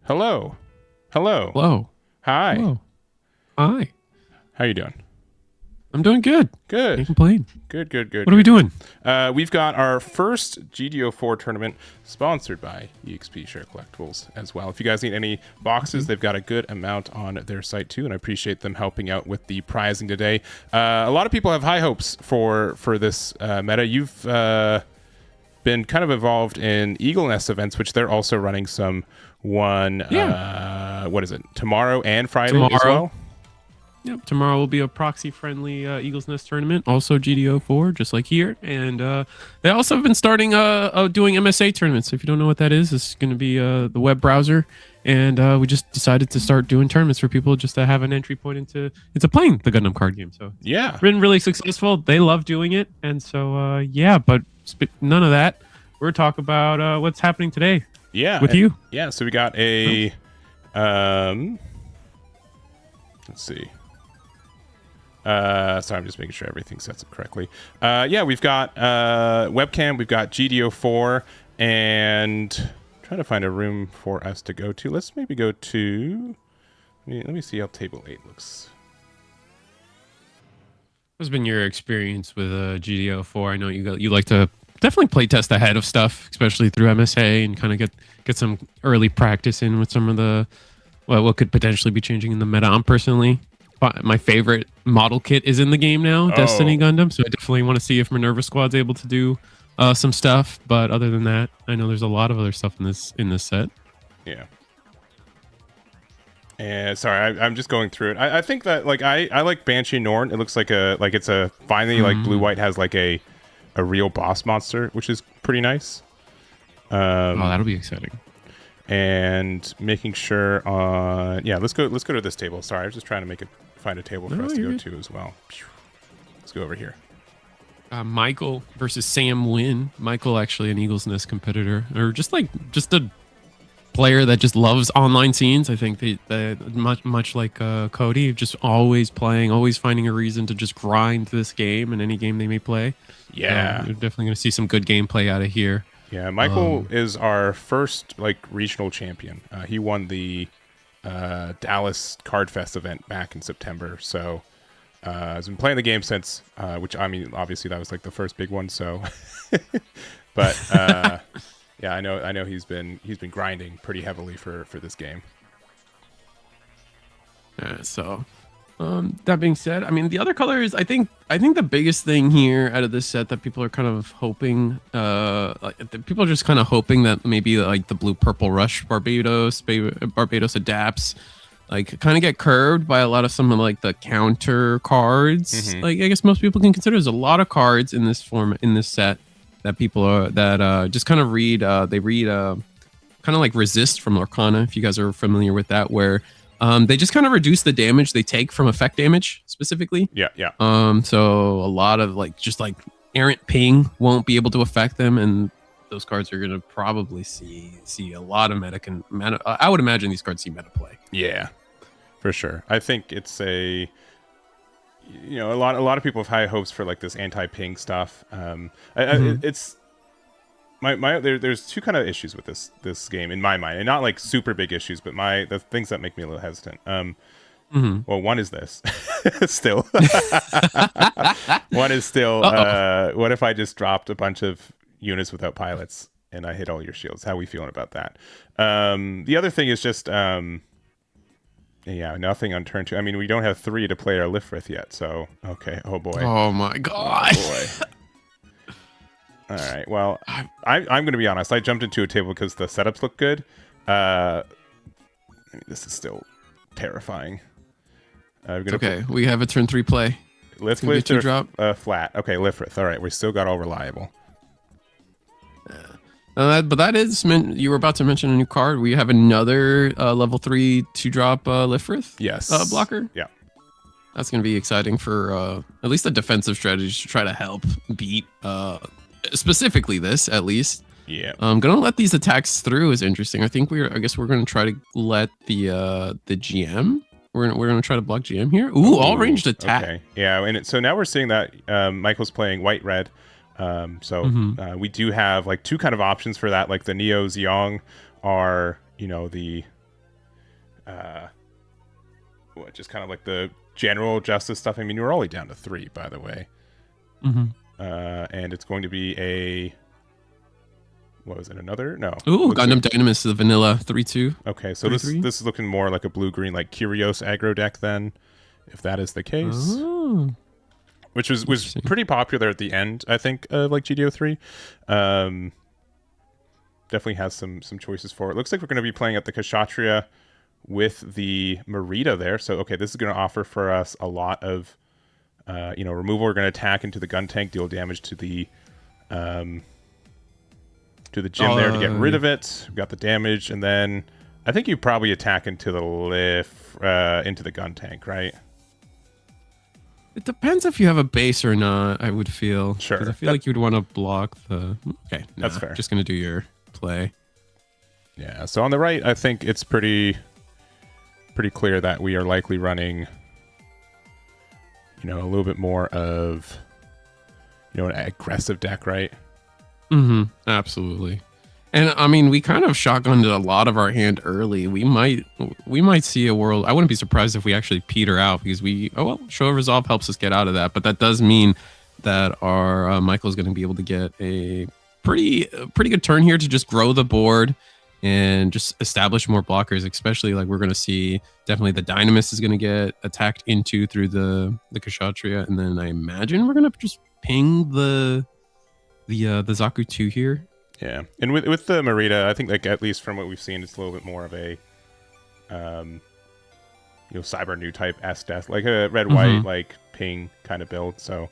Hello. Hello. Hello. Hi. Hello. Hi. How you doing? I'm doing good. Can't Good. complain. Good, good, good, What are we good, doing? good. We've got our first GD04 tournament sponsored by EXP Share Collectibles as well. If you guys need any boxes, they've got a good amount on their site too, and I appreciate them helping out with the prizing today. A lot of people have high hopes for this meta. You've been kind of involved in Eagle Nest events, which they're also running what is it, tomorrow and Friday as well? Yep. Tomorrow will be a proxy-friendly Eagles Nest tournament, also GD04, just like here. And they also have been starting doing MSA tournaments. So if you don't know what that is, it's going to be the web browser. And we just decided to start doing tournaments for people just to have an entry point into playing the Gundam card game. So yeah, it's been really successful. They love doing it. And so, yeah, but none of that. We're talk about what's happening today. Yeah. With you. Yeah. So we got a, let's see. Sorry, I'm just making sure everything sets up correctly. Yeah, we've got webcam, we've got GD04, and trying to find a room for us to go to. Let's maybe go to. Let me see how table 8 looks. What's been your experience with GD04? I know you like to definitely play test ahead of stuff, especially through MSA, and kind of get some early practice in with some of the what could potentially be changing in the meta. I'm personally, my favorite model kit is in the game now, Destiny Gundam. So I definitely want to see if Minerva Squad's able to do some stuff. But other than that, I know there's a lot of other stuff in this set. Yeah. And sorry, I'm just going through it. I think that I like Banshee Norn. It looks like it's a finally like blue white has like a real boss monster, which is pretty nice. That'll be exciting. And making sure let's go to this table. Sorry, I was just trying to find a table for us to go to as well. Let's go over here. Michael versus Sam Wynn. Michael actually an Eagles Nest competitor, or just a player that just loves online scenes. I think they much like Cody, just always playing, always finding a reason to just grind this game in any game they may play. Yeah, you're definitely going to see some good gameplay out of here. Yeah, Michael is our first regional champion. He won the Dallas Card Fest event back in September. So has been playing the game since, which I mean, obviously that was like the first big one. So, but yeah, I know he's been grinding pretty heavily for this game. So that being said, I mean, the other colors, I think the biggest thing here out of this set that people are kind of hoping, people are just kind of hoping that maybe like the blue purple rush Barbados adapts, like kind of get curved by a lot of some of like the counter cards. Mm-hmm. Like I guess most people can consider there's a lot of cards in this set that people are just kind of read. They read kind of like resist from Lorcana, if you guys are familiar with that, where they just kind of reduce the damage they take from effect damage specifically. Yeah. So a lot of just errant ping won't be able to affect them, and those cards are going to probably see a lot of meta. I would imagine these cards see meta play. Yeah, for sure. I think it's a lot of people have high hopes for like this anti-ping stuff. It's there's two kind of issues with this game in my mind, and not like super big issues, but the things that make me a little hesitant. Well, one is this still. One is still what if I just dropped a bunch of units without pilots and I hit all your shields? How are we feeling about that? The other thing is just nothing on turn 2. I mean, we don't have 3 to play our Lifrith yet, so okay. Oh boy. Oh my god. Oh boy. All right. Well, I'm going to be honest. I jumped into a table because the setups look good. This is still terrifying. Okay, we have a turn 3 play. Lifrith drop flat. Okay, Lifrith. All right, we still got all reliable. But that is you were about to mention a new card. We have another level 3 2-drop Lifrith. Yes. Blocker. Yeah. That's going to be exciting for at least the defensive strategy to try to help beat specifically this, at least. Yeah. Gonna let these attacks through is interesting. I guess we're gonna try to let the GM. We're gonna try to block GM here. Ooh, all ranged attack. Okay. Yeah, and so now we're seeing that Michael's playing white red. We do have like 2 kind of options for that. Like the Neo Zeong are the just kind of like the general justice stuff. I mean, you're only down to 3, by the way. Mm-hmm. And it's going to be a, what was it? Another? No. Ooh, Gundam Dynamis, the vanilla 3-2. Okay, so this is looking more like a blue-green, like Kyrios aggro deck then, if that is the case. Oh. Which was pretty popular at the end, I think, of like GD03. Definitely has some choices for it. Looks like we're going to be playing at the Kshatriya with the Merida there. So, okay, this is going to offer for us a lot of, removal. We're going to attack into the gun tank, deal damage to the gym there to get rid of it. We've got the damage, and then I think you probably attack into the into the gun tank, right? It depends if you have a base or not, I would feel. Sure. Because I feel like you'd want to block the... Okay, that's fair. Just going to do your play. Yeah, so on the right, I think it's pretty clear that we are likely running, a little bit more of, an aggressive deck, right? Mm-hmm. Absolutely. And I mean, we kind of shotgunned a lot of our hand early. We might see a world. I wouldn't be surprised if we actually peter out because Show of Resolve helps us get out of that. But that does mean that our Michael's going to be able to get a pretty good turn here to just grow the board and just establish more blockers. Especially like we're going to see definitely the Dynamis is going to get attacked into through the Kshatriya, and then I imagine we're going to just ping the Zaku 2 here. Yeah, and with the Merida, I think like at least from what we've seen, it's a little bit more of a, cyber new type S death, like a red white like ping kind of build. So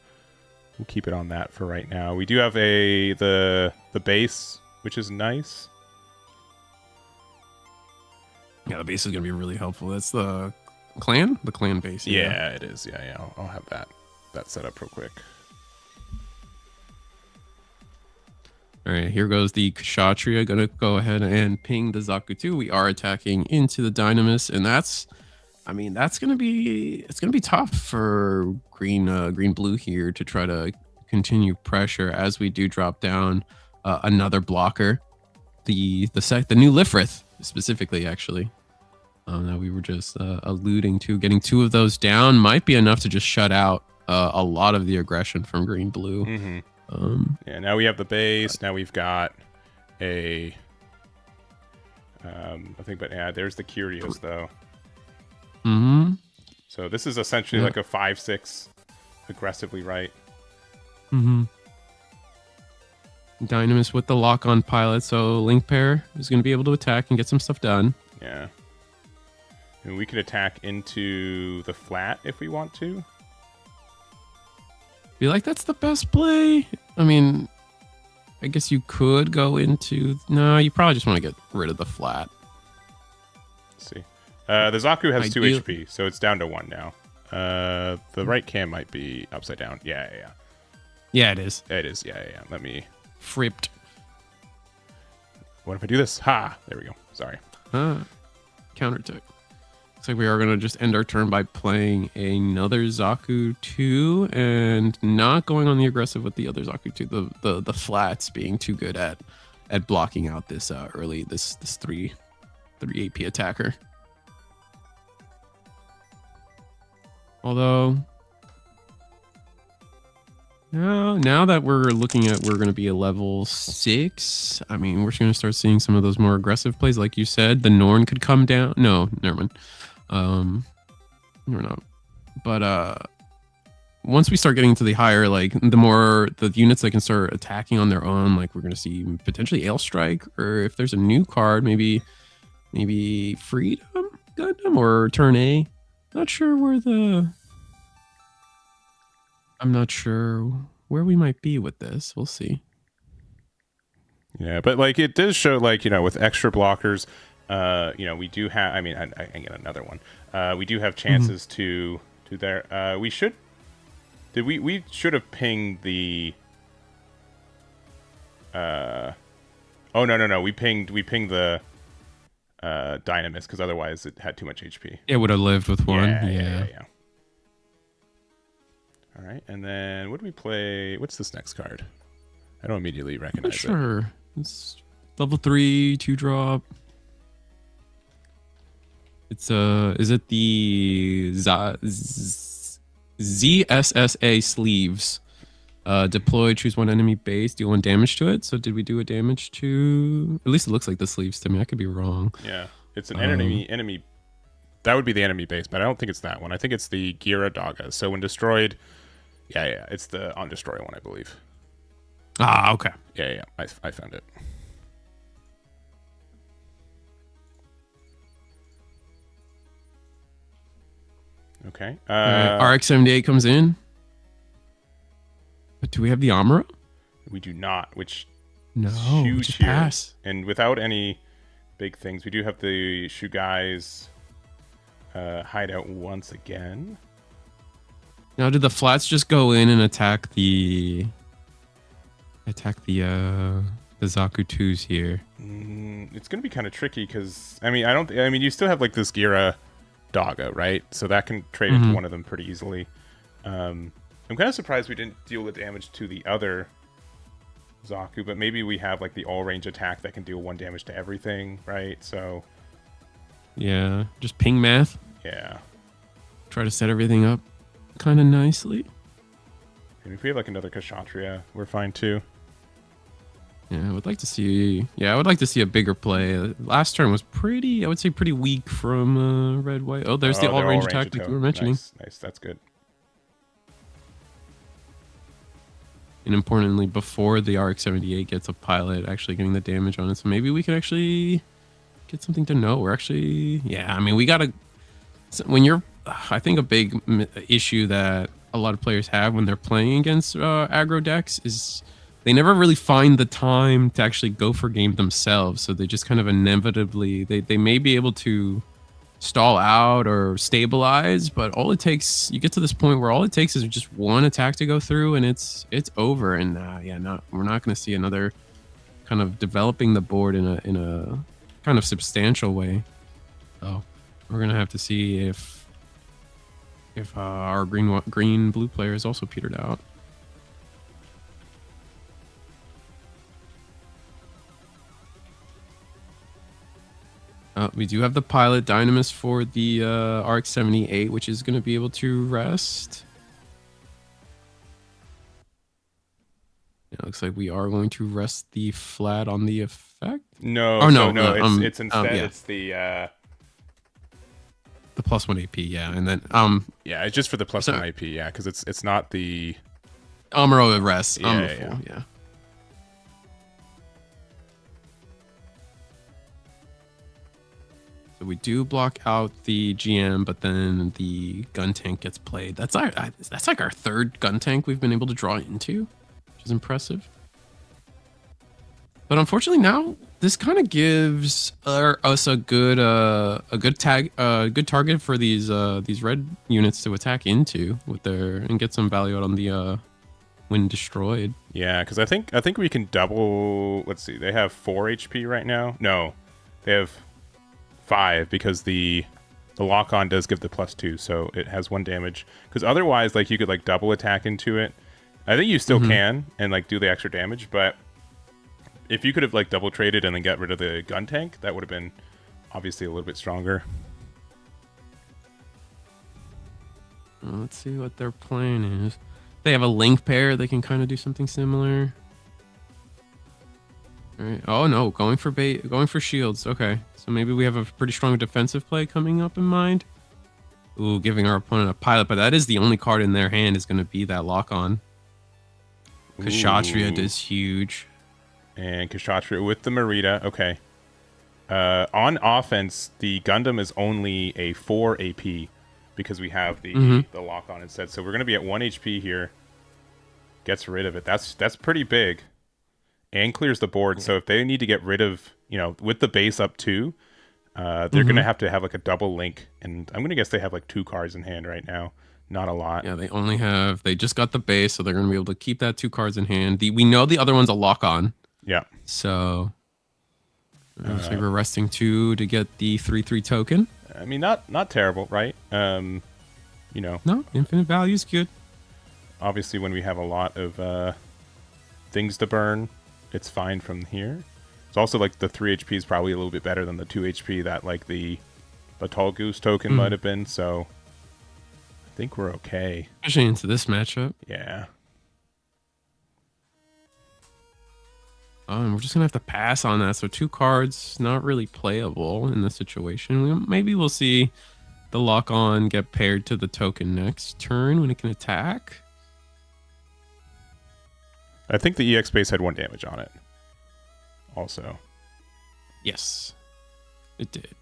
we'll keep it on that for right now. We do have the base, which is nice. Yeah, the base is gonna be really helpful. That's the clan base. Yeah, it is. Yeah. I'll have that set up real quick. All right, here goes the Kshatriya. Gonna go ahead and ping the Zaku 2. We are attacking into the Dynamis, and it's gonna be tough for green blue here to try to continue pressure as we do drop down another blocker. The new Lifrith specifically, actually, that we were just alluding to. Getting 2 of those down might be enough to just shut out a lot of the aggression from green blue. Mm-hmm. Now we have the base. Now we've got a, there's the Kyrios though. Mm-hmm. So this is essentially like a 5/6 aggressively, right? Mm-hmm. Dynamis with the lock-on pilot, so Link Pair is going to be able to attack and get some stuff done. Yeah. And we could attack into the flat if we want to. Feel like that's the best play. I mean, I guess you could go into... No, you probably just want to get rid of the flat. Let's see. The Zaku has 2 HP, so it's down to 1 now. The right cam might be upside down. Yeah. Yeah, it is. It is, yeah. Let me... Fripped. What if I do this? Ha! There we go. Sorry. Counterattack. Looks like we are going to just end our turn by playing another Zaku 2 and not going on the aggressive with the other Zaku 2. The flats being too good at blocking out this this 3 AP attacker. Although now that we're looking at we're going to be a level 6, I mean, we're going to start seeing some of those more aggressive plays. Like you said, the Norn could come down. No, never mind. We're not. But once we start getting to the higher, like the more the units that can start attacking on their own, like we're going to see potentially Ale Strike, or if there's a new card, maybe Freedom Gundam or Turn A. I'm not sure where we might be with this. We'll see. Yeah, but like it does show, like, with extra blockers, we do have, I get another one. We do have chances to there. We should have pinged the, no. We pinged the Dynamis, because otherwise it had too much HP. It would have lived with 1. Yeah. All right, and then what do we play? What's this next card? I don't immediately recognize it. Sure. It's level 3, 2-drop. It's is it the ZSSA sleeves? Deploy, choose one enemy base, deal one damage to it. So did we do a damage to? At least it looks like the sleeves to me. I could be wrong. Yeah, it's an enemy. That would be the enemy base, but I don't think it's that one. I think it's the Gira Daga. So when destroyed, yeah, it's the on destroy one, I believe. Ah, okay. Yeah, I found it. Okay. RX-78 comes in. But do we have the Amuro? We do not, which No, is huge just here. pass. And without any big things, we do have the Shugai's hideout once again. Now, did the flats just go in and attack the Zaku 2s here? It's gonna be kind of tricky because I mean you still have like this Gira Daga, right? So that can trade into one of them pretty easily. I'm kind of surprised we didn't deal the damage to the other Zaku, but maybe we have like the all range attack that can deal 1 damage to everything, right? So yeah, just ping math. yeah. Try to set everything up kind of nicely. And if we have like another Kshatriya, we're fine too. Yeah, I would like to see. Yeah, I would like to see a bigger play. Last turn was pretty, I would say, pretty weak from red white. Oh, there's the all range attack like you were mentioning. Nice, that's good. And importantly, before the RX-78 gets a pilot, actually getting the damage on it. So maybe we could actually get something to know. We're actually, yeah. I mean, we gotta. When you're, I think a big issue that a lot of players have when they're playing against aggro decks is they never really find the time to actually go for game themselves. So they just kind of inevitably, they may be able to stall out or stabilize, but all it takes, you get to this point where all it takes is just one attack to go through and it's over. And we're not going to see another kind of developing the board in a kind of substantial way. So we're going to have to see if our green blue player is also petered out. We do have the pilot Dynamis for the RX-78, which is going to be able to rest. It looks like we are going to rest the flat on the effect. No, it's instead it's the +1 AP, yeah, and then yeah, it's just for the +1 AP, yeah, because it's not the Amuro rest. Yeah. So we do block out the GM, but then the gun tank gets played. That's like our third gun tank we've been able to draw into, which is impressive. But unfortunately now this kind of gives us a good target for these red units to attack into with and get some value out on the when destroyed. Yeah, because I think we can double. Let's see, they have 4 HP right now. No, they have 5 because the lock on does give the +2, so it has 1 damage. Because otherwise, like you could like double attack into it. I think you still can and like do the extra damage, but if you could have like double traded and then got rid of the gun tank, that would have been obviously a little bit stronger. Let's see what their plan is. They have a link pair. They can kind of do something similar. All right. Oh no, going for shields. Okay, so maybe we have a pretty strong defensive play coming up in mind. Ooh, giving our opponent a pilot, but that is the only card in their hand is going to be that lock on. Kshatriya is huge. And Kshatriya with the Marita. Okay. On offense, the Gundam is only a 4 AP because we have the lock on instead. So we're going to be at 1 HP here. Gets rid of it. That's pretty big. And clears the board. Yeah. So if they need to get rid of, with the base up 2, they're going to have like a double link. And I'm going to guess they have like 2 cards in hand right now. Not a lot. Yeah, they just got the base, so they're going to be able to keep that 2 cards in hand. We know the other one's a lock on. Yeah. So looks like we're resting 2 to get the 3/3 token. I mean, not terrible, right? No, infinite value is good. Obviously, when we have a lot of things to burn, it's fine from here. It's also like the 3 HP is probably a little bit better than the 2 HP that like the A tall goose token might have been, so I think we're okay. Especially into this matchup. Yeah. And we're just gonna have to pass on that. So 2 cards, not really playable in this situation. Maybe we'll see the lock on get paired to the token next turn when it can attack. I think the EX base had 1 damage on it. Also. Yes, it did.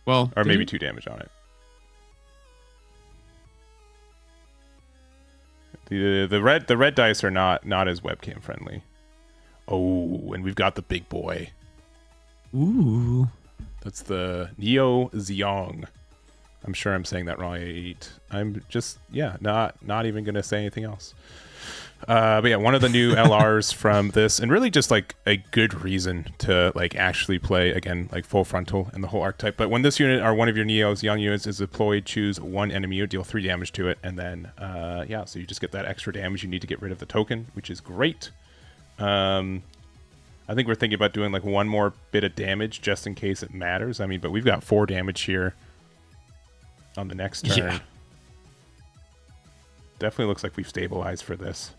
Well, or maybe 2 damage on it. The red dice are not as webcam friendly. Oh, and we've got the big boy. Ooh. That's the Neo Zeong. I'm sure I'm saying that right. I'm just, yeah, not even going to say anything else. But yeah, one of the new LRs from this, and really just like a good reason to like actually play, again, like full frontal and the whole archetype. But when this unit or one of your Neo Zeong units is deployed, choose 1 enemy unit, deal 3 damage to it, and then, yeah, so you just get that extra damage. You need to get rid of the token, which is great. I think we're thinking about doing like 1 more bit of damage just in case it matters. I mean, but we've got 4 damage here on the next turn. Yeah. Definitely looks like we've stabilized for this.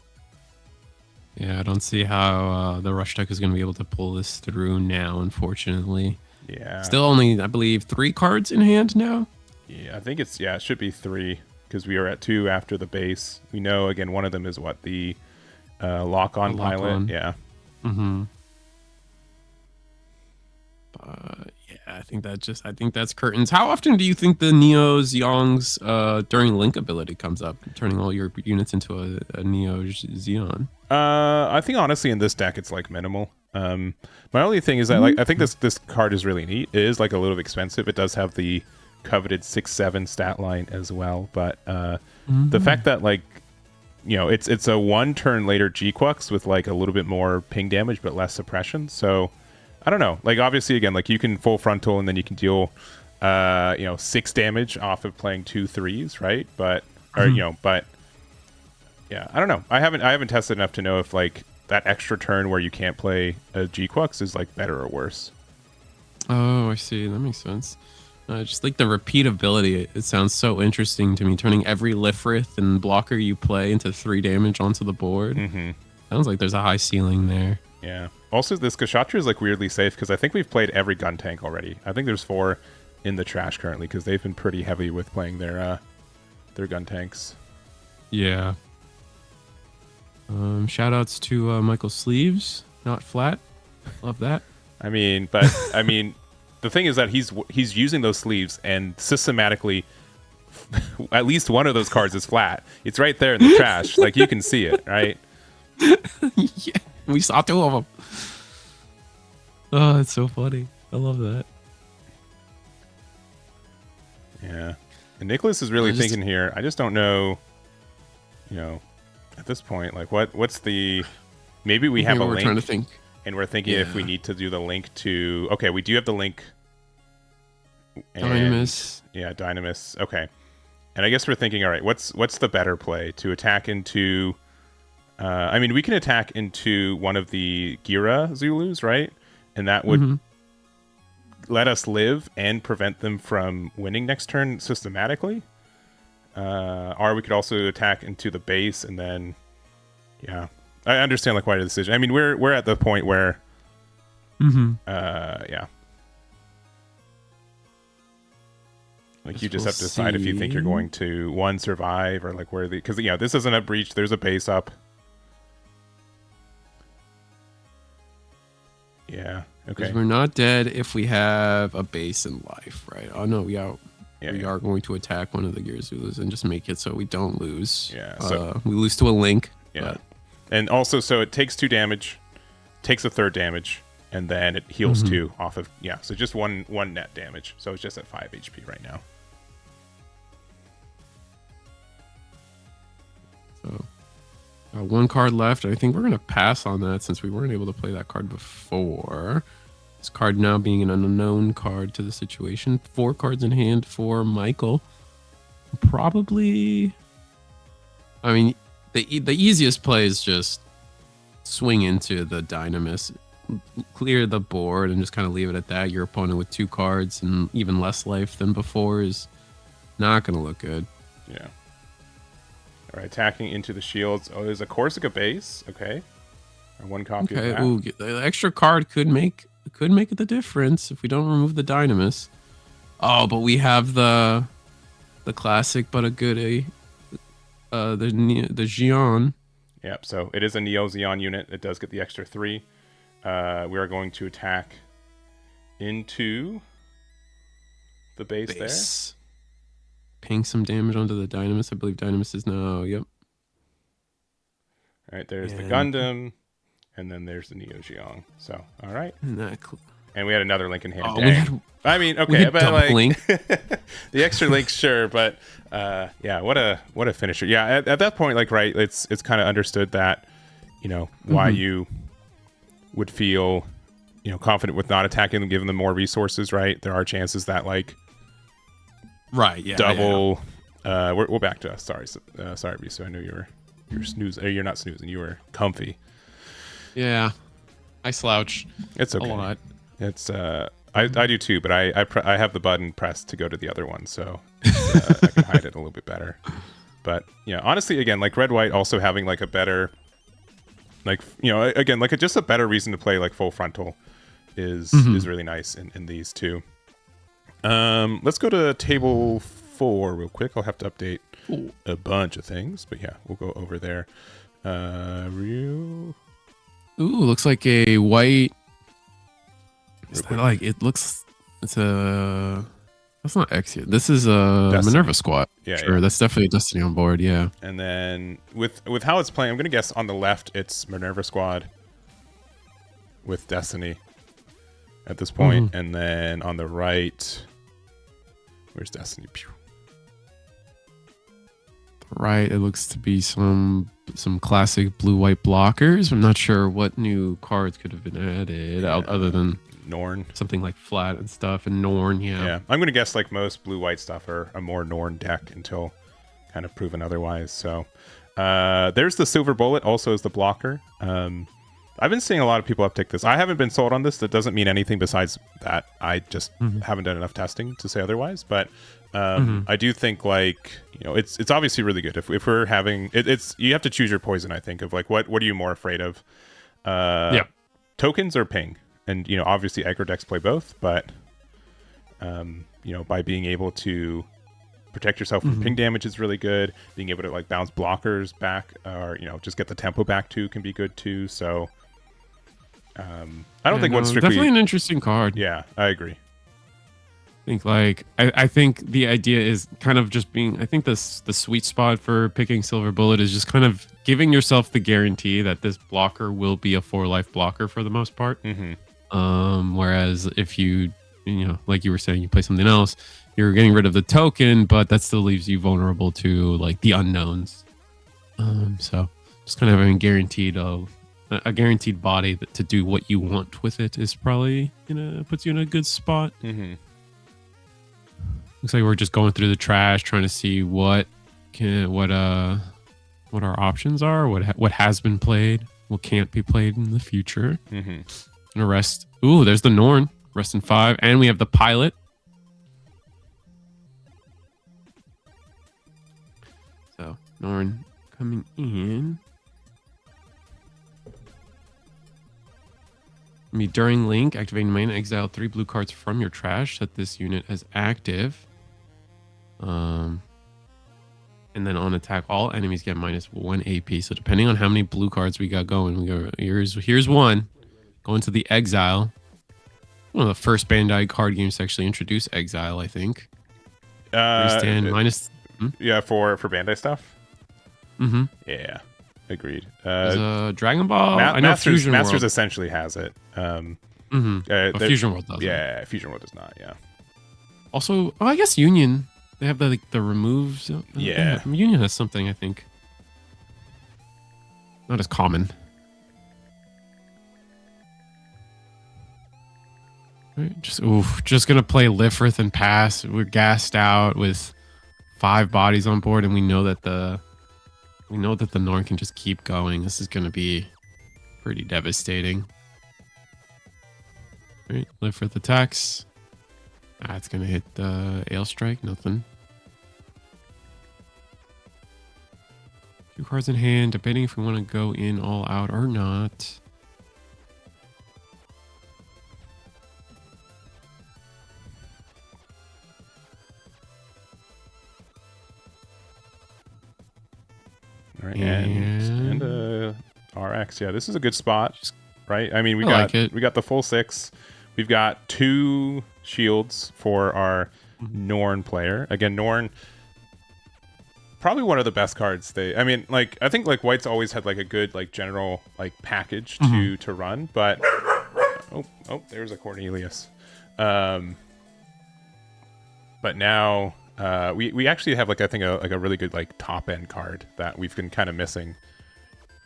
Yeah, I don't see how the rush deck is going to be able to pull this through now, unfortunately. Yeah. Still only, I believe, 3 cards in hand now. Yeah, I think it's, yeah, it should be 3 because we are at 2 after the base. We know, again, one of them is what, the lock-on pilot? Yeah. Mm-hmm. Yeah, I think that's curtains. How often do you think the Neo Zeong's during Link ability comes up, turning all your units into a Neo Zeon? I think honestly in this deck it's like minimal. My only thing is that like I think this card is really neat. It is like a little expensive. It does have the coveted 6/7 stat line as well, but the fact that like it's a 1 turn later G-Quux with like a little bit more ping damage but less suppression. So I don't know. Like obviously again, like you can full frontal and then you can deal 6 damage off of playing 2 3s, right? But but yeah, I don't know. I haven't tested enough to know if like that extra turn where you can't play a G-Quux is like better or worse. Oh, I see. That makes sense. Just like the repeatability, it sounds so interesting to me. Turning every Lifrith and blocker you play into 3 damage onto the board. Sounds like there's a high ceiling there. Yeah. Also, this Kshatriya is like weirdly safe because I think we've played every gun tank already. I think there's 4 in the trash currently because they've been pretty heavy with playing their gun tanks. Yeah. Shout outs to Michael Sleeves, not flat. Love that. I mean, the thing is that he's using those sleeves and systematically at least one of those cards is flat. It's right there in the trash. Like you can see it, right? Yeah, we saw 2 of them. Oh, it's so funny. I love that. Yeah. And Nicholas is really thinking here. I just don't know, at this point, like what's the, maybe we have a link. We're trying to think. And we're thinking if we need to do the link to, okay, we do have the link. Dynamis. Yeah, Dynamis. Okay. And I guess we're thinking, all right, what's the better play? To attack into, I mean, we can attack into one of the Gira Zulus, right? And that would let us live and prevent them from winning next turn systematically. Or we could also attack into the base and then, yeah. I understand like quite a decision. I mean, we're at the point where, yeah. Like you just have to decide if you think you're going to survive or like where because this isn't a breach. There's a base up. Yeah. Okay. We're not dead if we have a base in life, right? Oh no, we are going to attack one of the Gearzulus and just make it so we don't lose. Yeah. So we lose to a link. Yeah. But. And also, so it takes 2 damage, takes a 3rd damage, and then it heals 2 off of so just one net damage. So it's just at 5 HP right now. So 1 card left. I think we're gonna pass on that since we weren't able to play that card before. This card now being an unknown card to the situation. 4 cards in hand for Michael. Probably. I mean. The easiest play is just swing into the Dynamis, clear the board and just kind of leave it at that. Your opponent with 2 cards and even less life than before is not going to look good. Yeah. All right, attacking into the shields. Oh, there's a Corsica base. Okay. Or 1 copy of that. Ooh, the extra card could make the difference if we don't remove the Dynamis. Oh, but we have the classic but a good the Xion. Yep, so it is a Neo Xeon unit. It does get the extra 3. We are going to attack into the base. There. Ping some damage onto the Dynamis. I believe Dynamis is now, yep. All right, there's the Gundam, and then there's the Neo Xion. So, all right. And we had another link in hand. Oh, I mean, okay, but like link. the extra link, sure, but yeah, what a finisher. Yeah, at that point, like, right, it's kind of understood that, you know, why you would feel, you know, confident with not attacking them, giving them more resources, right? There are chances that, like, right, yeah, double. Yeah. We're back to us. Sorry, Risu. I knew you were snoozing. You're not snoozing. You were comfy. Yeah, I slouch. It's okay. A lot. It's I do too, but I have the button pressed to go to the other one, so I can hide it a little bit better. But yeah, honestly, again, like red white also having like a better, like, you know, again, like just a better reason to play like full frontal is really nice in these two. Let's go to table 4 real quick. I'll have to update a bunch of things, but yeah, we'll go over there. Ooh, looks like a white. Is that like it looks? It's a. That's not X yet. This is a Destiny. Minerva squad. Yeah, sure. Yeah. That's definitely a Destiny on board. Yeah. And then with how it's playing, I'm gonna guess on the left it's Minerva squad with Destiny at this point, and then on the right, where's Destiny? Pew. Right, it looks to be some classic blue-white blockers. I'm not sure what new cards could have been added other than Norn, something like flat and stuff, and Norn. Yeah, I'm gonna guess like most blue-white stuff are a more Norn deck until kind of proven otherwise. So there's the Silver Bullet, also as the blocker. I've been seeing a lot of people uptick this. I haven't been sold on this. That doesn't mean anything besides that I just haven't done enough testing to say otherwise. But I do think, like, you know, it's obviously really good. If we're having it's you have to choose your poison. I think of like what are you more afraid of? Tokens or ping? And, you know, obviously aggro decks play both, but you know, by being able to protect yourself from ping damage is really good. Being able to like bounce blockers back, or, you know, just get the tempo back too can be good too. So I don't think one's strictly definitely an interesting card. Yeah, I agree. I think like I think the idea is kind of just being. I think the sweet spot for picking Silver Bullet is just kind of giving yourself the guarantee that this blocker will be a 4-life blocker for the most part. Whereas if you know, like you were saying, you play something else, you're getting rid of the token, but that still leaves you vulnerable to like the unknowns. So just kind of having a guaranteed body to do what you want with it is probably, you know, puts you in a good spot. Looks like we're just going through the trash, trying to see what our options are, what has been played, what can't be played in the future. And arrest. Ooh, there's the Norn. Rest in 5, and we have the pilot. So Norn coming in. During link, activating main, exile 3 blue cards from your trash. Set this unit as active. And then on attack, all enemies get -1 AP. So depending on how many blue cards we got going, we go here's one going to the exile. One of the first Bandai card games to actually introduce exile, I think. Yeah, for Bandai stuff. Yeah, agreed. Dragon Ball. I know Masters Fusion World essentially has it. But Fusion World doesn't. Yeah, Fusion World does not. Yeah. Also, I guess Union. They have the removes. Yeah. Union has something, I think. Not as common. Right, just gonna play Lifrith and pass. We're gassed out with 5 bodies on board, and we know that the Norn can just keep going. This is gonna be pretty devastating. Right, live for the attacks. It's gonna hit the Ale Strike. Nothing. 2 cards in hand, debating if we want to go in all out or not. All right, and RX. Yeah, this is a good spot, right? I mean, we got the full 6. We've got 2 shields for our Norn player. Again, Norn, probably one of the best cards. I mean, like, I think like White's always had like a good like general like package to run, but oh, there's a Cornelius. But now we actually have like I think a really good like top end card that we've been kind of missing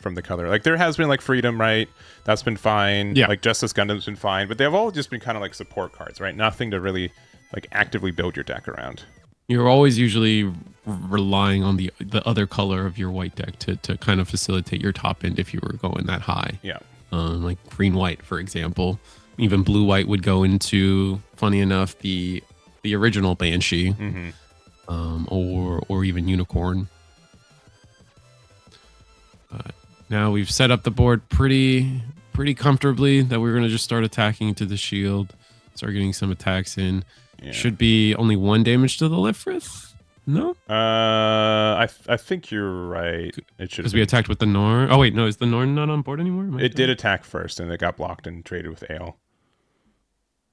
from the color. Like there has been like Freedom, right? That's been fine. Yeah. Like Justice Gundam's been fine, but they've all just been kind of like support cards, right? Nothing to really like actively build your deck around. You're always usually relying on the other color of your white deck to kind of facilitate your top end if you were going that high. Yeah. Like green white, for example. Even blue white would go into, funny enough, the original Banshee, or even Unicorn. Now we've set up the board pretty comfortably that we're gonna just start attacking to the shield, start getting some attacks in. Yeah. Should be only 1 damage to the Lifrith. No. I think you're right. It should because we attacked with the Norn. Oh wait, no, is the Norn not on board anymore? It did attack first, and it got blocked and traded with Ale.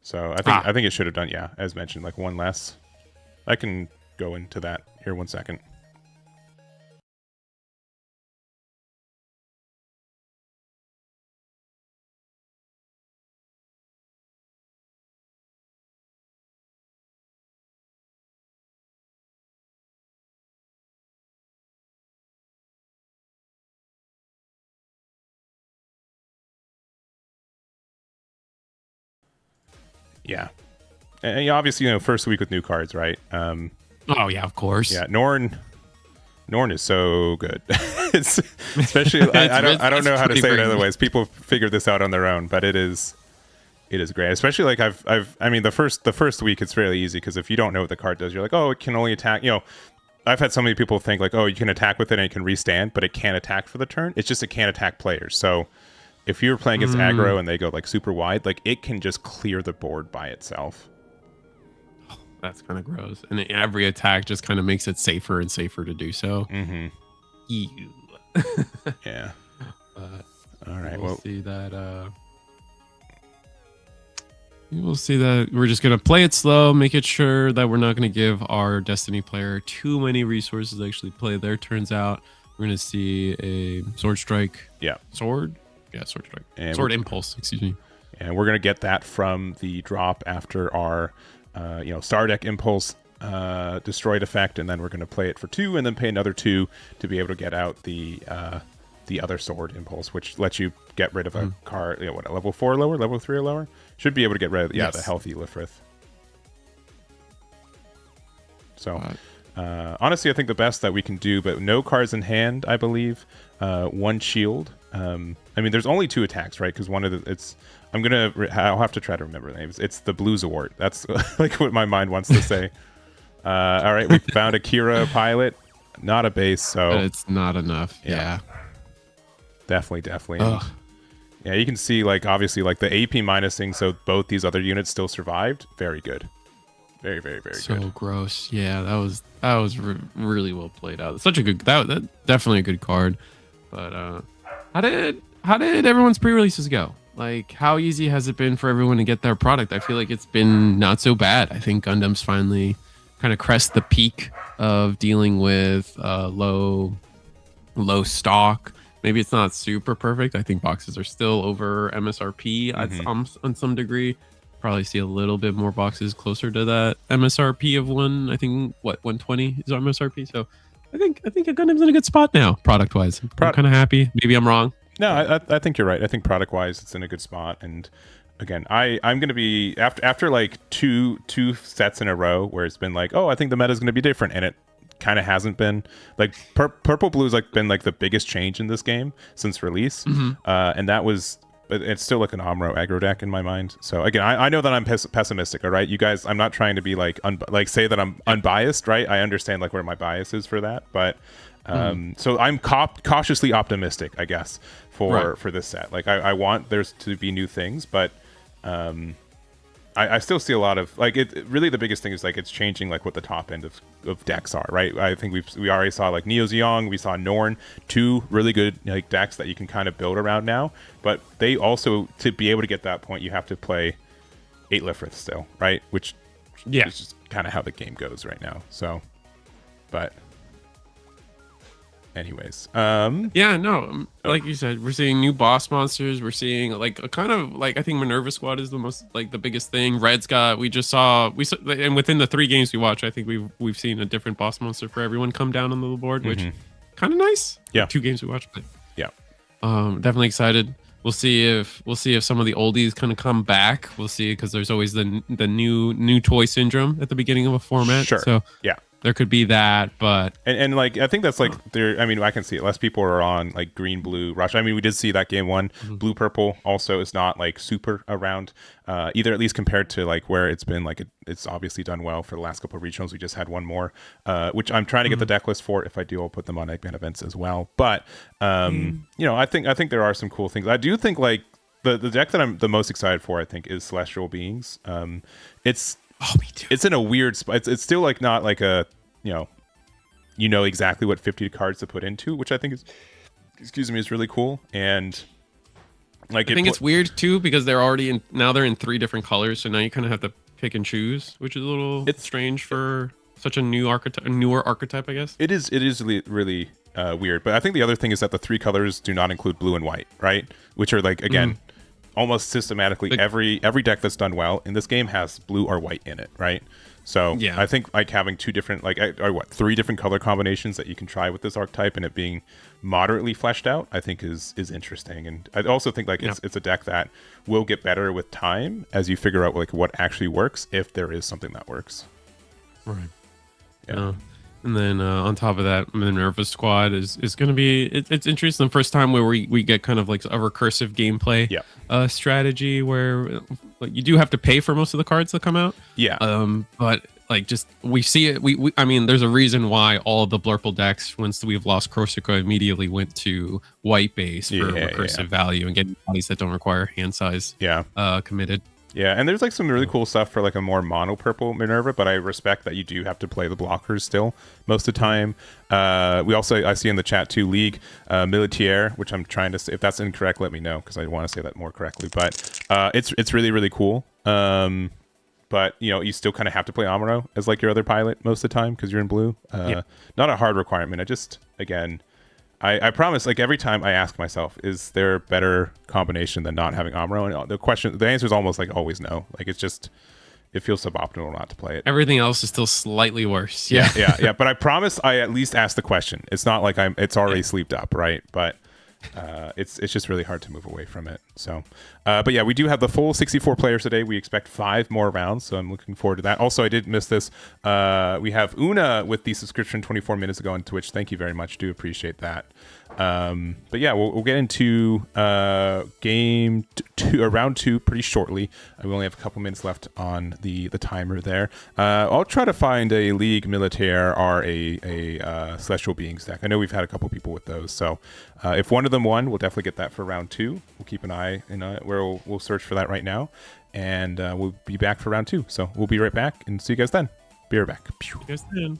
So I think it should have done, yeah, as mentioned, like 1 less. I can go into that here 1 second. Yeah. And obviously, first week with new cards, right? Oh yeah, of course. Yeah, Norn is so good. It's especially I don't know how to say it otherwise. People figure this out on their own, but it is great. Especially like I mean the first week it's fairly easy because if you don't know what the card does, you're like, oh, it can only attack. I've had so many people think like, oh, you can attack with it and it can restand, but it can't attack for the turn. It's just it can't attack players. So if you're playing against aggro and they go like super wide, like it can just clear the board by itself. Oh, that's kind of gross. And every attack just kind of makes it safer and safer to do so. Ew. Yeah. All right. We'll see that. We'll see that we're just gonna play it slow, make it sure that we're not gonna give our Destiny player too many resources to actually play their turns out. We're gonna see a Sword Strike. Yeah. Sword Strike. And Sword Impulse, excuse me. And we're going to get that from the drop after our, Star Deck Impulse destroyed effect, and then we're going to play it for 2 and then pay another 2 to be able to get out the other Sword Impulse, which lets you get rid of a card, level 4 or lower, level 3 or lower? Should be able to get rid of, the healthy Lifrith. So, honestly, I think the best that we can do, but no cards in hand, I believe, 1 shield. I mean, there's only 2 attacks, right? Because one of the I'll have to try to remember the names. It's the Blues Award. That's like what my mind wants to say. All right, we found a Kira pilot, not a base, so but it's not enough. Yeah. Definitely. Yeah, you can see like obviously like the AP minusing, so both these other units still survived. Very good. Very, very, very so good. So gross. Yeah, that was really well played out. Such a good that definitely a good card. But how did everyone's pre-releases go? Like, how easy has it been for everyone to get their product? I feel like it's been not so bad. I think Gundam's finally kind of crest the peak of dealing with low stock. Maybe it's not super perfect. I think boxes are still over MSRP on some degree. Probably see a little bit more boxes closer to that MSRP of 120 is our MSRP. So I think Gundam's in a good spot now, product wise. I'm kind of happy. Maybe I'm wrong. No, I think you're right. I think product wise, it's in a good spot. And again, I'm going to be after like two sets in a row where it's been like, oh, I think the meta is going to be different, and it kind of hasn't been. Like purple blue has like been like the biggest change in this game since release, and that was but it's still like an Amuro aggro deck in my mind. So again, I know that I'm pessimistic. All right, you guys, I'm not trying to be like like say that I'm unbiased, right? I understand like where my bias is for that, but so I'm cautiously optimistic, I guess, for this set. Like I want there's to be new things, but I still see a lot of like it. Really, the biggest thing is like it's changing like what the top end of decks are, right? I think we already saw like Neo Zeong, we saw Norn, two really good like decks that you can kind of build around now. But they also, to be able to get that point, you have to play 8 Lifrith still, right? Which is just kind of how the game goes right now. So, but anyways, like you said, we're seeing new boss monsters. We're seeing like a kind of like, I think Minerva Squad is the most like the biggest thing. Red's got, we saw, and within the 3 games we watched, I think we've seen a different boss monster for everyone come down on the board, which kind of nice. Yeah, 2 games we watched, but yeah, definitely excited. We'll see if some of the oldies kind of come back. We'll see, because there's always the new toy syndrome at the beginning of a format. Sure. So yeah, there could be that, but and like I think that's like there. I mean, I can see it. Less people are on like green, blue, rush. I mean, we did see that game 1. Blue, purple also is not like super around either, at least compared to like where it's been. Like it's obviously done well for the last couple of regionals. We just had one more, which I'm trying to get the deck list for. If I do, I'll put them on Eggman events as well. But you know, I think there are some cool things. I do think like the deck that I'm the most excited for, I think, is Celestial Beings. It's me too. It's in a weird spot. It's still like not like a, you know exactly what 50 cards to put into, which I think is really cool. And like I think it's weird too, because they're already they're in 3 different colors, so now you kind of have to pick and choose, which is a little strange for such a newer archetype, I guess. It is really weird. But I think the other thing is that the 3 colors do not include blue and white, right? Which are like, again, almost systematically every deck that's done well in this game has blue or white in it, right? So yeah, I think like having 2 different, like, or 3 different color combinations that you can try with this archetype and it being moderately fleshed out, I think is interesting. And I also think like it's a deck that will get better with time as you figure out like what actually works, if there is something that works. Right. Yeah. And then on top of that, Minerva Squad is going to be, it's interesting. The first time where we get kind of like a recursive gameplay strategy where like you do have to pay for most of the cards that come out. Yeah. But like just we see it. I mean, there's a reason why all of the Blurple decks, once we've lost Corsica, immediately went to white base for recursive value and getting bodies that don't require hand size committed. Yeah, and there's like some really cool stuff for like a more mono purple Minerva, but I respect that you do have to play the blockers still most of the time. We also, I see in the chat too, League Militaire, which I'm trying to say, if that's incorrect, let me know, because I want to say that more correctly. But it's really cool. But you know, you still kind of have to play Amuro as like your other pilot most of the time because you're in blue. Not a hard requirement. I just, again, I promise, like every time I ask myself, is there a better combination than not having Amuro? And the answer is almost like always no. Like it's just, it feels suboptimal not to play it. Everything else is still slightly worse. Yeah. But I promise I at least ask the question. It's not like it's already sleeped up, right? But it's just really hard to move away from it. So, but yeah, we do have the full 64 players today. We expect 5 more rounds, so I'm looking forward to that. Also, I did miss this. We have Una with the subscription 24 minutes ago on Twitch. Thank you very much. Do appreciate that. But yeah, we'll get into game 2, round 2 pretty shortly. We only have a couple minutes left on the timer there. I'll try to find a League Militaire or a Celestial Beings deck. I know we've had a couple people with those, so if one of them won, we'll definitely get that for round 2. We'll keep an eye in where we'll search for that right now, and we'll be back for round 2. So we'll be right back and see you guys then. Be right back. See you guys then.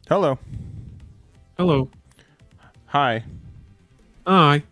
Hello. Hello. Hi. Hi.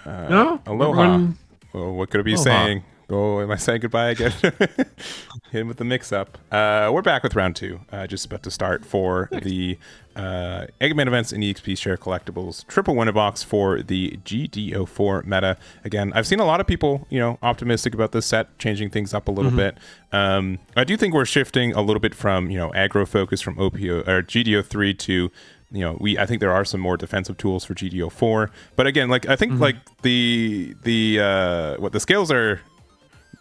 No? Aloha. Everyone- Well, what could I be Aloha. saying? Oh, am I saying goodbye again? Hit him with the mix-up. We're back with round two. Just about to start for the Eggman events in EXP Share Collectibles. Triple winner box for the GD04 meta. Again, I've seen a lot of people, optimistic about this set, changing things up a little bit. I do think we're shifting a little bit from, aggro focus from OPO or GD03 to I think there are some more defensive tools for GD04, but again, I think the scales are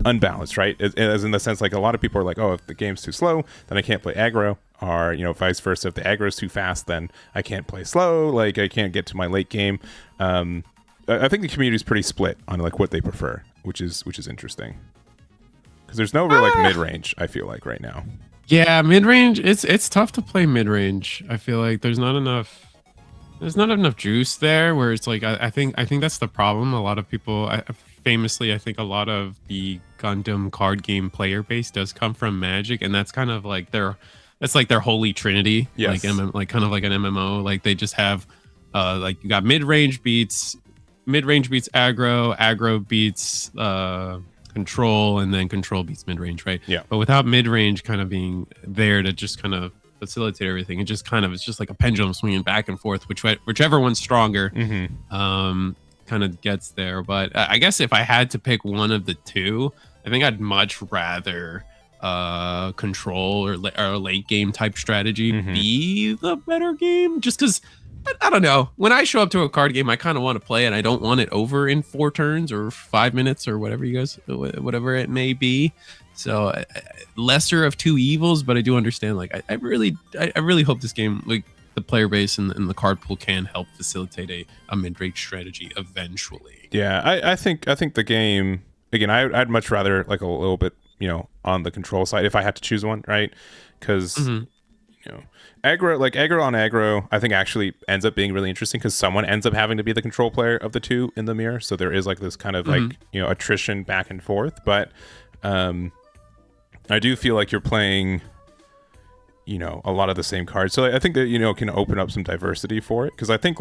unbalanced, right? As in the sense, a lot of people are like, oh, if the game's too slow, then I can't play aggro, or vice versa. If the aggro is too fast, then I can't play slow. I can't get to my late game. I think the community is pretty split on what they prefer, which is interesting because there's no real mid range. I feel like right now. Yeah, mid range. It's tough to play mid range. I feel like there's not enough juice there. Where it's I think that's the problem. A lot of people, famously, I think a lot of the Gundam card game player base does come from Magic, and that's kind of their holy trinity. Yes. Kind of like an MMO. They just have you got mid range beats aggro beats control, and then control beats mid range, right? Yeah. But without mid range kind of being there to just kind of facilitate everything, it's just like a pendulum swinging back and forth, whichever one's stronger kind of gets there. But I guess if I had to pick one of the two, I think I'd much rather control or late game type strategy be the better game, just because I don't know, when I show up to a card game, I kind of want to play, and I don't want it over in 4 turns or 5 minutes or whatever it may be. So lesser of two evils, but I do understand. I really hope this game, the player base and the card pool, can help facilitate a mid-range strategy eventually. Yeah, I think the game, again, I'd much rather a little bit on the control side if I had to choose one, right? Because aggro on aggro, I think actually ends up being really interesting because someone ends up having to be the control player of the two in the mirror. So there is this kind of attrition back and forth. But I do feel like you're playing a lot of the same cards. So I think that can open up some diversity for it, because I think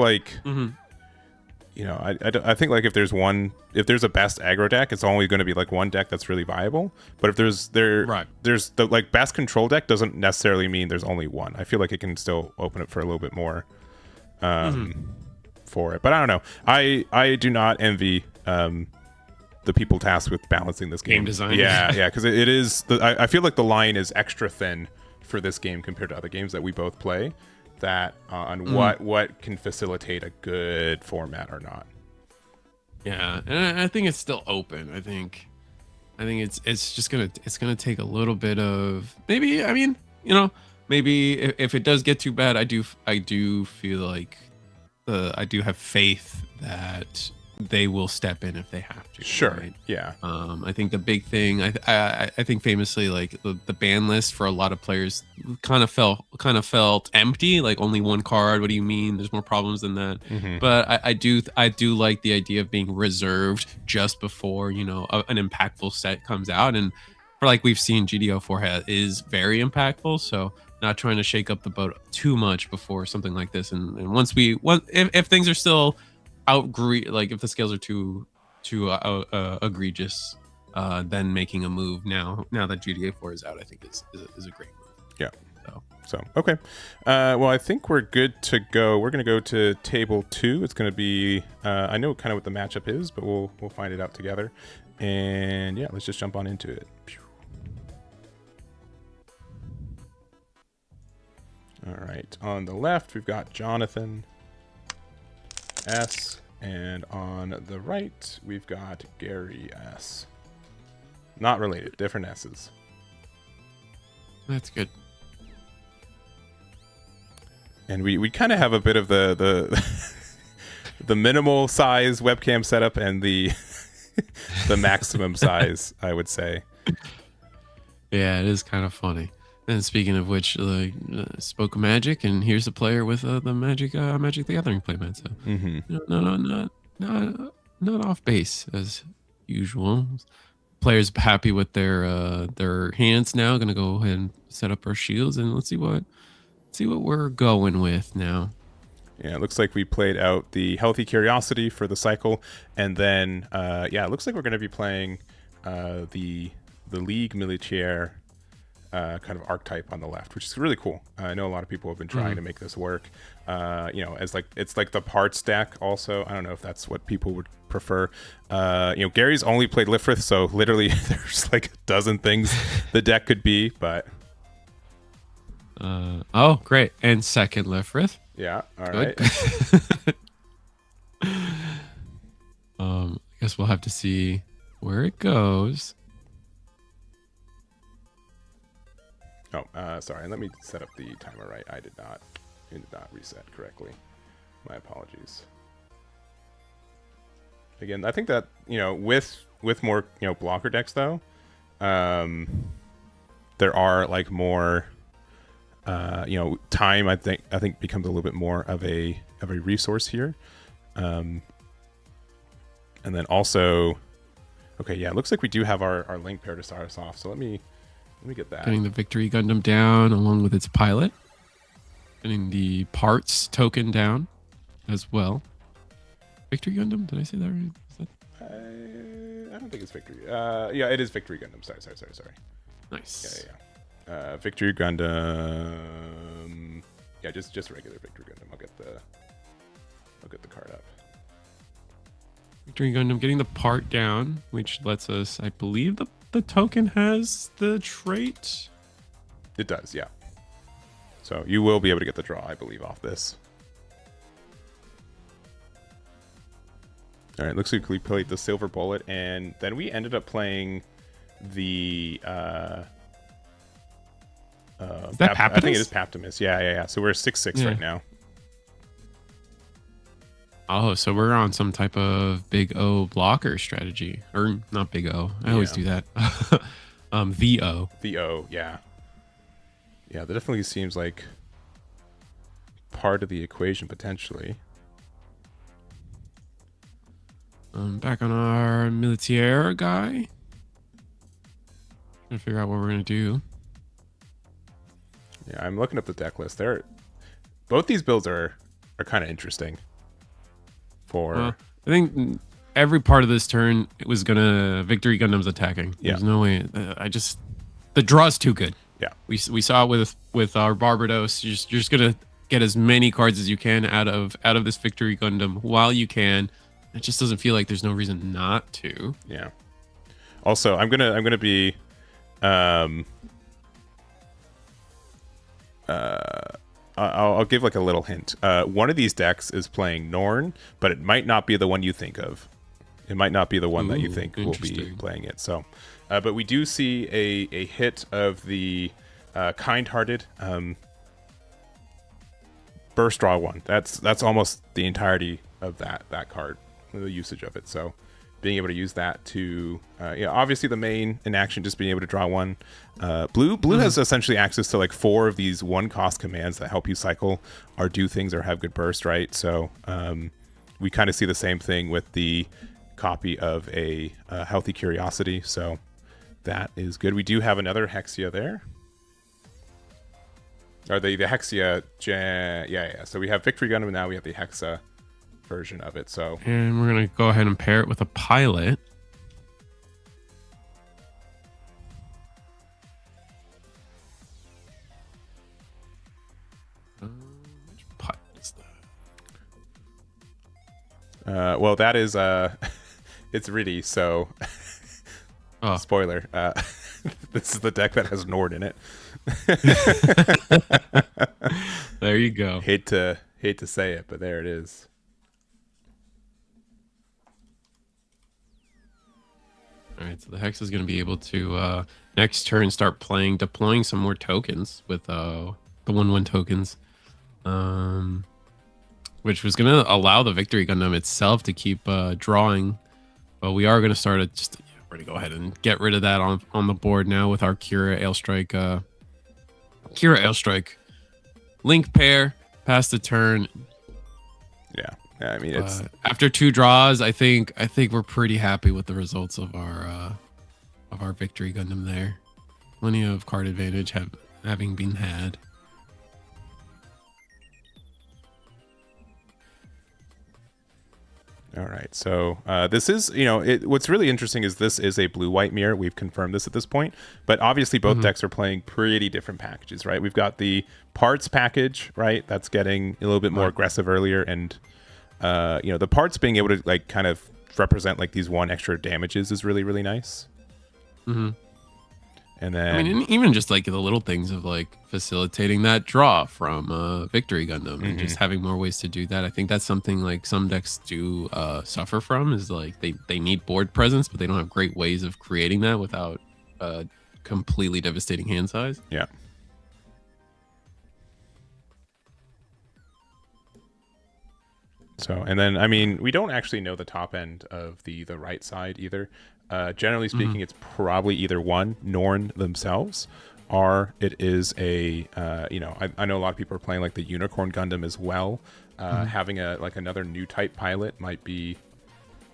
I think like if there's a best aggro deck, it's only going to be like one deck that's really viable. But if there's the like best control deck doesn't necessarily mean there's only one. I feel like it can still open it for a little bit more for it. But I don't know. I do not envy the people tasked with balancing this game design. Yeah, because it is. I feel like the line is extra thin for this game compared to other games that we both play. That on what can facilitate a good format or not. Yeah, and I think it's still open. I think it's just gonna take a little bit of maybe. I mean, maybe if it does get too bad, I do feel like I do have faith that they will step in if they have to. Sure. Right? Yeah. I think the big thing, I think famously, like the ban list for a lot of players kind of felt empty. Like only one card. What do you mean? There's more problems than that. Mm-hmm. But I do like the idea of being reserved just before an impactful set comes out. And for like we've seen, GD04 is very impactful. So not trying to shake up the boat too much before something like this. And if things are still like if the scales are too egregious, then making a move now that GD04 is out, I think is a great move. Yeah. So okay. Well, I think we're good to go. We're going to go to table 2. It's going to be I know kind of what the matchup is, but we'll find it out together. And yeah, let's just jump on into it. All right. On the left, we've got Jonathan S, and on the right we've got Gary S. Not related, different S's. That's good. And we kind of have a bit of the the minimal size webcam setup and the the maximum size, I would say. Yeah, it is kind of funny. And speaking of which, spoke of Magic, and here's a player with the Magic the Gathering playmat. So not off base as usual. Players happy with their hands now. Gonna go ahead and set up our shields, and let's see what we're going with now. Yeah, it looks like we played out the Healthy Curiosity for the cycle, and then it looks like we're gonna be playing the League Militaire. Kind of archetype on the left, which is really cool. I know a lot of people have been trying to make this work. As like it's like the parts deck. Also, I don't know if that's what people would prefer. Gary's only played Lifrith, so literally there's like a dozen things the deck could be. But oh, great! And second Lifrith. Yeah. All right. I guess we'll have to see where it goes. Oh, sorry. Let me set up the timer right. It did not reset correctly. My apologies. Again, I think that with more blocker decks though, there are like more time. I think becomes a little bit more of a resource here, and then also, okay, yeah, it looks like we do have our link pair to start us off. So let me get that. Getting the Victory Gundam down along with its pilot. Getting the parts token down as well. Victory Gundam? Did I say that right? Is that... I don't think it's Victory. Yeah, it is Victory Gundam. Sorry. Nice. Yeah. Victory Gundam. Yeah, just regular Victory Gundam. I'll get the card up. Victory Gundam getting the part down, which lets us, I believe the token has the trait. It does, yeah. So you will be able to get the draw, I believe, off this. All right, looks like we played the Silver Bullet, and then we ended up playing the... is that Paptimus? I think it is Paptimus. Yeah. So we're 6-6 right now. Oh, so we're on some type of big O blocker strategy. Or not big O. I always do that. VO. VO, yeah. Yeah, that definitely seems like part of the equation, potentially. Back on our Militaire guy. Trying to figure out what we're going to do. Yeah, I'm looking up the deck list. Both these builds are kind of interesting. for. Well, I think every part of this turn it was gonna Victory Gundam's attacking. Yeah. There's no way. The draw's too good. Yeah. We saw it with our Barbados. You're just gonna get as many cards as you can out of this Victory Gundam while you can. It just doesn't feel like there's no reason not to. Yeah. Also, I'm gonna be, I'll give like a little hint. One of these decks is playing Norn, but it might not be the one you think of. It might not be the one that you think will be playing it. So, but we do see a hit of the kind-hearted burst draw one. That's almost the entirety of that card, the usage of it. So being able to use that to obviously the main in action, just being able to draw one. Blue has essentially access to like 4 of these 1-cost commands that help you cycle or do things or have good burst, right? So we kind of see the same thing with the copy of a Healthy Curiosity. So that is good. We do have another Hexia there. Or the Hexia, yeah. So we have Victory Gundam, and now we have the Hexa version of it. So, and we're gonna go ahead and pair it with a pilot. Which pilot is that? Well, that is it's Riddy. So, spoiler. This is the deck that has Nord in it. There you go. Hate to say it, but there it is. All right, so the Hex is going to be able to next turn start deploying some more tokens with the 1/1 tokens, which was going to allow the Victory Gundam itself to keep drawing. But we are going to start we're going to go ahead and get rid of that on the board now with our Kira Ailstrike. Link pair, pass the turn. Yeah, I mean it's after 2 draws. I think we're pretty happy with the results of our Victory Gundam there. Plenty of card advantage having been had. All right, so this is, what's really interesting is this is a blue-white mirror. We've confirmed this at this point, but obviously both decks are playing pretty different packages, right? We've got the parts package, right? That's getting a little bit more aggressive earlier, and the parts being able to like kind of represent like these 1 extra damages is really, really nice. Mm-hmm. And then I mean, even just like the little things of like facilitating that draw from Victory Gundam and just having more ways to do that. I think that's something like some decks do suffer from, is like they need board presence, but they don't have great ways of creating that without completely devastating hand size. Yeah. So, and then, I mean, we don't actually know the top end of the right side either. Generally speaking, it's probably either one, Norn themselves, or it is a, I know a lot of people are playing like the Unicorn Gundam as well. Having another new type pilot might be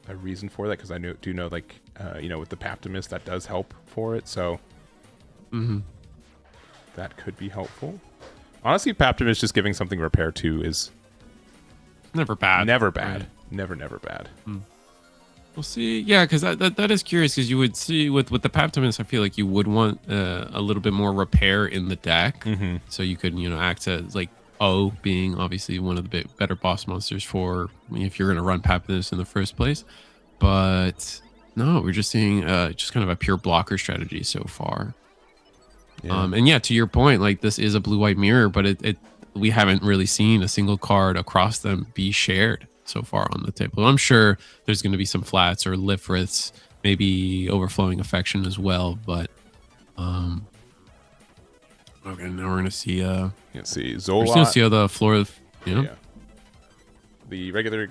a reason for that, because I do know like, with the Paptimus, that does help for it. So that could be helpful. Honestly, Paptimus just giving something repair to is never bad. Never bad. Right. Never bad. We'll see. Yeah, because that is curious, because you would see with the Paptimus, I feel like you would want a little bit more repair in the deck. So you could, act as like O being obviously one of the better boss monsters for if you're going to run Paptimus in the first place. But no, we're just seeing just kind of a pure blocker strategy so far. Yeah. And yeah, to your point, like this is a blue-white mirror, but we haven't really seen a single card across them be shared so far on the table. I'm sure there's going to be some flats or Lifriths, maybe overflowing affection as well, but okay, now we're going to see Zolot. we're going to see how the floor Yeah. The regular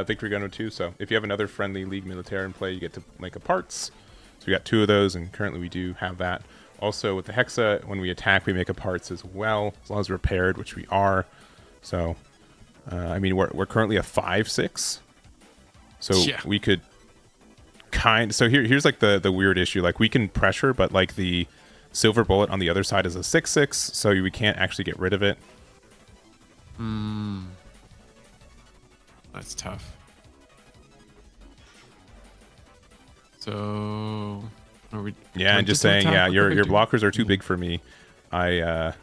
Victory Gundam 2. So if you have another friendly League Militaire in play, you get to make a parts. So we got 2 of those, and currently we do have that. Also with the Hexa, when we attack, we make a parts as well, as long as we're paired, which we are. So I mean, we're currently a 5/6, so we could so here's like the weird issue. Like we can pressure, but like the Silver Bullet on the other side is a 6/6, so we can't actually get rid of it. That's tough. So, are we? Yeah, and just saying, yeah, your blockers are too big for me. I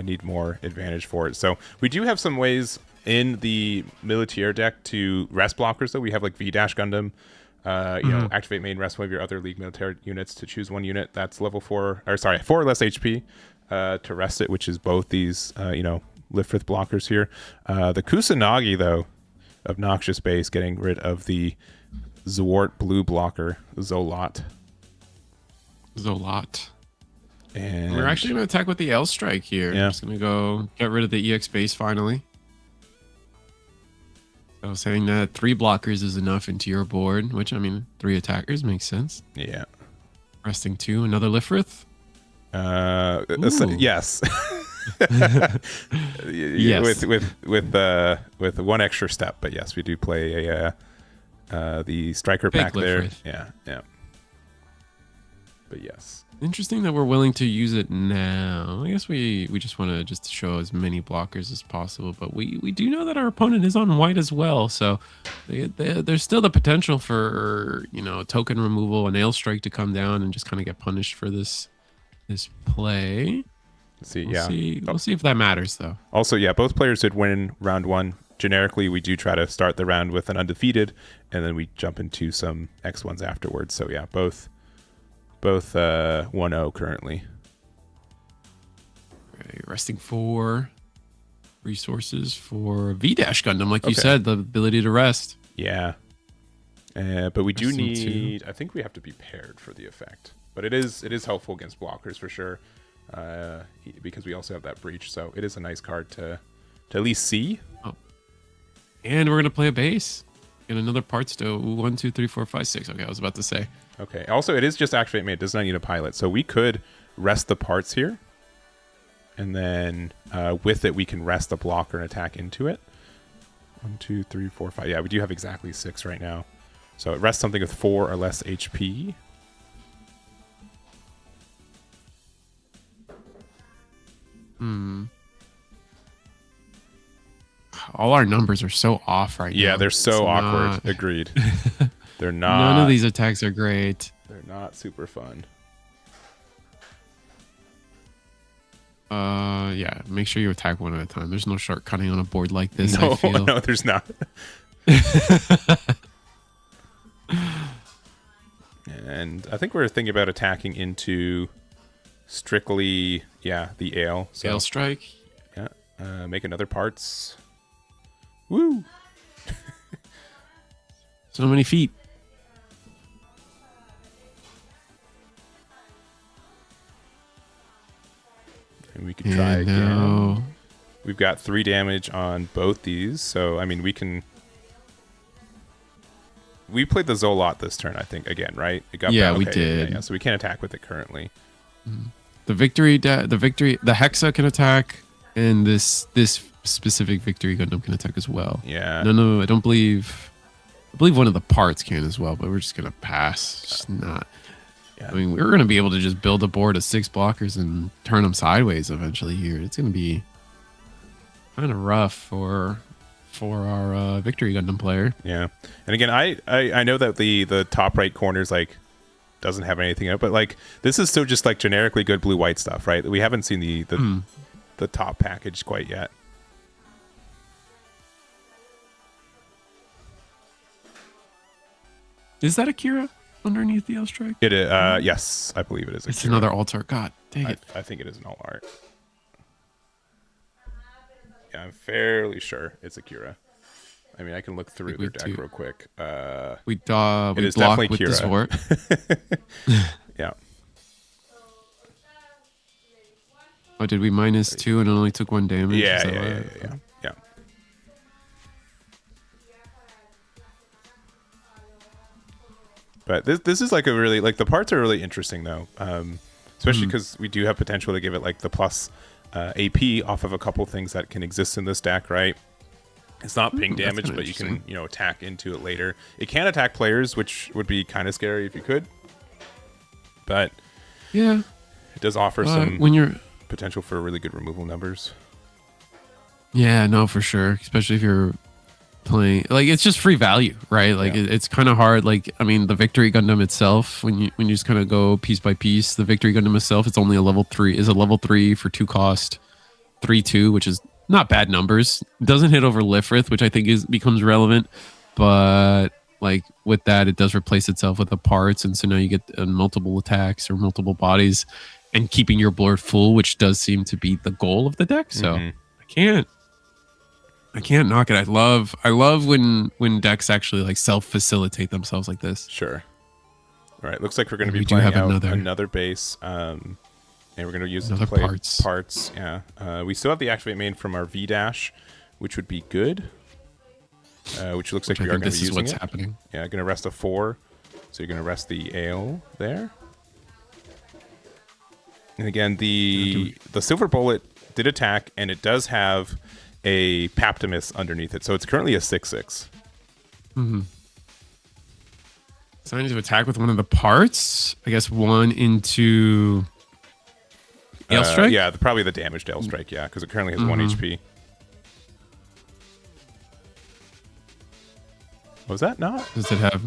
need more advantage for it. So we do have some ways in the Militaire deck to rest blockers, though. We have like V-Gundam, you know, activate main, rest one of your other League Militaire units to choose one unit that's level 4, or sorry, 4 or less HP to rest it, which is both these, you know, Lifrith blockers here. The Kusanagi, though, Obnoxious Base, getting rid of the Zwart blue blocker, Zolot. And we're actually going to attack with the L strike here. Yeah. I'm just going to go get rid of the EX base finally. So saying that 3 blockers is enough into your board, which, I mean, 3 attackers makes sense. Yeah. Resting 2, another Lifrith. Yes. Yes. With one extra step, but yes, we do play the striker Big pack there. Lifrith. Yeah. But yes. Interesting that we're willing to use it now. I guess we just want to just show as many blockers as possible, but we do know that our opponent is on white as well, so there's still the potential for, you know, token removal, a nail strike to come down and just kind of get punished for this play. Let's see, We'll see if that matters, though. Also, yeah, both players did win round 1. Generically, we do try to start the round with an undefeated, and then we jump into some X1s afterwards. So yeah, both 1-0 currently. Okay, resting 4 resources for V-Gundam, like you said, the ability to rest. Yeah. But we do Resting need... I think we have to be paired for the effect. But it is helpful against blockers for sure, because we also have that breach. So it is a nice card to at least see. Oh. And we're going to play a base. Get another parts to 1, 2, 3, 4, 5, 6. Okay, I was about to say. Okay. Also, it is just activate main. It does not need a pilot. So we could rest the parts here. And then with it, we can rest the blocker and attack into it. 1, 2, 3, 4, 5. Yeah, we do have exactly 6 right now. So it rests something with 4 or less HP. All our numbers are so off right now. Yeah, they're so awkward. Agreed. They're not. None of these attacks are great. They're not super fun. Yeah, make sure you attack one at a time. There's no shortcutting on a board like this, No, I feel. no, there's not. And I think we're thinking about attacking into strictly, the ale. So, Ale strike. Yeah. Make another parts. Woo! So many feet. And we could try again. We've got 3 damage on both these, so I mean we can. We played the Zolot this turn, I think, again, right? It got we did. Yeah, so we can't attack with it currently. The Hexa can attack, and this specific Victory Gundam can attack as well. Yeah. No, I don't believe. I believe one of the parts can as well, but we're just gonna pass. Just not. Yeah. I mean, we're gonna be able to just build a board of 6 blockers and turn them sideways eventually. Here, it's gonna be kind of rough for our Victory Gundam player. Yeah, and again, I know that the top right corner is like doesn't have anything in it, but like this is still just like generically good blue white stuff, right? We haven't seen the top package quite yet. Is that Akira underneath the L strike? It is. Yes, I believe it is. It's another alt art. God dang it! I think it is an alt art. Yeah, I'm fairly sure it's Akira. I mean, I can look through their deck real quick. We it is block definitely with Kira. this wart. Yeah. Oh, did we -2 and it only took 1 damage? Yeah. But this is like a really like the parts are really interesting though, especially because we do have potential to give it like the plus AP off of a couple things that can exist in this deck, right? It's not ping damage, but you can attack into it later. It can attack players, which would be kind of scary if you could. But yeah, it does offer some potential for really good removal numbers. Yeah, no, for sure. Especially if you're playing, like, it's just free value, right? Like Yeah. it's kind of hard. Like, I mean, the Victory Gundam itself, when you just kind of go piece by piece, the Victory Gundam itself, it's only a level 3 for 2 cost, 3-2, which is not bad numbers. Doesn't hit over Lifrith, which I think becomes relevant, but like with that, it does replace itself with the parts, and so now you get multiple attacks or multiple bodies, and keeping your board full, which does seem to be the goal of the deck. So I can't knock it. I love when decks actually like self-facilitate themselves like this. Sure. All right. Looks like we're going to be We do playing have out another- another base. And we're going to use it to Another play parts. Yeah. We still have the activate main from our V dash, which would be good. Which looks like I we are think going to this be is using what's it. happening. Yeah, going to rest a 4. So you're going to rest the ale there. And again, the Silver Bullet did attack, and it does have a Paptimus underneath it. So it's currently a 6/6. Deciding to attack with one of the parts. I guess one into Ale Strike. Yeah, probably the damaged Ale Strike, yeah, because it currently has 1 HP. Was that not? Does it have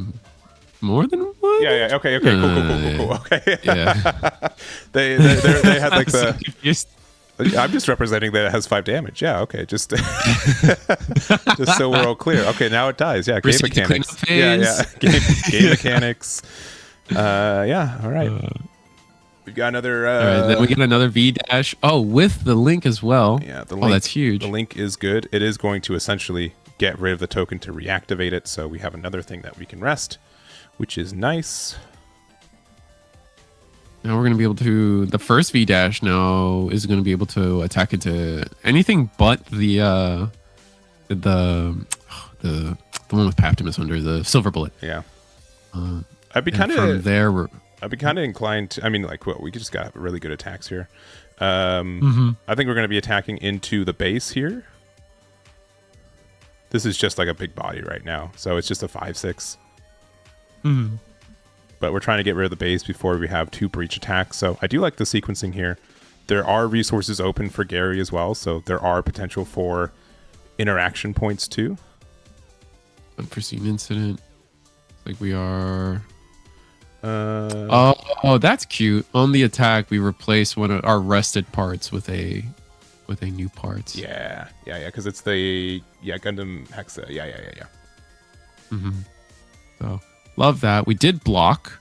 more than one? Yeah. Okay. Cool. Okay. Yeah. they had like I'm so the. confused. I'm just representing that it has 5 damage. Yeah. Okay. Just just so we're all clear. Okay. Now it dies. Yeah. Game Proceed to mechanics. cleanup Yeah. phase. Game mechanics. Yeah. All right. We've got another. All right, then we get another V dash. Oh, with the link as well. Yeah. Oh, that's huge. The link is good. It is going to essentially get rid of the token to reactivate it. So we have another thing that we can rest, which is nice. Now we're going to be able to, the first V dash now is going to be able to attack into anything but the one with Paptimus under the Silver Bullet. Yeah. I'd be And kind from of there I'd be kind of inclined to, I mean, like, well, we just got really good attacks here. I think we're going to be attacking into the base here. This is just like a big body right now. So it's just a 5/6. But we're trying to get rid of the base before we have 2 breach attacks. So I do like the sequencing here. There are resources open for Gary as well. So there are potential for interaction points too. unforeseen incident. Like we are. Oh, that's cute. On the attack, we replace one of our rested parts with a new parts. Yeah. Because it's the Gundam Hexa. Yeah. So love that. We did block,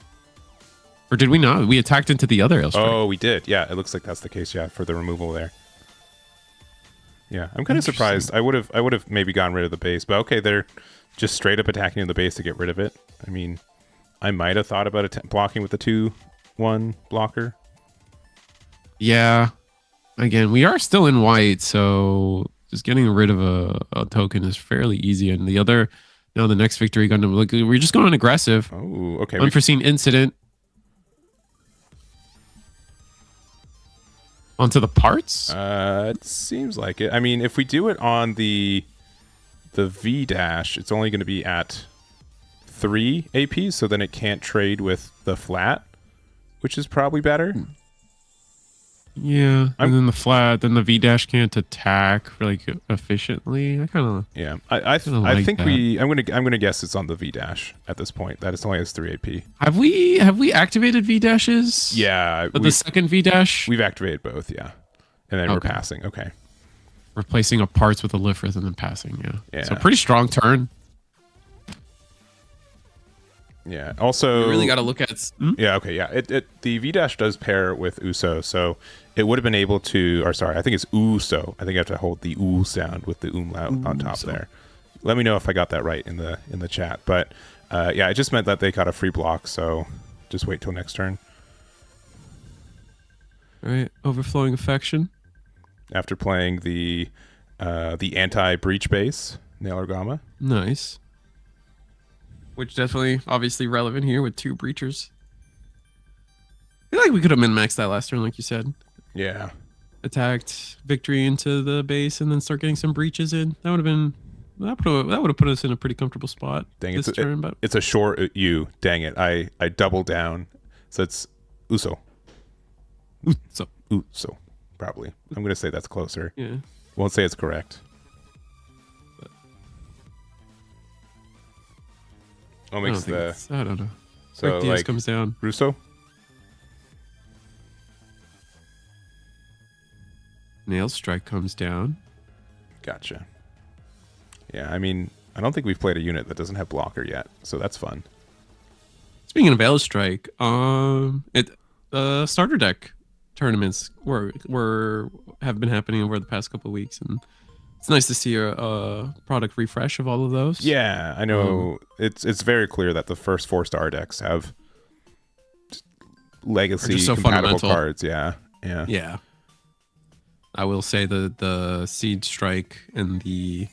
or did we not? We attacked into the other airstrike. Oh, we did. Yeah, it looks like that's the case. Yeah, for the removal there. Yeah, I'm kind of surprised. I would have maybe gotten rid of the base, but okay, they're just straight up attacking the base to get rid of it. I mean, I might have thought about blocking with the 2/1 blocker. Yeah. Again, we are still in white, so just getting rid of a token is fairly easy. And the other, now the next Victory Gundam, look, we're just going aggressive. Oh, okay. Unforeseen incident. Onto the parts? It seems like it. I mean, if we do it on the V dash, it's only going to be at 3 AP, so then it can't trade with the flat, which is probably better. Yeah, and then the flat, then the V dash can't attack like efficiently. I kind of I like think that. I'm gonna guess it's on the V dash at this point. That it only has 3 AP. have we activated V dashes? Yeah, But the second V dash, we've activated both. Yeah, and then we're Okay. passing. Okay. replacing a parts with a Lifrith and then passing. Yeah. So Yeah. pretty strong turn. Yeah. Also, You really got to look at. Yeah. Okay. Yeah. The V dash does pair with Uso, so it would have been able to. Or sorry, I think it's Uso. I think I have to hold the oo sound with the umlaut on top there. Let me know if I got that right in the chat. But yeah, it just meant that they got a free block. So just wait till next turn. All right, overflowing affection. After playing the anti-breach base, Nailorgama. Nice. Which definitely, obviously relevant here with 2 breachers. I feel like we could have min-maxed that last turn, like you said. Yeah. Attacked Victory into the base and then start getting some breaches in. That would have been. That would have put us in a pretty comfortable spot Dang, this turn. But it's a short U. Dang it. I doubled down. So it's Uso. so Uso. Probably. I'm going to say that's closer. yeah. Won't say it's correct. Oh, makes the I don't know. so Break Diaz like comes down. Russo. Nail Strike comes down. Gotcha. Yeah, I mean, I don't think we've played a unit that doesn't have blocker yet, so that's fun. Speaking of Nail Strike, starter deck tournaments have been happening over the past couple of weeks, and it's nice to see a product refresh of all of those. Yeah, I know. It's very clear that the first 4-star decks have legacy so compatible fundamental. cards. Yeah. Yeah. I will say the Seed Strike and the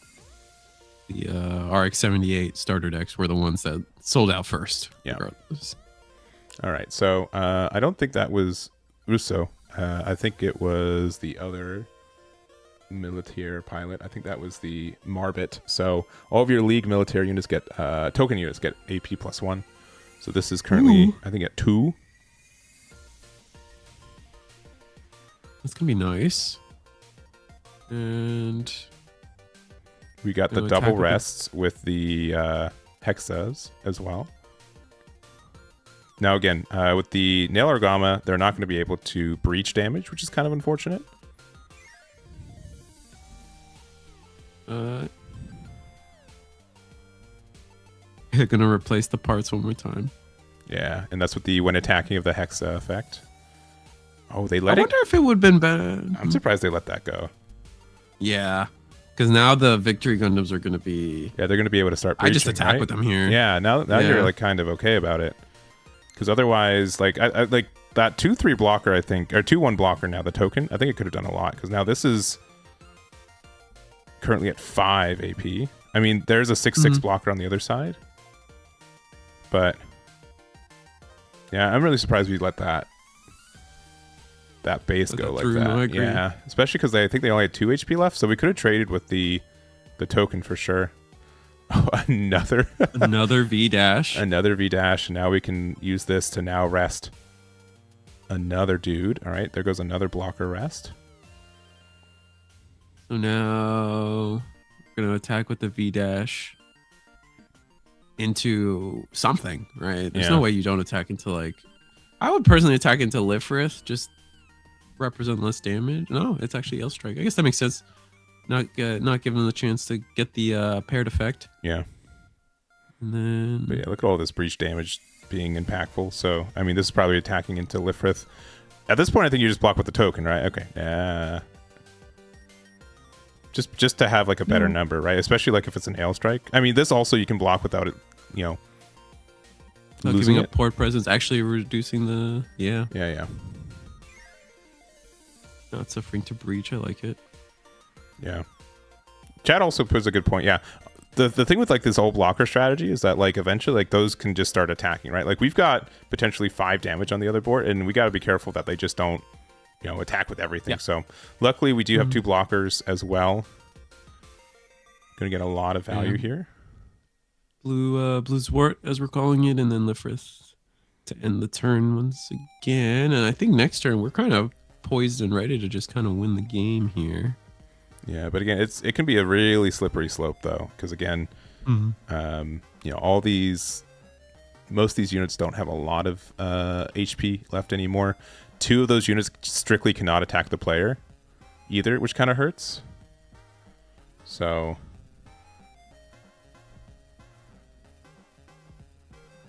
RX-78 starter decks were the ones that sold out first. Yeah. Regardless. All right. So I don't think that was Russo. I think it was the other military pilot. I think that was the Marbit. So all of your league military units get token units get AP +1. So this is currently I think at 2. That's gonna be nice. And we got the double rests with the hexas as well. Now again, with the Nail Argama, they're not going to be able to breach damage, which is kind of unfortunate. Gonna replace the parts one more time. Yeah, and that's with the when attacking of the hexa effect. Oh, they let I it. wonder if it would have been better. I'm surprised they let that go. Yeah, because now the Victory Gundams are gonna be. Yeah, they're going to be able to start breaching, I just attack right? with them here. Yeah, now you're like kind of okay about it. Because otherwise, like I like that 2/3 blocker, I think, or 2/1 blocker now, the token, I think it could have done a lot. Because now this is currently at 5 AP. I mean, there's a 6/6 blocker on the other side. But yeah, I'm really surprised we let that base go like that. I agree. Yeah, especially because I think they only had 2 HP left, so we could have traded with the token for sure. Oh, another V dash. Another V dash. Now we can use this to now rest another dude. All right, there goes another blocker rest. So now we're gonna attack with the V dash into something, right? There's no way you don't attack into like. I would personally attack into Lifrith, just represent less damage. No, it's actually L Strike. I guess that makes sense. Not giving them the chance to get the paired effect. Yeah. And then. But yeah, look at all this breach damage being impactful. So I mean, this is probably attacking into Lifrith. At this point, I think you just block with the token, right? Okay. Just to have like a better number, right? Especially like if it's an L Strike. I mean, this also you can block without it, losing giving it. up port presence, actually reducing the Yeah. Not suffering to breach. I like it. Yeah. Chad also puts a good point. Yeah. The thing with like this whole blocker strategy is that like eventually like those can just start attacking, right? Like we've got potentially 5 damage on the other board, and we got to be careful that they just don't, attack with everything. Yeah. So luckily we do have 2 blockers as well. Gonna get a lot of value here. Blue Zwart, as we're calling it, and then Lifrith to end the turn once again. And I think next turn we're kind of poised and ready to just kind of win the game here. Yeah, but again, it can be a really slippery slope though, because again, most of these units don't have a lot of HP left anymore. 2 of those units strictly cannot attack the player either, which kind of hurts. So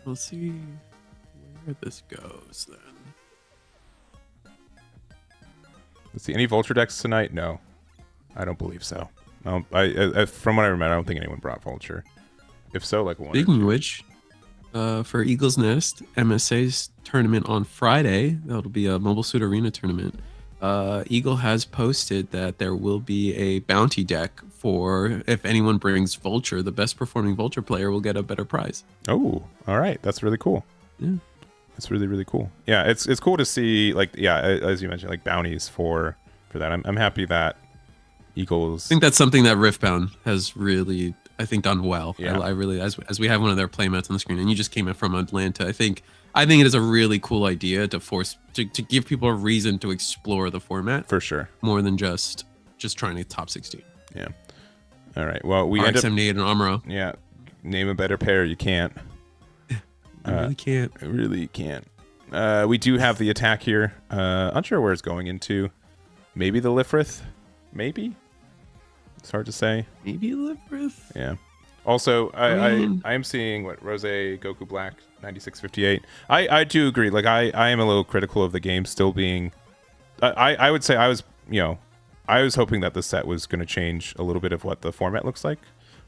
we'll see where this goes then. let's see, any Vulture decks tonight? No. I don't believe so. I from what I remember, I don't think anyone brought Vulture. If so, like one. Speaking of which, for Eagle's Nest MSA's tournament on Friday, that'll be a Mobile Suit Arena tournament. Eagle has posted that there will be a bounty deck for if anyone brings Vulture, the best performing Vulture player will get a better prize. Oh, all right, that's really cool. Yeah, that's really, really cool. Yeah, it's cool to see as you mentioned, like bounties for that. I'm happy that Eagles. I think that's something that Riftbound has really, I think, done well. Yeah. I really, as we have one of their playmats on the screen, and you just came in from Atlanta. I think it is a really cool idea to force to give people a reason to explore the format for sure, more than just trying to top 16. Yeah. All right. Well, we RX end up 78 and Amuro. Yeah. Name a better pair. You can't. really can't. I really can't. We do have the attack here. Unsure where it's going into. Maybe the Lifrith? Maybe? It's hard to say. Maybe Lifrith? Yeah. Also, mean- I am seeing what Rose Goku Black 9658. I do agree. Like I am a little critical of the game still being. I would say I was hoping that the set was going to change a little bit of what the format looks like.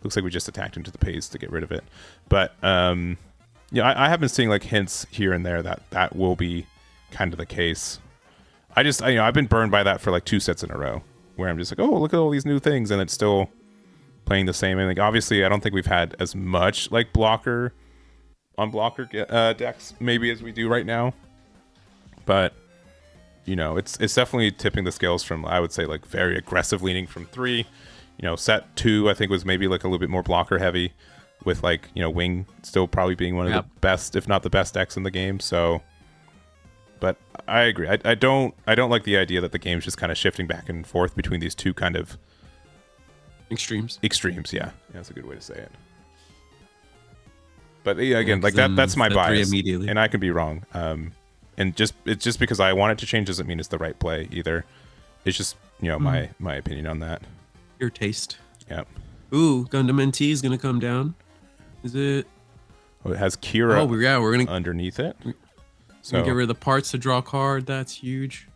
Looks like we just attacked into the pays to get rid of it. But yeah, I have been seeing like hints here and there that will be kind of the case. I've been burned by that for like 2 sets in a row, where I'm just like, oh, look at all these new things, and it's still playing the same. And like, obviously, I don't think we've had as much like blocker decks maybe as we do right now, but it's definitely tipping the scales from, I would say, like very aggressive leaning from 3. Set 2 I think was maybe like a little bit more blocker heavy, with like Wing still probably being one of the best, if not the best decks in the game. So. But I agree. I don't like the idea that the game's just kind of shifting back and forth between these two kind of extremes. Yeah, that's a good way to say it. But yeah, again, like that's my bias, and I can be wrong. And it's just because I want it to change doesn't mean it's the right play either. It's just my opinion on that. Your taste. Yep. Ooh, Gundam NT is gonna come down. Is it? Oh, it has Kira. Oh, yeah, we're gonna underneath it. So get rid of the parts to draw a card. That's huge.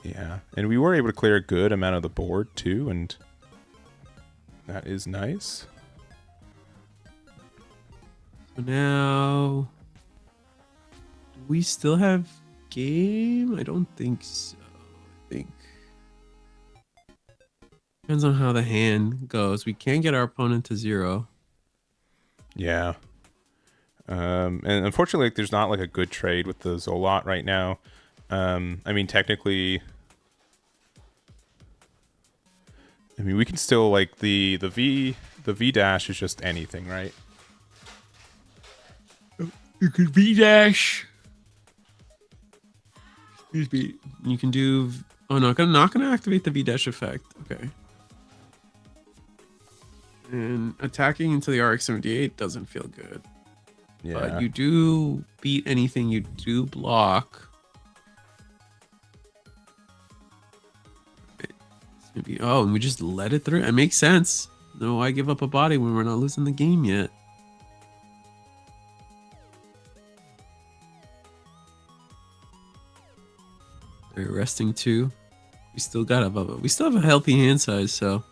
Yeah, and we were able to clear a good amount of the board too, and that is nice. So now, do we still have game? I don't think so. I think depends on how the hand goes. We can get our opponent to 0. Yeah. And unfortunately, like, there's not like a good trade with the Zolot right now. I mean, technically, we can still like the V dash is just anything, right? You could V dash. Excuse me. You can do. Oh no, I'm not gonna activate the V dash effect. Okay. And attacking into the RX-78 doesn't feel good. Yeah. But you do beat anything you do block. Maybe, oh, and we just let it through. It makes sense. No, why give up a body when we're not losing the game yet? They're resting 2. We still got we still have a healthy hand size, so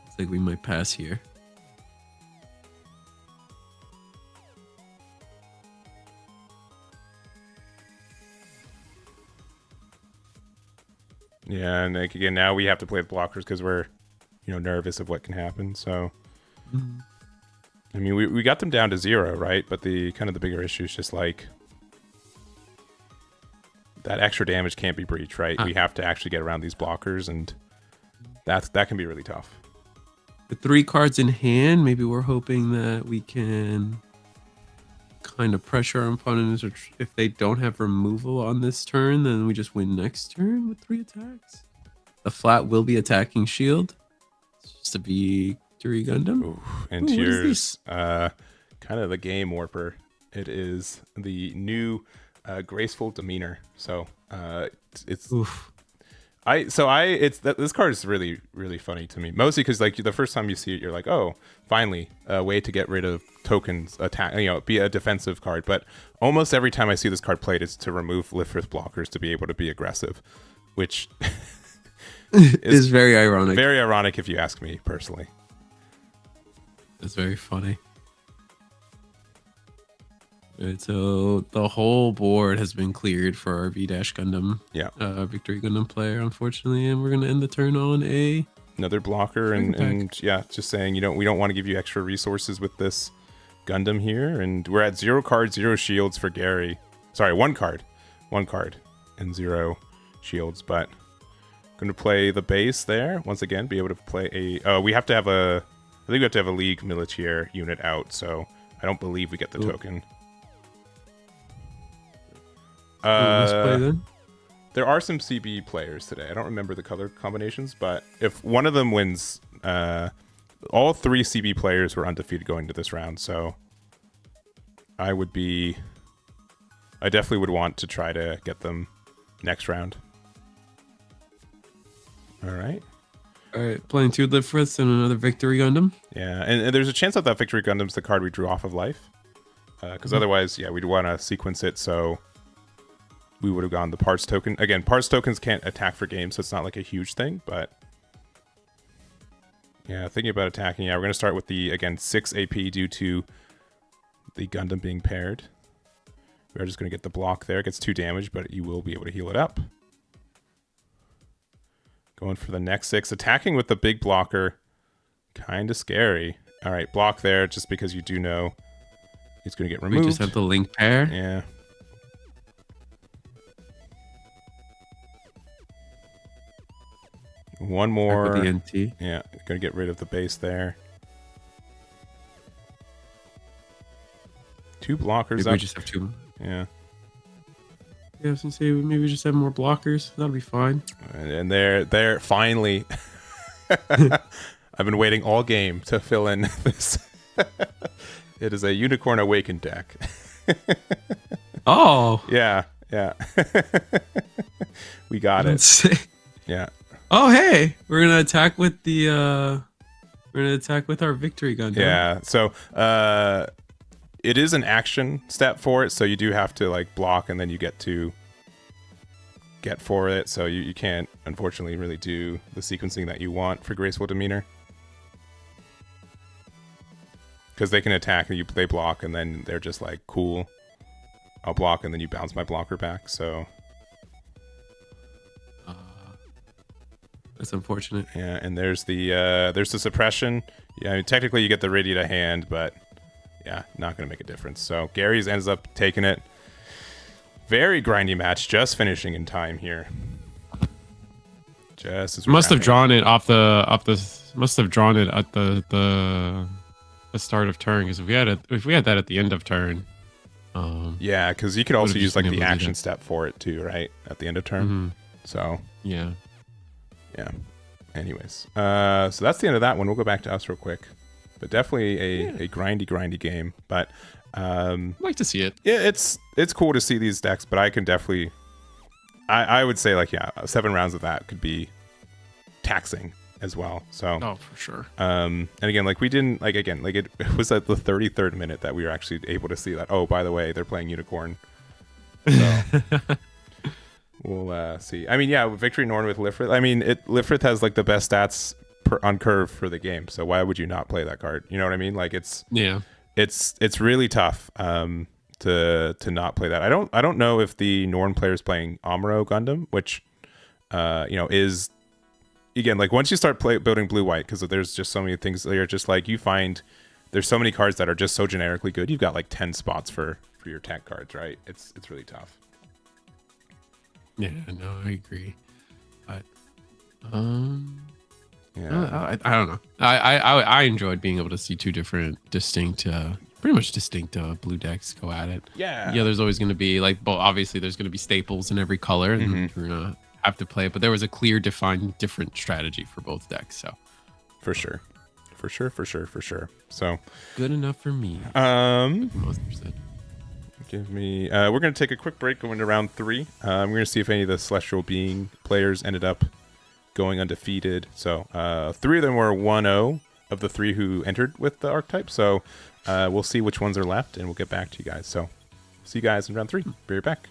looks like we might pass here. Yeah, and like again, now we have to play with blockers because we're, nervous of what can happen. So, I mean, we got them down to 0, right? But the bigger issue is just like that extra damage can't be breached, right? We have to actually get around these blockers, and that can be really tough. With 3 cards in hand, maybe we're hoping that we can kind of pressure our opponents, or if they don't have removal on this turn, then we just win next turn with 3 attacks. The flat will be attacking shield. It's just a victory Gundam. Ooh, and here's kind of the game warper. It is the new graceful demeanor. So it's Oof. This card is really, really funny to me, mostly because like the first time you see it, you're like, oh, finally a way to get rid of tokens, attack, be a defensive card. But almost every time I see this card played, it's to remove Lifrith blockers to be able to be aggressive, which is very ironic. Very ironic, if you ask me personally. It's very funny. Right, so the whole board has been cleared for our V-Dash Gundam, Victory Gundam player, unfortunately, and we're gonna end the turn on another blocker, and yeah, just saying we don't want to give you extra resources with this Gundam here, and we're at 0 cards, 0 shields for Gary. Sorry, 1 card, and 0 shields, but going to play the base there once again. Be able to play we have to have I think we have to have a League Militaire unit out, so I don't believe we get the token. Let's play then. There are some CB players today. I don't remember the color combinations, but if one of them wins all 3 CB players were undefeated going to this round, so I definitely would want to try to get them next round. All right. All right, playing 2 Lifriths and another Victory Gundam. Yeah, and there's a chance that Victory Gundam's the card we drew off of life. Because otherwise, yeah, we'd want to sequence it, so we would have gone the parts token. Again, parts tokens can't attack for game, so it's not like a huge thing, but yeah, thinking about attacking, yeah, we're going to start with the, again, 6 AP due to the Gundam being paired. We're just going to get the block there. It gets 2 damage, but you will be able to heal it up. Going for the next 6. Attacking with the big blocker, kind of scary. All right, block there, just because you do know it's going to get removed. We just have the link pair. Yeah. One more. Back with the NT. Yeah, going to get rid of the base there. 2 blockers Maybe up. we just have 2. Yeah. Yeah, I was gonna say maybe we just have more blockers. That'll be fine. And they're finally. I've been waiting all game to fill in this. It is a Unicorn Awakened deck. Oh. Yeah. We got it. Yeah. Oh, hey, we're gonna attack with the. We're gonna attack with our Victory Gundam. Yeah. So, it is an action step for it, so you do have to like block, and then you get to get for it. So you can't, unfortunately, really do the sequencing that you want for Graceful Demeanor, because they can attack and they block, and then they're just like, cool, I'll block, and then you bounce my blocker back. So that's unfortunate. yeah, and there's the suppression. Yeah, I mean, technically you get the ready to hand, but yeah, not going to make a difference. So Gary's ends up taking it. Very grindy match, just finishing in time here. Just as Must have drawn it off the must have drawn it at the start of turn, because if we had that at the end of turn. Yeah, because you could also use like been the able to do action that. step for it too, right? At the end of turn. Mhm. So Yeah. yeah. Anyways, so that's the end of that one. We'll go back to us real quick, but definitely a grindy game. But I'd like to see it. yeah, it's cool to see these decks. But I can definitely, I would say like 7 rounds of that could be taxing as well. So Oh, for sure. and again, like we didn't it was at the 33rd minute that we were actually able to see that. Oh, by the way, they're playing Unicorn. So we'll see. I mean, yeah, Victory Norn with Lifrith. I mean, Lifrith has like the best stats on curve for the game. So why would you not play that card? You know what I mean? Like it's really tough to not play that. I don't know if the Norn player is playing Amuro Gundam, which is, again, like once you start building blue white, because there's just so many things that are just like, you find there's so many cards that are just so generically good. You've got like 10 spots for your tech cards, right? It's really tough. Yeah, no, I agree. But Yeah. I don't know. I enjoyed being able to see 2 different distinct, pretty much distinct blue decks go at it. Yeah. Yeah, there's always going to be like, well, obviously there's going to be staples in every color, and you're gonna have to play it. But there was a clear, defined, different strategy for both decks. So For sure. So good enough for me. Most percent. give me we're gonna take a quick break going to round 3. We're gonna see if any of the Celestial Being players ended up going undefeated. So 3 of them were 1-0 of the 3 who entered with the archetype. So we'll see which ones are left, and we'll get back to you guys. So see you guys in round 3. Be right back.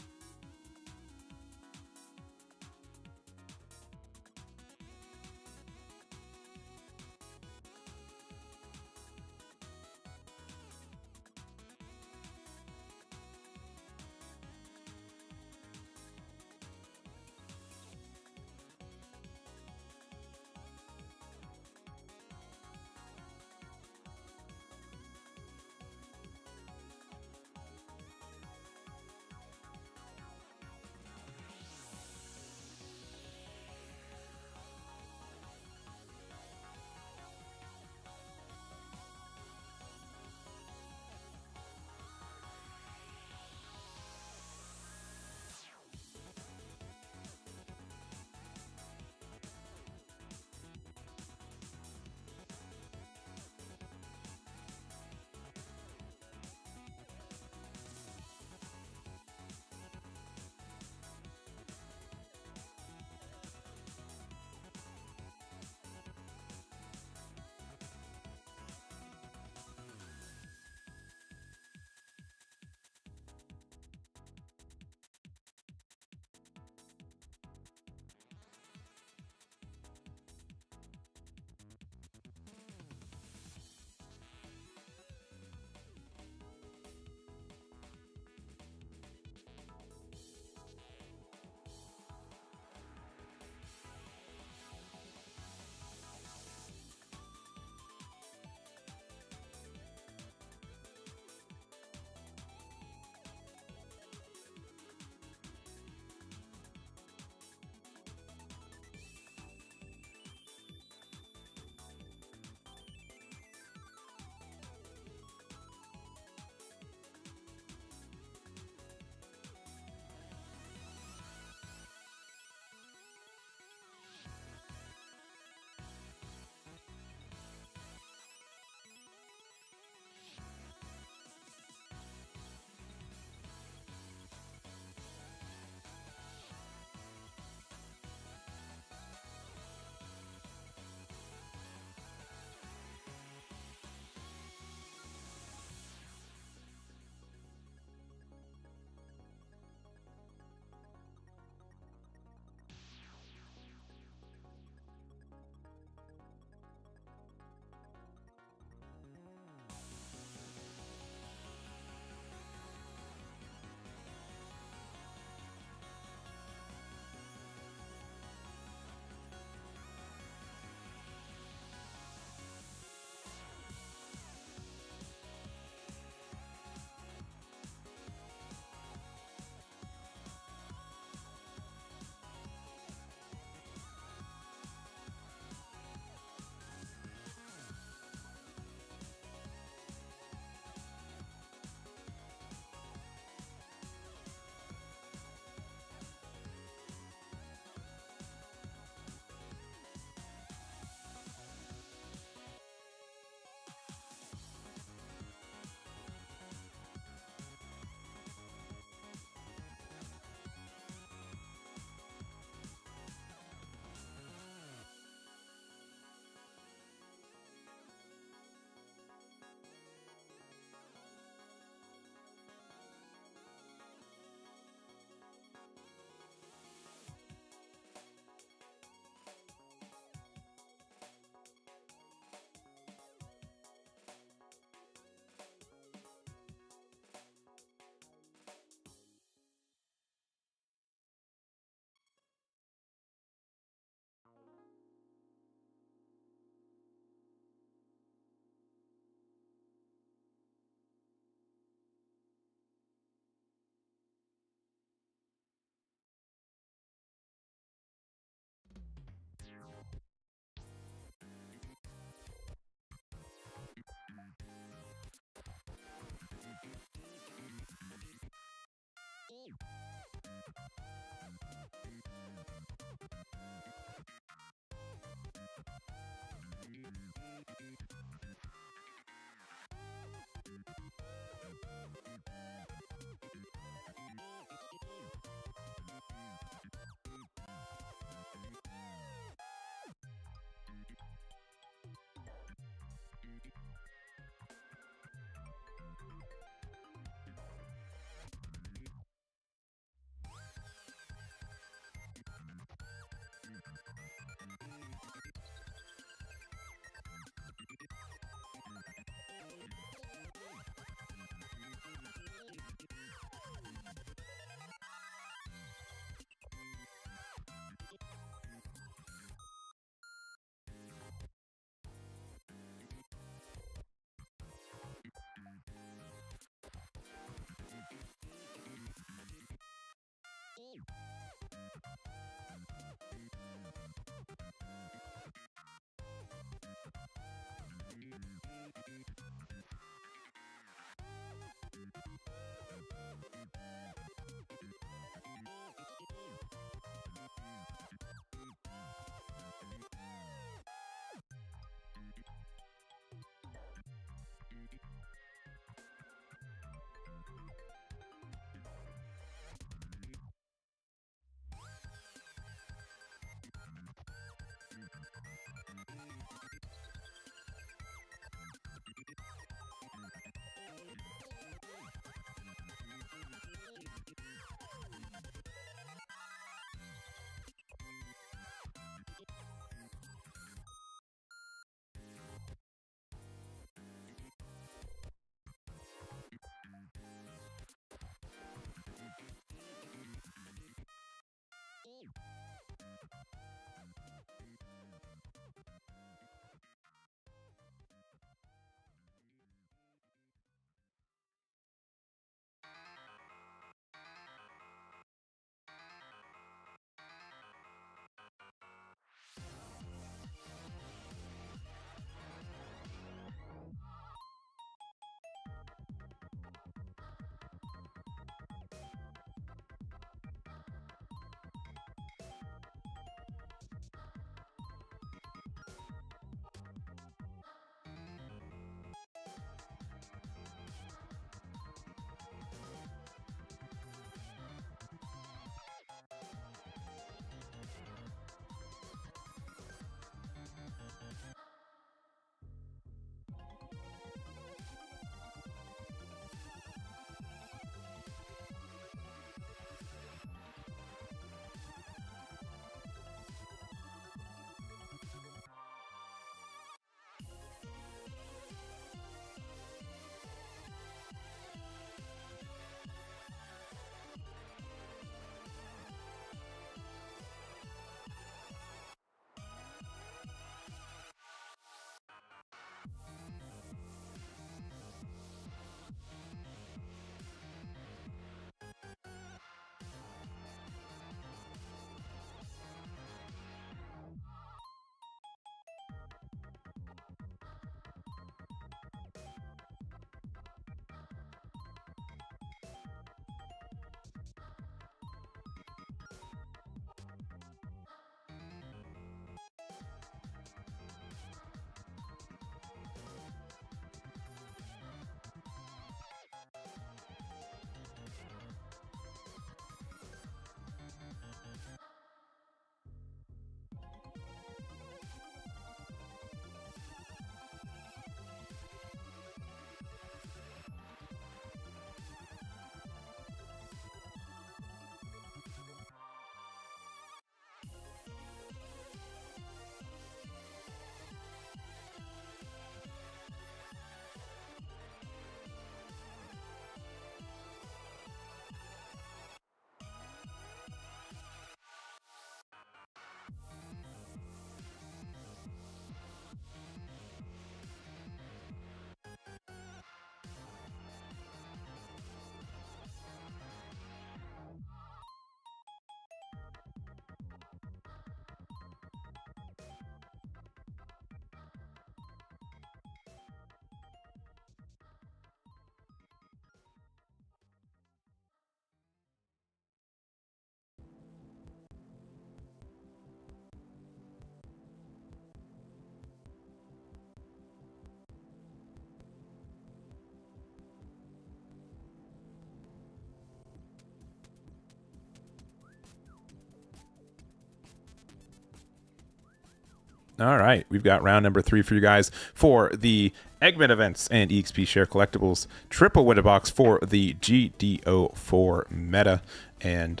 All right, we've got round number 3 for you guys for the Eggman events and EXP Share Collectibles triple winner box for the GD04 meta. And,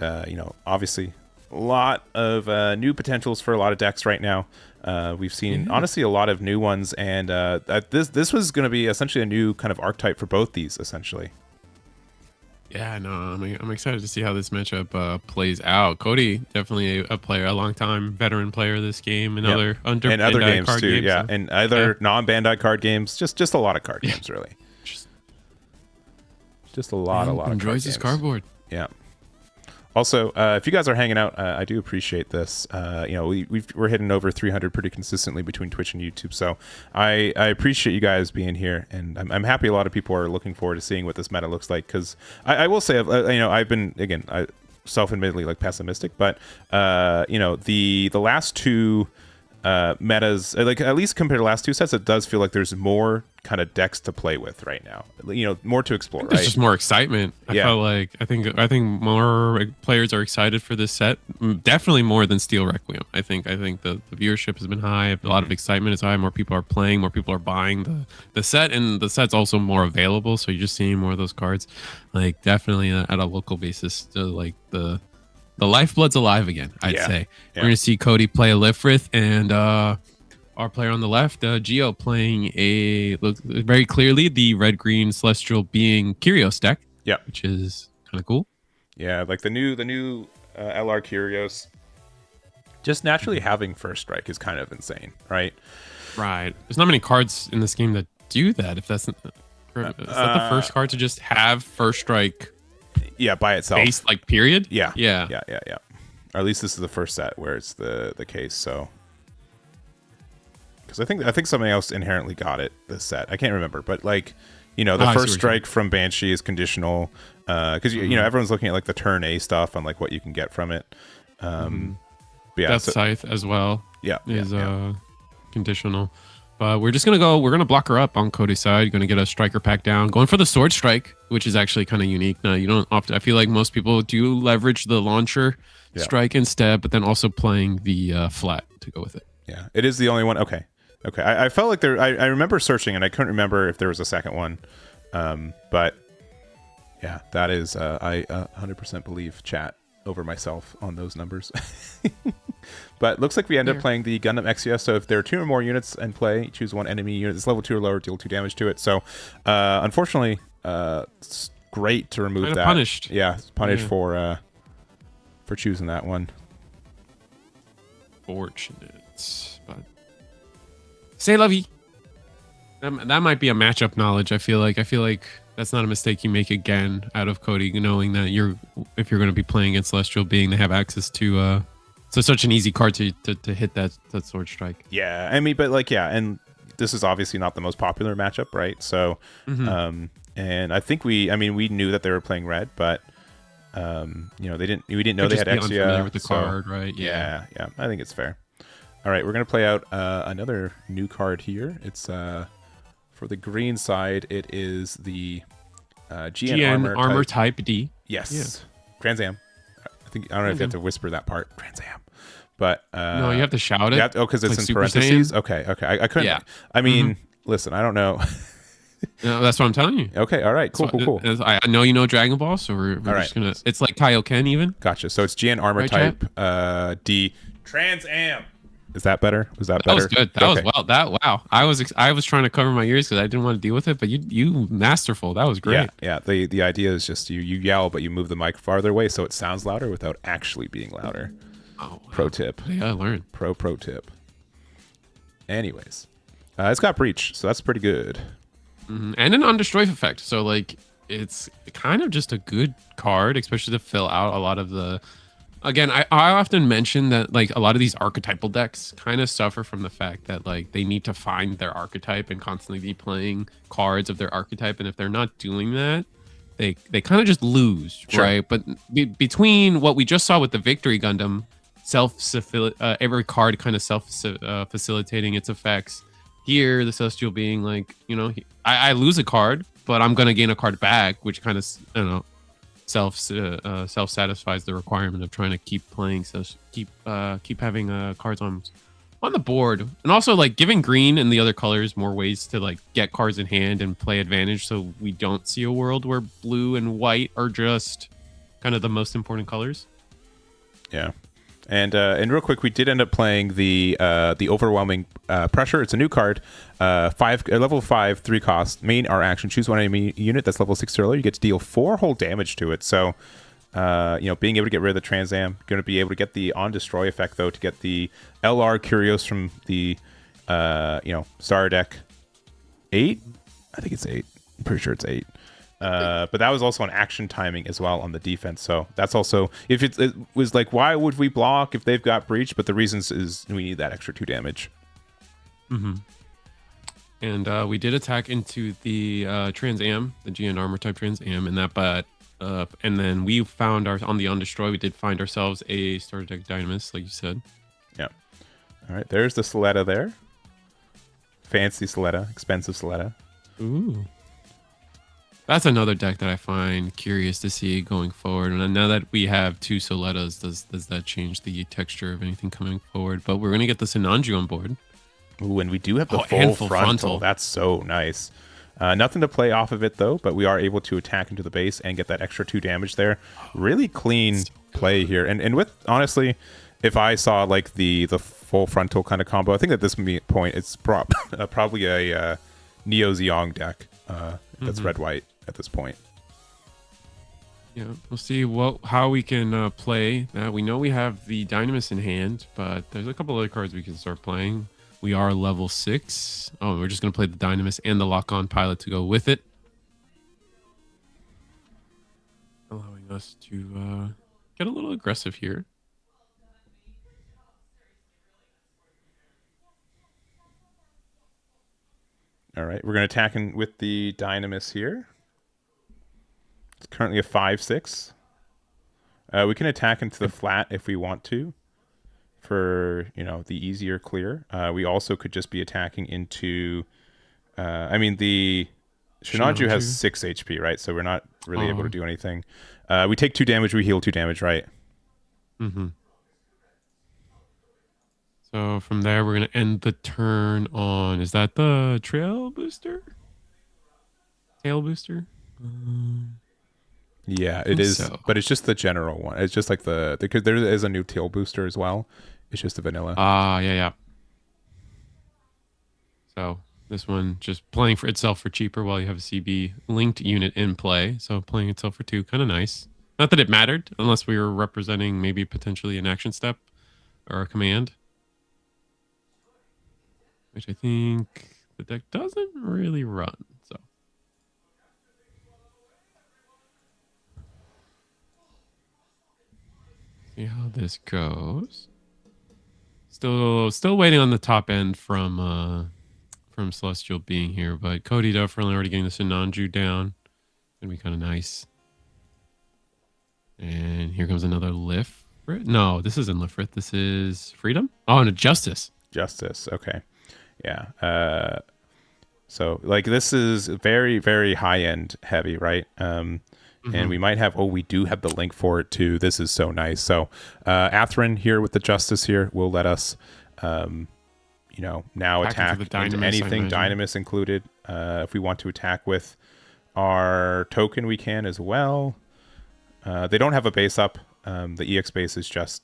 obviously a lot of new potentials for a lot of decks right now. We've seen, honestly, a lot of new ones. And this was going to be essentially a new kind of archetype for both these, essentially. Yeah, no, I'm excited to see how this matchup plays out. Cody, definitely a player, a long-time veteran player of this game, and other games card too. Games, yeah, so. and other non-Bandai card games. Just a lot of card games, really. Just a lot of enjoys his cardboard. Yeah. Also, if you guys are hanging out, I do appreciate this. We're hitting over 300 pretty consistently between Twitch and YouTube, so I appreciate you guys being here, and I'm happy a lot of people are looking forward to seeing what this meta looks like. Because I will say, I've been self-admittedly like pessimistic, but the last two metas, like at least compared to the last two sets, it does feel like there's more kind of decks to play with right now. More to explore. Right? There's just more excitement. I felt like I think more players are excited for this set. Definitely more than Steel Requiem. I think the viewership has been high. A lot of excitement is high. More people are playing. More people are buying the set, and the set's also more available. So you're just seeing more of those cards. Like definitely at a local basis, like the lifeblood's alive again, I'd say. We're going to see Cody play a Lifrith, and our player on the left, Geo, playing very clearly the red-green Celestial Being Kyrios deck. Yeah. Which is kind of cool. Yeah, like the new LR Kyrios. Just naturally having First Strike is kind of insane, right? Right. There's not many cards in this game that do that. Is that the first card to just have First Strike? Yeah, by itself. Base, like, period? Yeah. Or at least this is the first set where it's the case, so. Because I think something else inherently got it this set. I can't remember, but like, the First Strike from Banshee is conditional. Because everyone's looking at like the turn A stuff on like what you can get from it. But yeah, Death Scythe as well. Yeah. Is conditional. But we're gonna block her up on Cody's side. Gonna get a striker pack down. Going for the Sword Strike, which is actually kind of unique. Now you don't often. I feel like most people do leverage the launcher strike instead, but then also playing the flat to go with it. Yeah, it is the only one. Okay. I felt like there. I remember searching, and I couldn't remember if there was a second one. But yeah, that is. I 100% believe chat over myself on those numbers. But looks like we end up playing the Gundam XCS. So if there are 2 or more units in play, choose one enemy unit that's level 2 or lower, deal 2 damage to it. So unfortunately, it's great to remove kind of that. Punished. Yeah, punished for choosing that one. Fortunate, but say la vie. That might be a matchup knowledge. I feel like that's not a mistake you make again out of Cody, knowing that if you're going to be playing against Celestial Being, they have access to so such an easy card to hit that Sword Strike. Yeah, I mean, but like, and this is obviously not the most popular matchup, right? So, and I think we knew that they were playing red, but we didn't know they had Exia with the card, right? Yeah, I think it's fair. All right, we're gonna play out another new card here. It's for the green side. It is the GN armor type D. Yes, Trans Am. I don't know if you have to whisper that part. Trans Am. But no, you have to shout it. Because it's like in parentheses. Saiyan? Okay. I couldn't. Yeah. I mean, listen, I don't know. No, that's what I'm telling you. Okay. All right. Cool. I know you know Dragon Ball, so we're just gonna. It's like Kaioken even. Gotcha. So it's GN armor type D. Trans Am. Is that better? Was that better? That was good. Wow. I was trying to cover my ears because I didn't want to deal with it, but you masterful. That was great. Yeah. The idea is just you yell, but you move the mic farther away so it sounds louder without actually being louder. Oh, wow. Pro tip. Yeah, I learned. Pro tip. Anyways, it's got breach, so that's pretty good. And an Undestrife effect. So like it's kind of just a good card, especially to fill out a lot of the. Again, I often mention that like a lot of these archetypal decks kind of suffer from the fact that like they need to find their archetype and constantly be playing cards of their archetype, and if they're not doing that, they kind of just lose, right? But between what we just saw with the Victory Gundam, every card kind of facilitating its effects. Here, the Celestial Being like I lose a card, but I'm gonna gain a card back, which kind of self satisfies the requirement of trying to keep playing, so keep having cards on on the board, and also like giving green and the other colors more ways to like get cards in hand and play advantage, so we don't see a world where blue and white are just kind of the most important colors. Yeah. And real quick, we did end up playing the overwhelming pressure. It's a new card, level 5, 3 cost. Main R action. Choose one enemy unit that's level 6 or lower. You get to deal 4 whole damage to it. So, being able to get rid of the Trans Am, going to be able to get the on destroy effect though to get the LR Curios from the starter deck. 8, I think it's 8. I'm pretty sure it's 8. But that was also an action timing as well on the defense. So that's also, if it was like, why would we block if they've got breach? But the reasons is we need that extra 2 damage. Mm-hmm. And we did attack into the Trans Am, the GN armor type Trans Am, and that, but and then we found on the on destroy, we did find ourselves a starter deck Dynamis, like you said. Yeah. All right. There's the Soletta there. Fancy Soletta, expensive Soletta. Ooh. That's another deck that I find curious to see going forward. And now that we have 2 Solettas, does that change the texture of anything coming forward? But we're going to get the Sinanju on board. Ooh, and we do have the full frontal. That's so nice. Nothing to play off of it, though, but we are able to attack into the base and get that extra 2 damage there. Really clean play here. And with, honestly, if I saw like the full frontal kind of combo, I think at this point, it's probably a Neo Zeong deck that's red-white at this point. Yeah, we'll see how we can play that. We know we have the Dynamis in hand, but there's a couple other cards we can start playing. We are level 6. Oh, we're just going to play the Dynamis and the Lock-On Pilot to go with it. Allowing us to get a little aggressive here. All right, we're going to attack in with the Dynamis here. It's currently a 5/6. We can attack into the flat if we want to, for the easier clear. We also could just be attacking into. The Sinanju has 6 HP, right? So we're not really able to do anything. We take 2 damage. We heal 2 damage, right? Mm-hmm. So from there, we're going to end the turn on. Is that the Trail Booster? Tail Booster? Yeah, it is, so. But it's just the general one. It's just like because there is a new tail booster as well. It's just the vanilla. Yeah. So this one just playing for itself for cheaper while you have a CB linked unit in play. So playing itself for 2, kind of nice. Not that it mattered, unless we were representing maybe potentially an action step or a command. Which I think the deck doesn't really run. So see how this goes. Still waiting on the top end from Celestial being here, but Cody definitely already getting the Sinanju down. Gonna be kind of nice. And here comes another Lifrit. No, this isn't Lifrit. This is Freedom. Oh, and a Justice. Justice. Okay. Yeah. So like this is very, very high end heavy, right? And we might have, we do have the link for it too. This is so nice. So Atherin here with the Justice here will let us, now attack into anything, Dynamis included. If we want to attack with our token, we can as well. They don't have a base up. The EX base is just,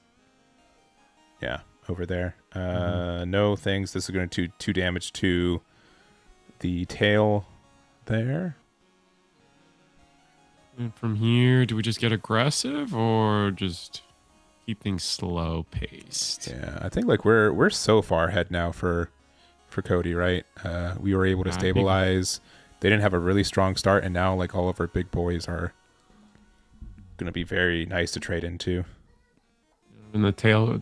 over there. No things. This is going to do 2 damage to the tail there. And from here, do we just get aggressive or just keep things slow paced? Yeah, I think like we're so far ahead now for Cody, right? We were able to stabilize. They didn't have a really strong start, and now like all of our big boys are going to be very nice to trade into. And the tail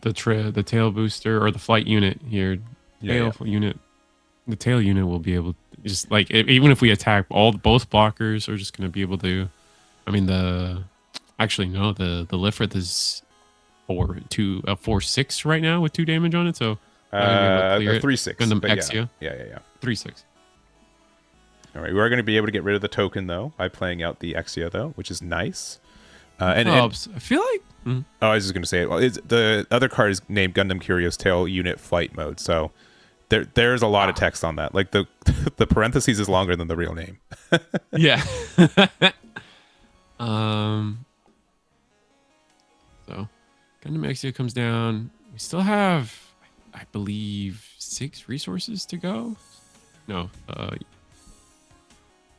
booster or the flight unit here, unit, the tail unit will be able to just like even if we attack both blockers are just going to be able to. I mean the Lifrit is 4/6 right now with 2 damage on it, so 3/6. Gundam Exia. Yeah. 3/6. All right, we are going to be able to get rid of the token though by playing out the Exia though, which is nice. And I feel like Oh, I was just going to say it. Well, the other card is named Gundam Curious Tail Unit Flight Mode. So there's a lot of text on that. Like the the parentheses is longer than the real name. Yeah. So Gundam Exia comes down. We still have, I believe, 6 resources to go. No,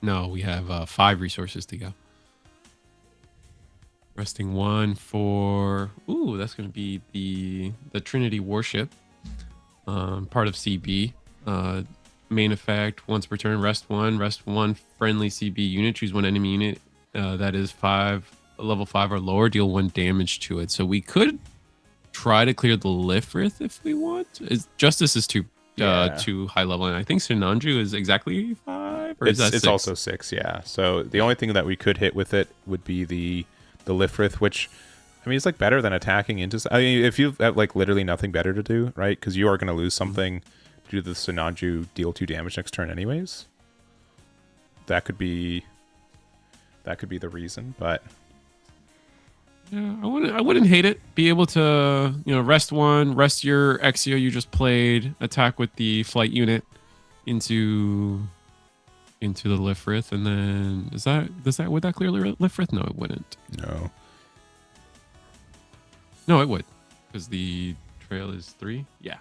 no, we have 5 resources to go. Resting 1 for, ooh, that's going to be the Trinity warship, part of CB. Main effect, once per turn, rest 1 friendly CB unit, choose 1 enemy unit that is level 5 or lower, deal 1 damage to it. So we could try to clear the Lifrith if we want. Justice is too high level, and I think Sinanju is exactly 5, or is that 6? It's also 6, yeah. So the only thing that we could hit with it would be the Lifrith, which, I mean, it's like better than attacking into. I mean, if you have like literally nothing better to do, right? Because you are going to lose something due to the Sinanju deal 2 damage next turn, anyways. That could be the reason, but yeah, I wouldn't hate it. Be able to, rest 1, rest your Exio you just played, attack with the flight unit into the Lifrith, and then would that clear Lifrith? No, it wouldn't. No, it would, because the trail is 3. Yeah.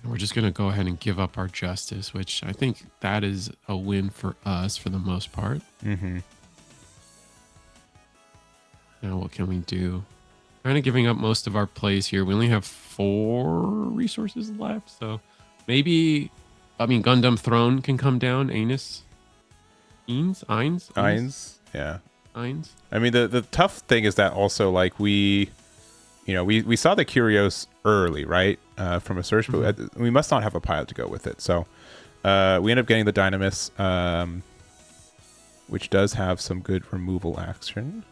We're just going to go ahead and give up our justice, which I think that is a win for us for the most part. Mm-hmm. Now, what can we do? Kind of giving up most of our plays here. We only have 4 resources left, so maybe, Gundam Throne can come down. Eins, yeah. Eins. I mean, the tough thing is that also, like, we saw the Curios early, right? From a search, but we must not have a pilot to go with it. So we end up getting the Dynamis, which does have some good removal action.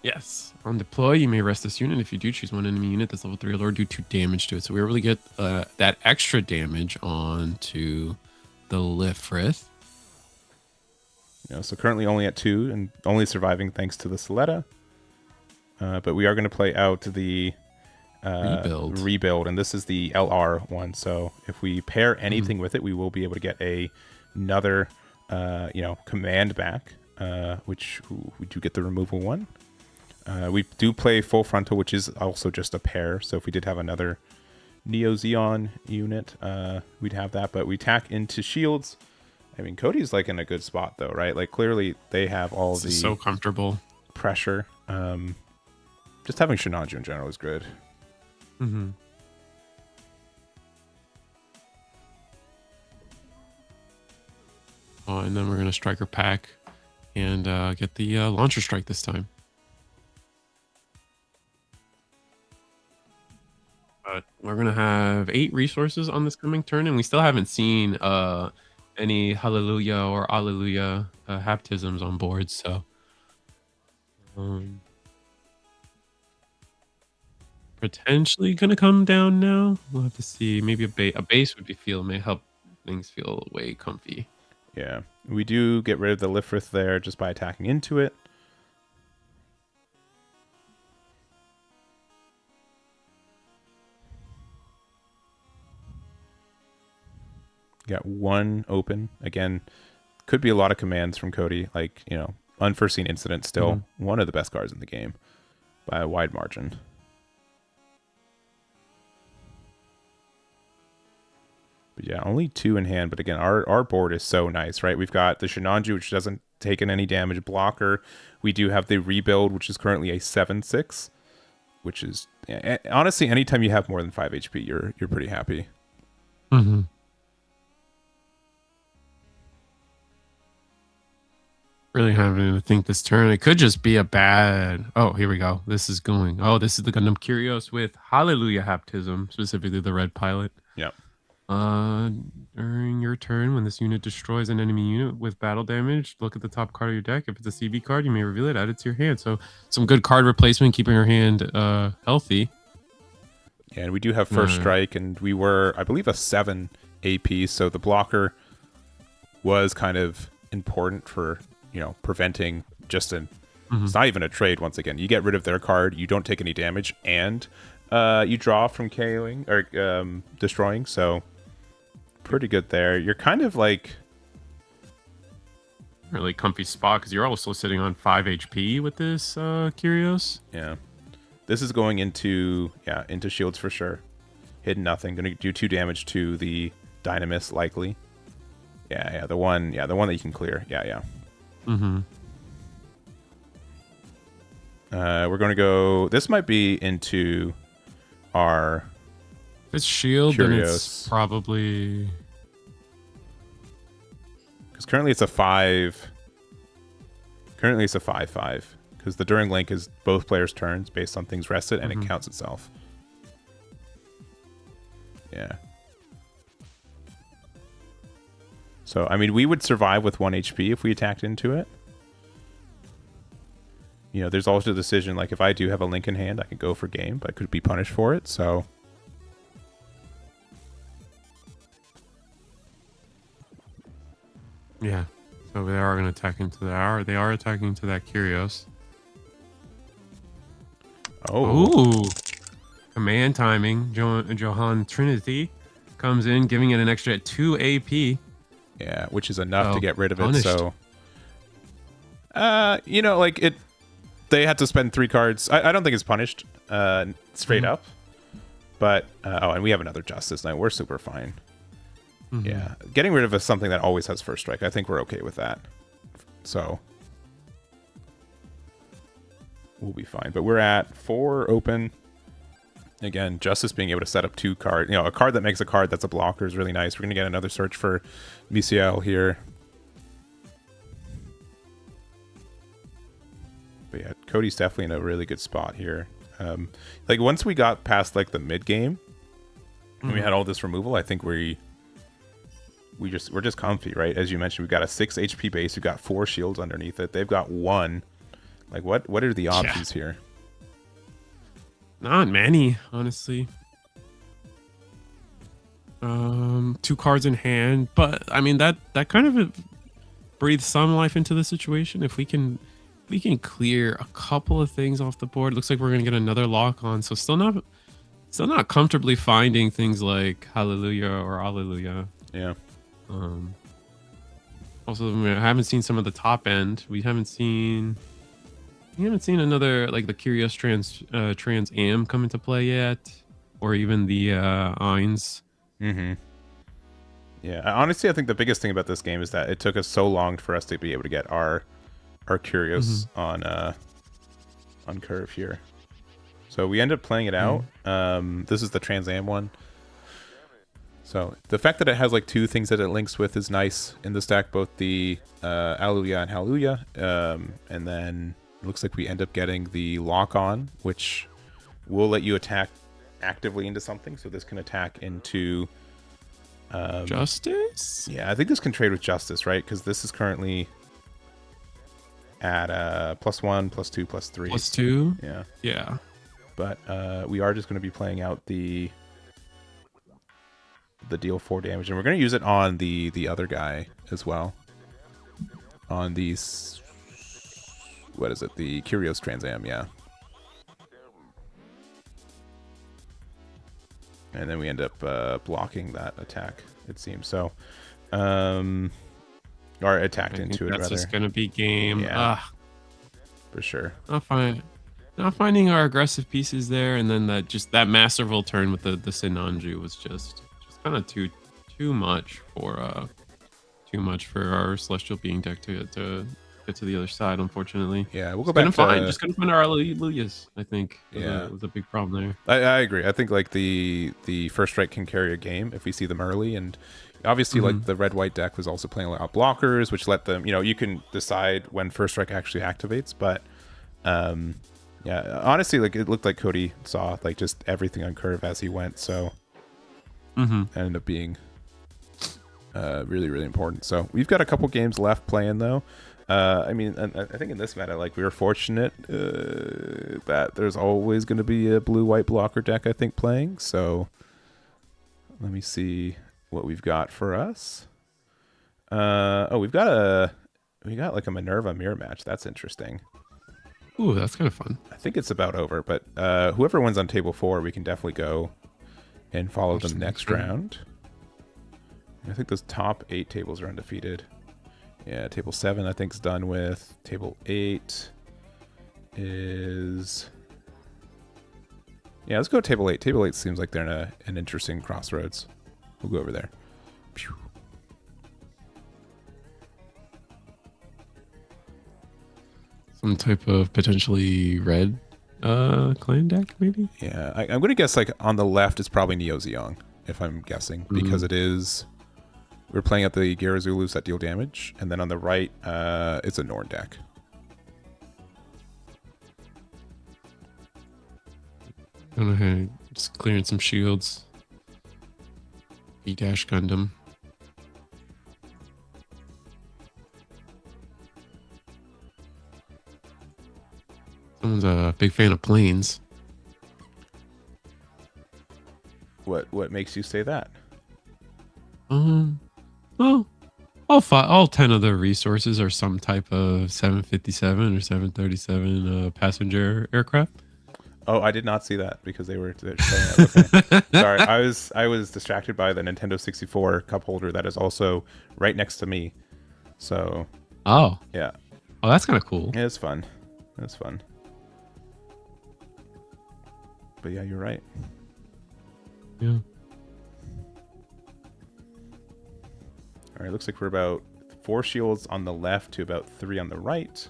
Yes. On deploy, you may rest this unit. If you do, choose 1 enemy unit that's level 3 or lower, do 2 damage to it. So we really get that extra damage onto the Lifrith. So currently only at 2 and only surviving thanks to the Soletta. But we are going to play out the rebuild, and this is the LR one. So if we pair anything with it, we will be able to get another command back, which we do get the removal one. We do play full frontal, which is also just a pair. So if we did have another Neo Zeon unit, we'd have that. But we tack into shields. I mean, Cody's like in a good spot though, right? Like clearly they have all this is so comfortable pressure. Just having Sinanju in general is good. Mm-hmm. Oh, and then we're going to striker pack and get the launcher strike this time. But we're going to have 8 resources on this coming turn, and we still haven't seen any Hallelujah or Alleluia haptisms on board, so potentially going to come down now. We'll have to see. Maybe a base may help things feel way comfy. Yeah, we do get rid of the Lifrith there just by attacking into it. Got 1 open. Again, could be a lot of commands from Cody. Like, unforeseen incident still. One of the best cards in the game by a wide margin. But yeah, only 2 in hand. But again, our board is so nice, right? We've got the Sinanju, which doesn't take in any damage blocker. We do have the rebuild, which is currently a 7/6, which is honestly, anytime you have more than 5 HP, you're pretty happy. Mm-hmm. Really having to think this turn. It could just be a bad. Oh, here we go. This is the Gundam Curios with Hallelujah Haptism, specifically the red pilot. Yep. Uh, During your turn, when this unit destroys an enemy unit with battle damage, look at the top card of your deck. If it's a CB card, you may reveal it, add it to your hand. So some good card replacement, keeping your hand healthy. Yeah, and we do have first strike, and we were, I believe, a 7 AP, so the blocker was kind of important for, you know, preventing just an... It's not even a trade, once again. You get rid of their card, you don't take any damage, and you draw from KOing, or destroying, so pretty good there. You're kind of like... Really comfy spot, because you're also sitting on 5 HP with this Curios. Yeah. This is going into, into shields for sure. Hidden nothing. Going to do 2 damage to the Dynamis, likely. Yeah, the one that you can clear. Yeah. We're going to go... This might be into our... If it's shield, Curios. then it's probably... Because currently it's a 5... Currently it's a 5/5. Because the During Link is both players' turns based on things rested, and it counts itself. Yeah. So, I mean, we would survive with 1 HP if we attacked into it. You know, there's also the decision, like, if I do have a Link in hand, I could go for game, but I could be punished for it, so... Yeah. So they are going to attack into that. They are attacking into that Curios. Oh. Ooh. Command timing. Johan Trinity comes in, giving it an extra 2 AP. Yeah, which is enough to get rid of punished. it, so... you know, like, they had to spend 3 cards. I don't think it's punished, straight up. But, and we have another Justice Knight. We're super fine. Yeah, getting rid of something that always has first strike, I think we're okay with that. So... we'll be fine. But we're at 4 open. Again, Justice being able to set up 2 cards. You know, a card that makes a card that's a blocker is really nice. We're going to get another search for BCL here. But yeah, Cody's definitely in a really good spot here. Like, once we got past, like, the mid-game, and we had all this removal, I think we're just comfy, right? As you mentioned, we've got a 6 HP base. We've got 4 shields underneath it. They've got 1. Like, what are the options here? Not many, honestly. 2 cards in hand, but I mean that kind of breathes some life into the situation. If we can clear a couple of things off the board, looks like we're gonna get another lock on. So still not comfortably finding things like Hallelujah or Alleluia. Yeah. Also, I haven't seen some of the top end. We haven't seen another, like, the Curious Trans Am come into play yet, or even the Eins. Yeah, honestly, I think the biggest thing about this game is that it took us so long for us to be able to get our Curious on curve here. So we end up playing it out. This is the Trans Am one. So the fact that it has like 2 things that it links with is nice in the stack, both the Alleluia and Hallelujah, and then it looks like we end up getting the lock on, which will let you attack actively into something. So this can attack into Justice? Yeah, I think this can trade with Justice, right? Because this is currently at +1, +2, +3. +2? Yeah. Yeah. But we are just going to be playing out the deal 4 damage, and we're going to use it on the other guy as well. On these... what is it? The Curios Trans Am, yeah. And then we end up blocking that attack, it seems. So, or attacked into it, rather. That's just going to be game. Yeah, for sure. Not finding our aggressive pieces there, and then that masterful turn with the Sinanju was just kind of too much for our Celestial Being deck to get to the other side, unfortunately. Yeah, we'll go back to... just couldn't find our Alleluias, I think. Was a big problem there. I agree. I think like the first strike can carry a game if we see them early, and obviously like the red-white deck was also playing a lot of blockers, which let them, you can decide when first strike actually activates, but yeah, honestly, like it looked like Cody saw like just everything on curve as he went, so ended up being really, really important. So we've got a couple games left playing though. I mean, I think in this meta, like we were fortunate that there's always going to be a blue-white blocker deck, I think, playing. So let me see what we've got for us. We got like a Minerva mirror match. That's interesting. Ooh, that's kind of fun. I think it's about over, but whoever wins on table 4, we can definitely go and follow them next round. I think those top 8 tables are undefeated. Yeah, table 7 I think is done with. Table 8 is... Yeah, let's go table 8. Table 8 seems like they're in an interesting crossroads. We'll go over there. Phew. Some type of potentially red clan deck, maybe? Yeah, I'm going to guess like on the left is probably Neo Zeong, if I'm guessing, because it is... We're playing at the Gira Zulus that deal damage, and then on the right, it's a Norn deck. Going ahead, just clearing some shields. B-Dash Gundam. Someone's a big fan of planes. What makes you say that? Well, all 10 of the resources are some type of 757 or 737 passenger aircraft. Oh, I did not see that because they're showing that. Okay. Sorry, I was distracted by the Nintendo 64 cup holder that is also right next to me. So. Oh. Yeah. Oh, that's kind of cool. Yeah, it's fun. It's fun. But yeah, you're right. Yeah. All right, looks like we're about 4 shields on the left to about 3 on the right.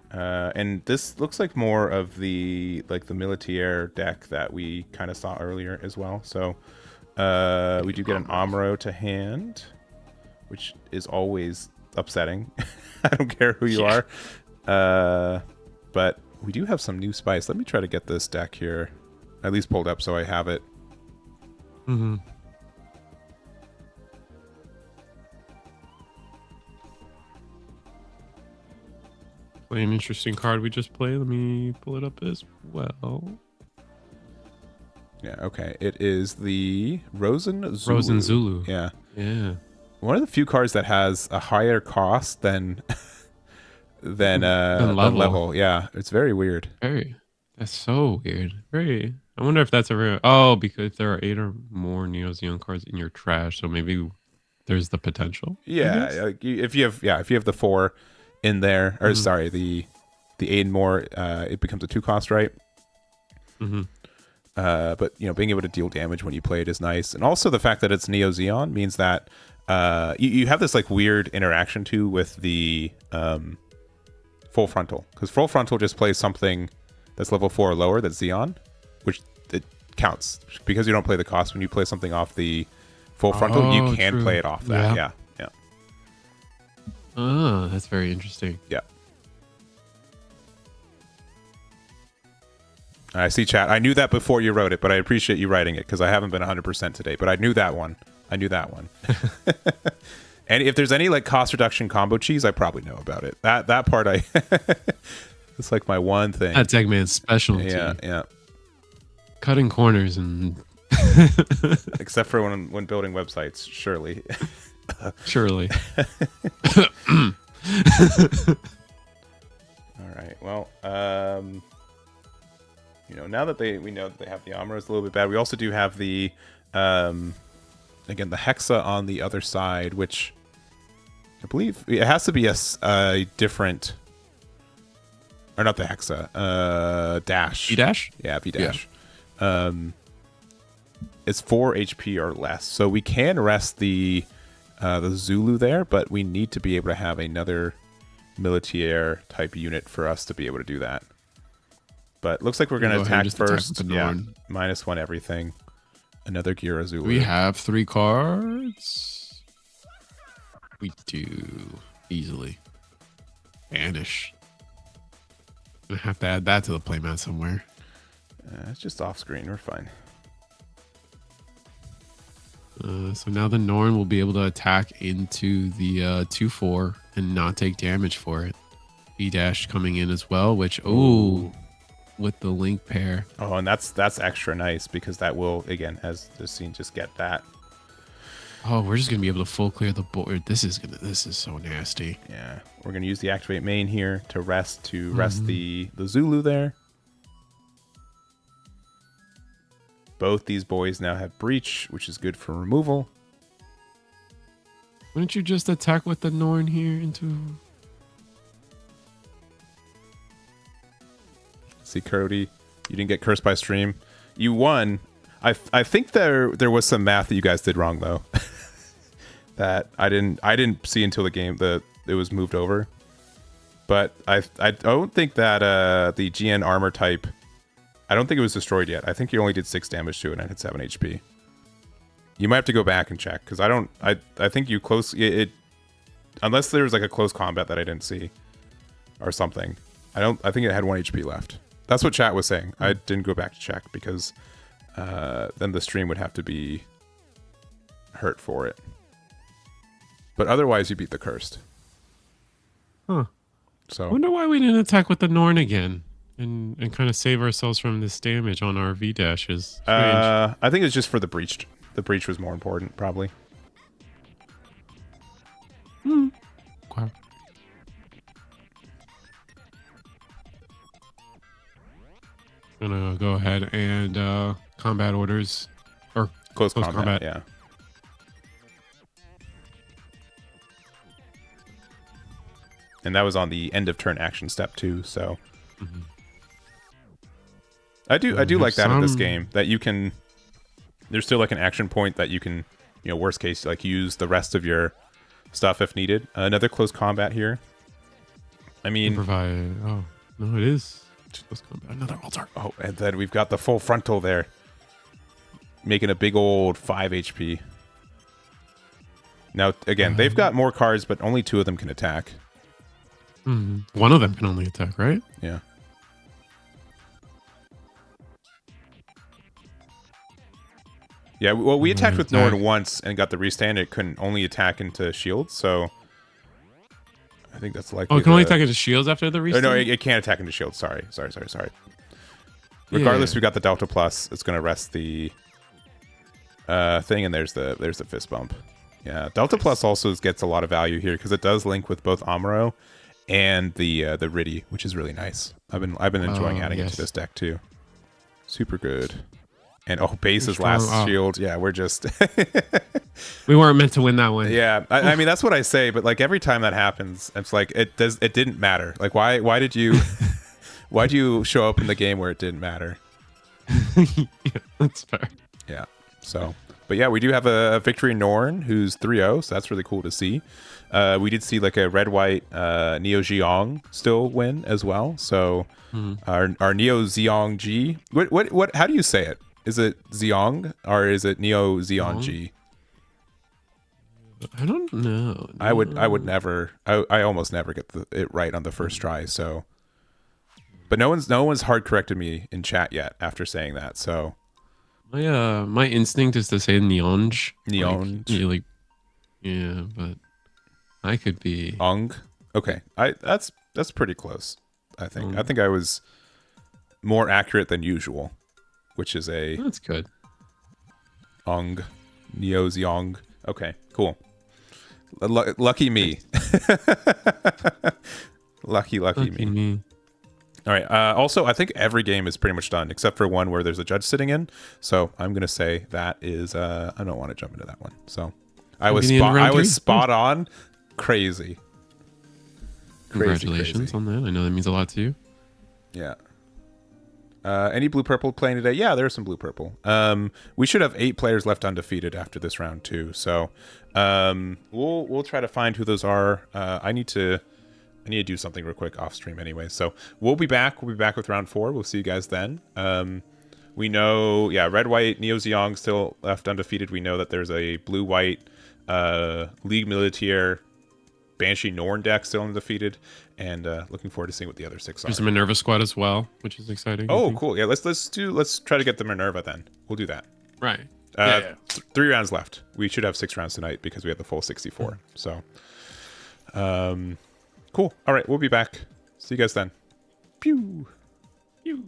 And this looks like more of the militaire deck that we kind of saw earlier as well. So we do get an Amuro to hand, which is always upsetting. I don't care who you are. But we do have some new spice. Let me try to get this deck here at least pulled up so I have it. Mm-hmm. Play an interesting card we just played. Let me pull it up as well. Yeah, okay. It is the Rosen Zulu. Rosen Zulu. Yeah. Yeah. One of the few cards that has a higher cost than level. Yeah, it's very weird. That's so weird. Very. I wonder if that's a real. Oh, because there are 8 or more Neo Zeon cards in your trash, so maybe there's the potential. Yeah, like if you have the 4 in there, or sorry, the 8 and more, it becomes a 2 cost, right? Mm-hmm. But being able to deal damage when you play it is nice, and also the fact that it's Neo Zeon means that you have this like weird interaction too with the full frontal, because full frontal just plays something that's level 4 or lower, that's Zeon, which it counts because you don't play the cost. When you play something off the full frontal, you can play it off that. Yeah. Oh, that's very interesting. Yeah. I see chat. I knew that before you wrote it, but I appreciate you writing it because I haven't been 100% today, but I knew that one. And if there's any like cost reduction combo cheese, I probably know about it. That part it's like my one thing. That's Eggman's specialty. Yeah. Cutting corners and except for when building websites, surely. Surely. All right. Well, now that we know that they have the Amuro, it's a little bit bad. We also do have the again the Hexa on the other side, which I believe it has to be a different, or not the Hexa, Dash. V-Dash? Yeah, V-Dash. Yeah. It's 4 HP or less, so we can rest the Zulu there, but we need to be able to have another militaire type unit for us to be able to do that. But looks like we're going to attack first. Yeah, -1 everything. Another Gira Zulu. We have 3 cards. We do. Easily. Banish. Gonna have to add that to the playmat somewhere. It's just off screen. We're fine. So now the Norn will be able to attack into the 2-4 and not take damage for it. B-dash coming in as well, which with the link pair. Oh, and that's extra nice because that will, again, as the scene, just get that. Oh, we're just gonna be able to full clear the board. This is so nasty. Yeah, we're gonna use the activate main here to rest the Zulu there. Both these boys now have breach, which is good for removal. Wouldn't you just attack with the Norn here into? See, Cody, you didn't get cursed by stream. You won. I think there was some math that you guys did wrong though. That I didn't see until the game that it was moved over. But I don't think that the GN armor type, I don't think it was destroyed yet. I think you only did 6 damage to it and it had 7 HP. You might have to go back and check because I think you close it unless there's like a close combat that I didn't see or something. I think it had 1 HP left. That's what chat was saying. I didn't go back to check because then the stream would have to be hurt for it. But otherwise, you beat the cursed. Huh. So I wonder why we didn't attack with the Norn again and kind of save ourselves from this damage on our V dashes. I think it's just for the breach. The breach was more important, probably. Okay. Gonna go ahead and combat orders or Close combat. Yeah. And that was on the end of turn action step too. So I do like that in this game that you can. There's still like an action point that you can, worst case, like use the rest of your stuff if needed. Another close combat here. I mean, provide. Oh no, it is close combat. Another altar. Oh, and then we've got the full frontal there, making a big old 5 HP. Now again, they've got more cards, but only 2 of them can attack. One of them can only attack, right? Yeah. Yeah, well, we attacked with Norn once and got the restand. It couldn't only attack into shields, so I think that's likely. Oh, it can only attack into shields after the restand? No, it can't attack into shields. Sorry. Regardless, we got the Delta Plus. It's going to rest the thing, and there's the fist bump. Yeah, Delta Plus also gets a lot of value here because it does link with both Amuro and the Riddy, which is really nice. I've been enjoying adding it to this deck too. Super good. And base's last shield. Yeah, we're just we weren't meant to win that one. Yeah, I mean that's what I say, but like every time that happens, it's like it didn't matter. Like why did you why'd you show up in the game where it didn't matter? Yeah, that's fair. Yeah. So, but yeah, we do have a victory Norn who's 3-0, so that's really cool to see. We did see like a red-white Neo Xiong still win as well. So our Neo Xiong G. What? How do you say it? Is it Xiong or is it Neo Xiong G? I don't know. I would never. I almost never get it right on the first try. So, but no one's hard corrected me in chat yet after saying that. So, my instinct is to say Neonge. Neonge. Yeah, but I could be Ong. Okay, that's pretty close. I think. I think I was more accurate than usual, which is that's good. Ong, Neo Xiong. Okay, cool. Lucky me. lucky me. All right. Also, I think every game is pretty much done except for one where there's a judge sitting in. So I'm gonna say that is. I don't want to jump into that one. So I was spot on. Crazy. Congratulations on that. I know that means a lot to you. Yeah. Any blue purple playing today? Yeah, there's some blue purple. We should have 8 players left undefeated after this round too. So we'll try to find who those are. I need to do something real quick off stream anyway. So we'll be back. We'll be back with round 4. We'll see you guys then. We know, red white Neo Xiong still left undefeated. We know that there's a blue white League Militaire Banshee Norn deck still undefeated, and looking forward to seeing what the other 6 are. There's a Minerva squad as well, which is exciting. Oh, cool. Yeah, let's try to get the Minerva then. We'll do that. Right. Yeah. 3 rounds left. We should have 6 rounds tonight because we have the full 64. So, cool. All right, we'll be back. See you guys then. Pew. Pew.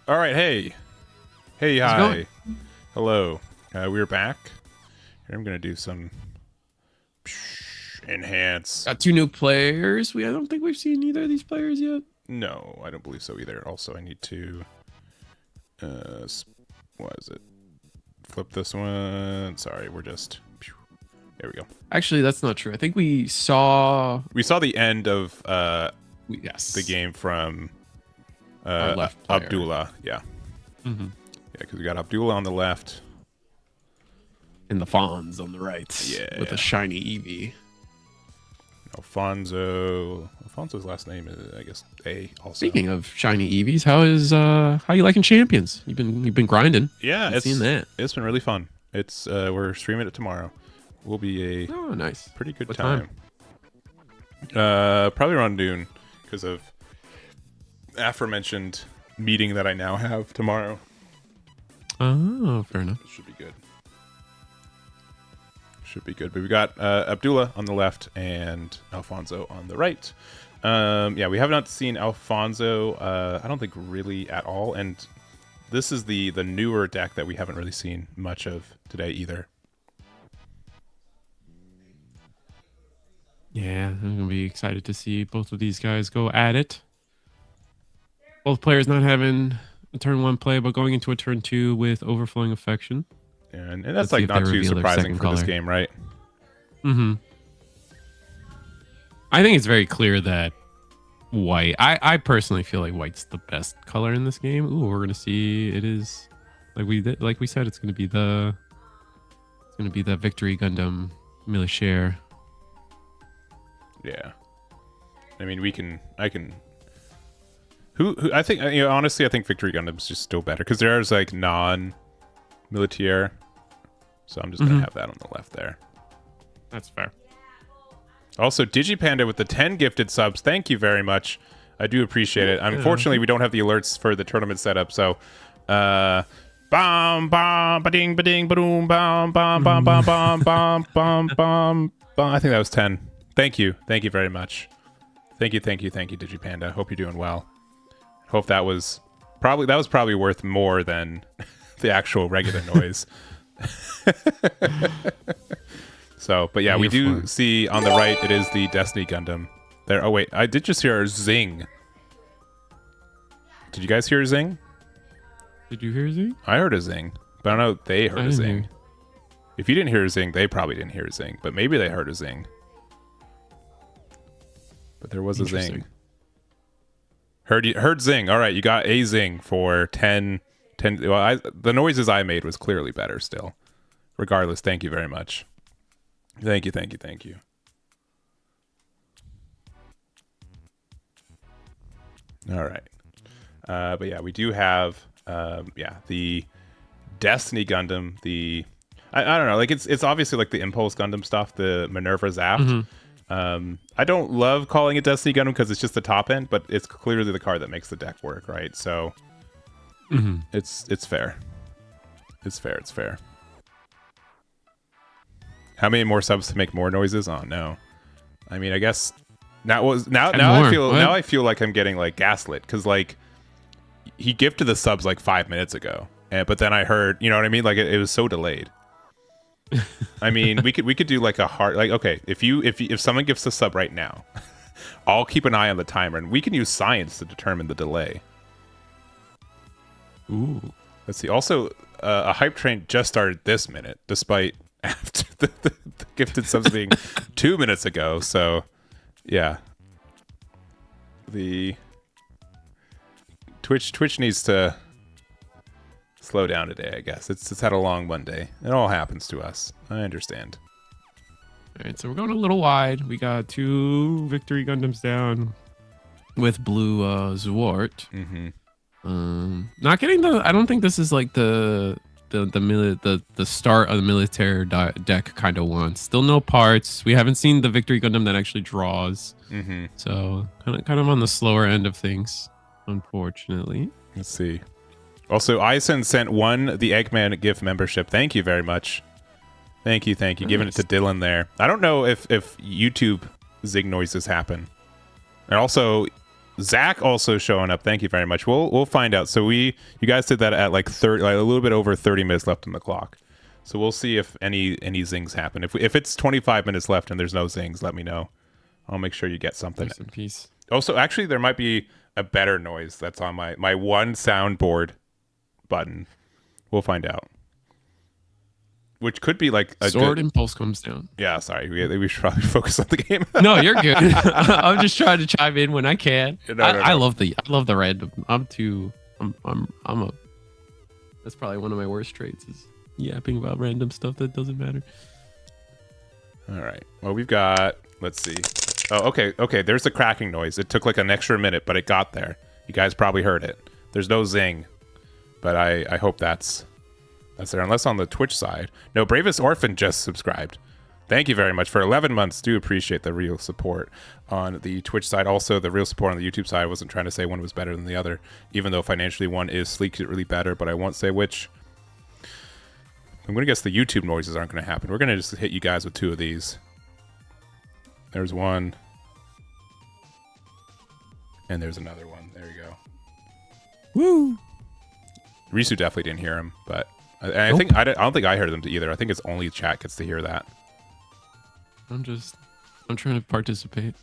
All right, hey, How's it hi, going? hello. We're back. Here I'm gonna do some enhance. Got two new players. I don't think we've seen either of these players yet. No, I don't believe so either. Also, I need to what is it? Flip this one. Sorry, we're just there we go. Actually, that's not true. I think we saw the end of yes the game from our left player. Abdullah. Yeah. Mm-hmm. Yeah, because we got Abdullah on the left. And the Fonz on the right. Yeah. With a shiny Eevee. Alfonso's last name is, I guess, A also. Speaking of shiny Eevees, how you liking Champions? You've been grinding. Yeah, Seen that. It's been really fun. It's we're streaming it tomorrow. Will be a nice. Pretty good What time. Probably around noon because of aforementioned meeting that I now have tomorrow. Oh, fair enough. It should be good. But we got Abdullah on the left and Alfonso on the right. Yeah, we have not seen Alfonso, I don't think really at all. And this is the newer deck that we haven't really seen much of today either. Yeah, I'm gonna be excited to see both of these guys go at it. Both players not having a turn one play, but going into a turn two with overflowing affection. And Let's that's see like if they not too reveal their surprising second for this color. game, right? Mm-hmm. I think it's very clear that white. I personally feel like white's the best color in this game. Ooh, we're gonna see. It is like we said. It's gonna be the Victory Gundam Militaire. Yeah. I mean, I can. Who I think honestly I think Victory Gundam's just still better because there's like non-militaire. So I'm just gonna have that on the left there. That's fair. Also, Digipanda with the 10 gifted subs. Thank you very much. I do appreciate it. Unfortunately, we don't have the alerts for the tournament setup, so bam bam ba-ding ba-ding ba-doom bam bam bam bam bam bam bam bam. I think that was 10. Thank you. Thank you very much. Thank you, Digipanda. Hope you're doing well. Hope that was probably worth more than the actual regular noise. So, but yeah, we do see on the right, it is the Destiny Gundam. There. Oh, wait. I did just hear a zing. Did you guys hear a zing? Did you hear a zing? I heard a zing, but I don't know if they heard a zing. Hear. If you didn't hear a zing, they probably didn't hear a zing, but maybe they heard a zing. But there was a zing. Heard zing. All right, you got a zing for 10. Well, the noises I made was clearly better still. Regardless, thank you very much. Thank you. All right. But yeah, we do have the Destiny Gundam, I don't know, like it's obviously like the Impulse Gundam stuff, the Minerva Zaft. I don't love calling it Destiny Gundam because it's just the top end, but it's clearly the card that makes the deck work, right? So it's fair. It's fair. How many more subs to make more noises? Oh no. I mean, I guess now I feel like I'm getting like gaslit because like he gifted the subs like 5 minutes ago, but then I heard, you know what I mean? Like it was so delayed. I mean, we could do like a hard, like, okay, if someone gives a sub right now, I'll keep an eye on the timer and we can use science to determine the delay. Ooh. Let's see. Also, a hype train just started this minute, despite after the gifted subs being 2 minutes ago. So, yeah, the Twitch needs to slow down today. I guess it's had a long Monday. It all happens to us. I understand. All right, so we're going a little wide. We got 2 Victory Gundams down with blue Zwart. Not getting the. I don't think this is like the start of the military deck kind of one. Still no parts. We haven't seen the Victory Gundam that actually draws. So kind of on the slower end of things, unfortunately. Let's see. Also, Ison sent the Eggman gift membership. Thank you very much. Thank you. Nice. Giving it to Dylan there. I don't know if YouTube zing noises happen. And also, Zach also showing up. Thank you very much. We'll find out. So you guys did that at like 30, like a little bit over 30 minutes left on the clock. So we'll see if any zings happen. If it's 25 minutes left and there's no zings, let me know. I'll make sure you get something. Rest in peace. Also, actually, there might be a better noise that's on my one soundboard button. We'll find out. Which could be like a Sword Impulse comes down. Yeah, sorry. We should probably focus on the game. No, you're good. I'm just trying to chime in when I can. No. I love the random. That's probably one of my worst traits is yapping about random stuff that doesn't matter. All right. Well, we've got, let's see. Oh, okay. There's the cracking noise. It took like an extra minute, but it got there. You guys probably heard it. There's no zing, but I hope that's there, unless on the Twitch side. No, Bravest Orphan just subscribed. Thank you very much for 11 months. Do appreciate the real support on the Twitch side. Also, the real support on the YouTube side. I wasn't trying to say one was better than the other, even though financially one is sleekly better, but I won't say which. I'm going to guess the YouTube noises aren't going to happen. We're going to just hit you guys with 2 of these. There's one. And there's another one. There you go. Woo! Risu definitely didn't hear him, but I think I don't think I heard them either. I think it's only chat gets to hear that. I'm trying to participate.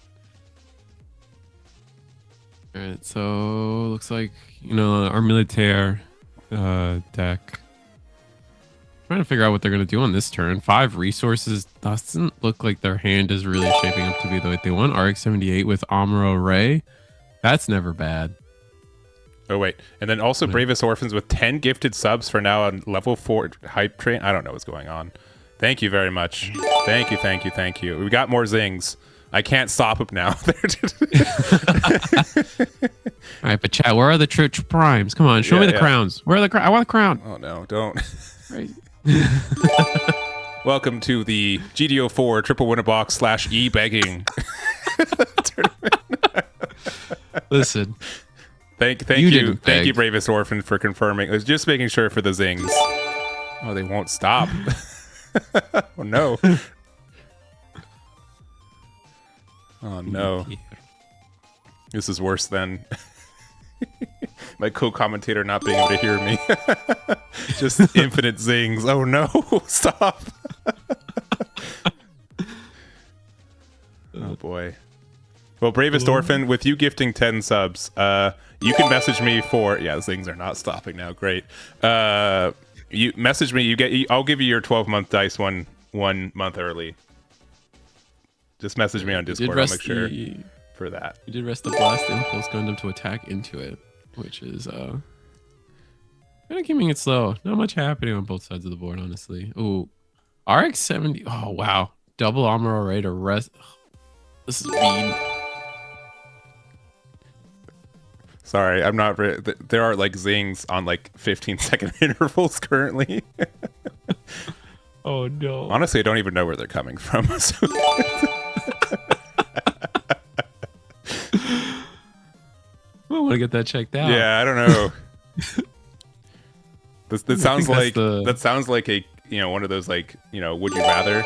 All right, so looks like our militaire deck Trying to figure out what they're going to do on this turn. 5 resources. Doesn't look like their hand is really shaping up to be the way they want. RX-78 with Amuro Ray. That's never bad. Oh, wait. And then also Bravest Orphans with 10 gifted subs for now on level 4 hype train. I don't know what's going on. Thank you very much. Thank you, thank you, thank you. We got more zings. I can't stop them now. All right, but chat, where are the church primes? Come on, show me the crowns. Where are the crowns? I want a crown. Oh, no, don't. Right. Welcome to the GD04 triple winner box / e-begging tournament. Listen. Thank you, Bravest Orphan, for confirming. I was just making sure for the zings. Oh, they won't stop. Oh, no. Oh, no. This is worse than my co-commentator not being able to hear me. Just infinite zings. Oh, no. Stop. Oh, boy. Well, Bravest Orphan, with you gifting 10 subs, you can message me for... Yeah, things are not stopping now. Great. You message me. I'll give you your 12-month dice one month early. Just message me on Discord. I'll make sure for that. You did rest the Blast Impulse Gundam to attack into it, which is kind of keeping it slow. Not much happening on both sides of the board, honestly. Ooh, RX-70. Oh, wow. Double Amuro Ray to rest. This is mean. Sorry, I'm not. There are like zings on like 15-second intervals currently. Oh no! Honestly, I don't even know where they're coming from. So. I want to get that checked out. Yeah, I don't know. That sounds like that sounds like a one of those like would you rather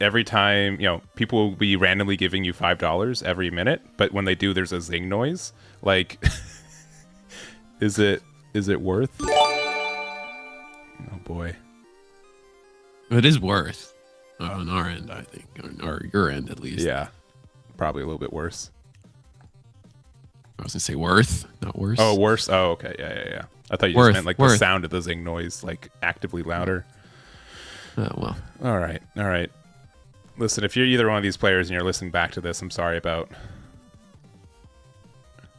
every time, people will be randomly giving you $5 every minute, but when they do, there's a zing noise. Like, is it worth? Oh boy, it is worth on our end, I think, or your end at least. Yeah, probably a little bit worse. I was gonna say worth, not worse. Oh, worse. Oh, okay. Yeah. I thought you just meant like the sound of the zing noise, like actively louder. Oh well. All right. Listen, if you're either one of these players and you're listening back to this, I'm sorry about.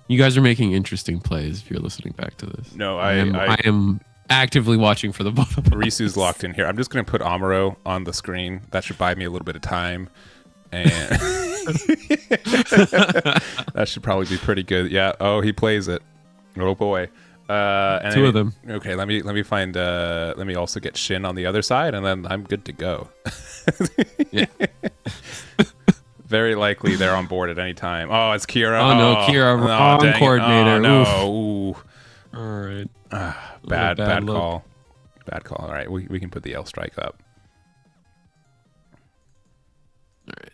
You guys are making interesting plays if you're listening back to this. No, I am actively watching for the both of us. Risu's locked in here. I'm just going to put Amuro on the screen. That should buy me a little bit of time. And that should probably be pretty good. Yeah. Oh, he plays it. Oh, boy. And Two of them. Okay, let me find let me also get Shin on the other side, and then I'm good to go. Yeah. Very likely they're on board at any time. Oh, it's Kira. Oh no, Kira, wrong coordinator. Oh, no. Ooh. All right. Bad call. Bad call. All right, we can put the L strike up. All right.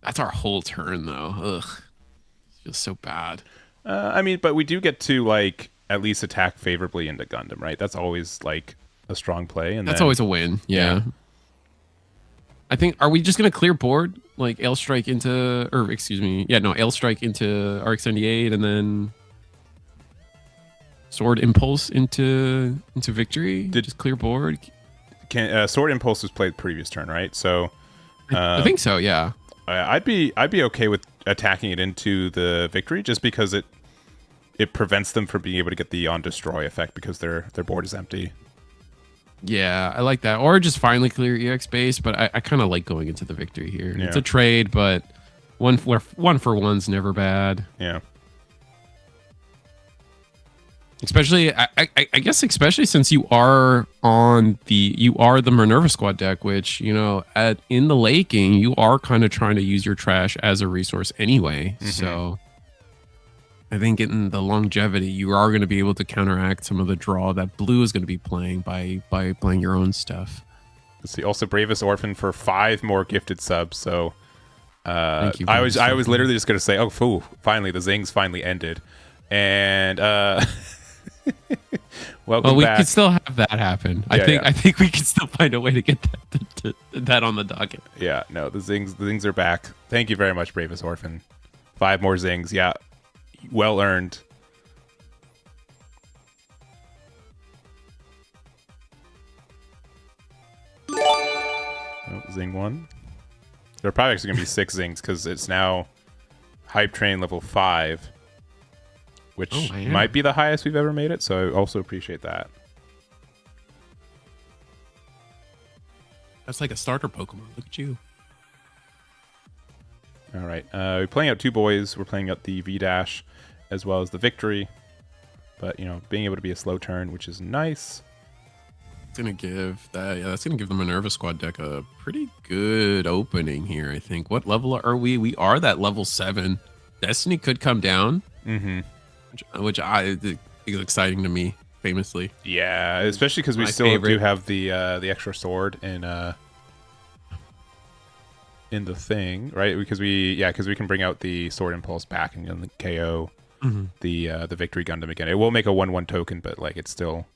That's our whole turn though. Ugh. Feels so bad. I mean, but we do get to like at least attack favorably into Gundam, right? That's always like a strong play, and that's always a win. Yeah. I think. Are we just gonna clear board like L strike into, or excuse me, L strike into RX-78, and then Sword Impulse into victory? Just clear board. Sword Impulse was played previous turn, right? So I think so. Yeah. I'd be okay with attacking it into the victory, just because it prevents them from being able to get the on destroy effect because their board is empty. Yeah, I like that. Or just finally clear EX base, but I kind of like going into the victory here. Yeah. It's a trade, but one for one's never bad. Yeah. Especially, I guess, especially since you are the Minerva squad deck, which, in the late game, you are kind of trying to use your trash as a resource anyway. Mm-hmm. So I think in the longevity, you are going to be able to counteract some of the draw that blue is going to be playing by playing your own stuff. Let's see. Also, Bravest Orphan for 5 more gifted subs. So thank you, I was literally just going to say, oh, phew, finally, the zings finally ended. And welcome we back. could still have that happen. I think we could still find a way to get that on the docket. Yeah, no, the zings are back. Thank you very much, Bravest Orphan. 5 more zings. Yeah, well earned. Zing 1. There are probably actually going to be 6 Zings because it's now Hype Train level 5, which might be the highest we've ever made it, so I also appreciate that. That's like a starter Pokemon. Look at you. All right. We're playing out 2 boys. We're playing out the V-Dash as well as the Victory. But, you know, being able to be a slow turn, which is nice. It's going to give that, yeah, that's going to give the Minerva Squad deck a pretty good opening here, I think. What level are we? We are that level 7. Destiny could come down, which I think is exciting to me, famously. Yeah, especially because we still do have the extra sword in the thing, right? Because we can bring out the Sword Impulse back and then KO the Victory Gundam again. It will make a 1/1 token, but like it's still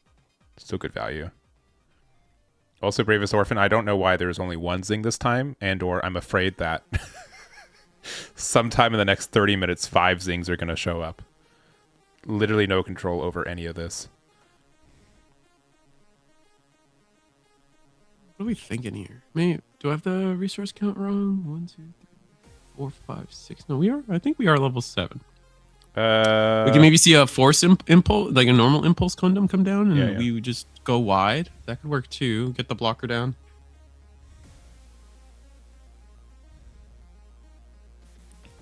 good value. Also, Bravest Orphan. I don't know why there's only 1 Zing this time, or I'm afraid that sometime in the next 30 minutes, 5 Zings are going to show up. Literally no control over any of this. What are we thinking here? Maybe, do I have the resource count wrong? 1, 2, 3, 4, 5, 6. No, we are. I think we are level 7. We can maybe see a force impulse, like a normal impulse Gundam come down, and we would just go wide. That could work too. Get the blocker down.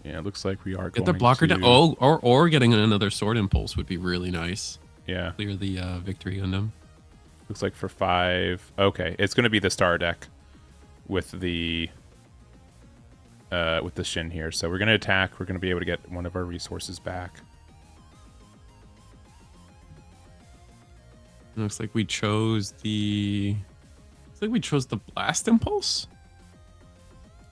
Yeah, it looks like we are get the blocker down. Oh, or getting another sword impulse would be really nice. Yeah, clear the Victory Gundam. Looks like for 5. Okay, it's going to be the star deck with the Shin here. So we're going to attack. We're going to be able to get one of our resources back. Looks like we chose the. Looks like we chose the blast impulse.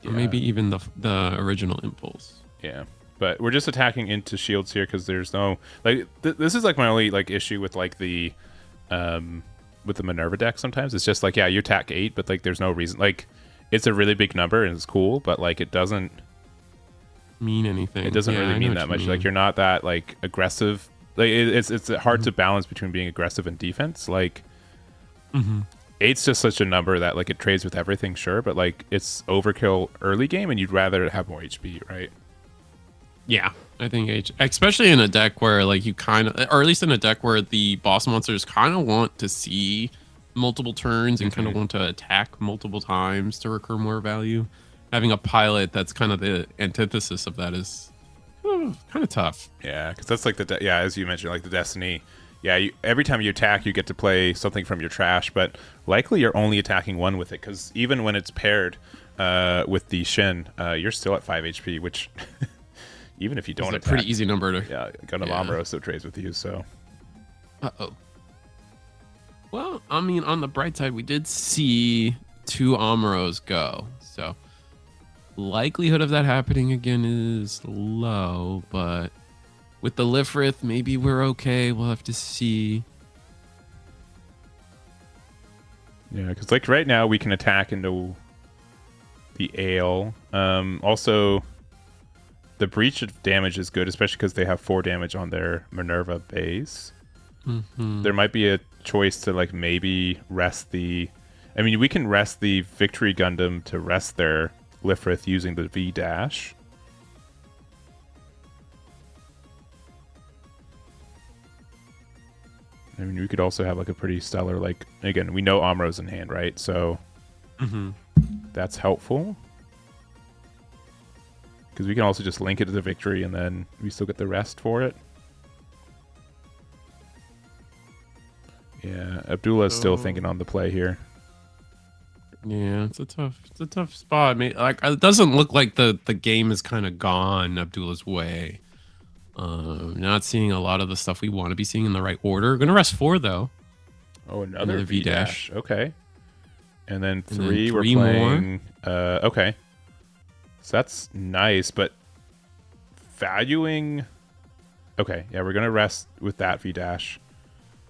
Or maybe even the original impulse. Yeah, but we're just attacking into shields here because there's no like. This is like my only like issue with like the with the Minerva deck. Sometimes it's just like, yeah, you attack 8, but like there's no reason. Like it's a really big number and it's cool, but like it doesn't mean anything. It doesn't really mean that much. Like you're not that like aggressive. Like it's hard to balance between being aggressive and defense. Like 8's just such a number that like it trades with everything, sure, but like it's overkill early game and you'd rather have more HP, right? Yeah, I think especially in a deck where like you kind of, or at least in a deck where the boss monsters kind of want to see multiple turns and kind of want to attack multiple times to recur more value. Having a pilot that's kind of the antithesis of that is kind of tough. Yeah, because that's like as you mentioned, like the Destiny. Yeah, every time you attack, you get to play something from your trash, but likely you're only attacking one with it, because even when it's paired with the Shin, you're still at 5 HP, which even if you don't attack, a pretty easy number to... Yeah, Gundam Amuro still trades with you, so... Uh-oh. Well, I mean, on the bright side, we did see 2 Amuros go, so likelihood of that happening again is low, but with the Lifrith, maybe we're okay. We'll have to see. Yeah, because like right now we can attack into the Ale. Also, the breach of damage is good, especially because they have 4 damage on their Minerva base. There might be a choice to like maybe rest the... I mean, we can rest the Victory Gundam to rest their Lifrith using the V-Dash. I mean, we could also have like a pretty stellar, like, again, we know Amuro's in hand, right? So that's helpful. Because we can also just link it to the Victory and then we still get the rest for it. Yeah, Abdullah is still thinking on the play here. Yeah, it's a tough spot. I mean, like, it doesn't look like the game is kind of gone Abdullah's way. Not seeing a lot of the stuff we want to be seeing in the right order. Gonna rest 4 though. Oh, another V-Dash. Okay. And then 3 we're playing more. Okay. So that's nice, but valuing... Okay, yeah, we're gonna rest with that V-Dash.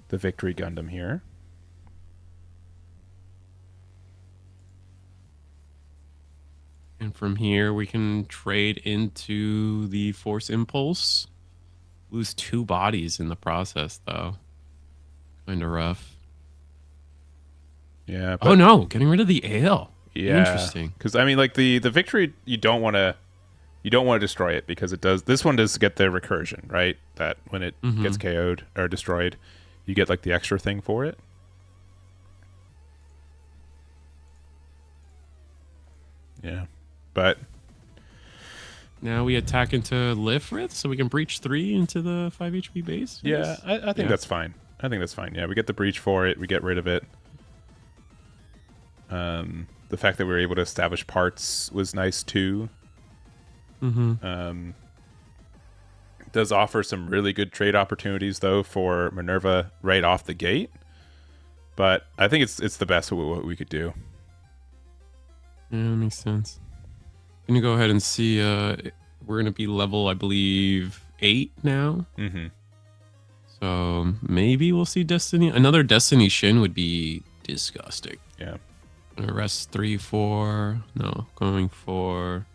The Victory Gundam here. And from here, we can trade into the Force Impulse. Lose 2 bodies in the process, though. Kind of rough. Yeah. But... Oh, no. Getting rid of the Ale. Yeah, Interesting. because I mean, like the victory, you don't want to destroy it because it does. This one does get the recursion, right? That when it Mm-hmm. gets KO'd or destroyed, you get like the extra thing for it. Yeah, but Now we attack into Lifrith, so we can breach 3 into the 5 HP base. yeah, I think Yeah. that's fine. I think that's fine. Yeah, we get the breach for it. We get rid of it. The fact that we were able to establish parts was nice too. Mm-hmm. It does offer some really good trade opportunities though for Minerva right off the gate. But I think it's the best of what we could do. Yeah, that makes sense. Can you go ahead and see? We're gonna be level, I believe, 8 now. Mm-hmm. So maybe we'll see Destiny. Another Destiny Shin would be disgusting. Yeah. Rest 3, 4. No, going for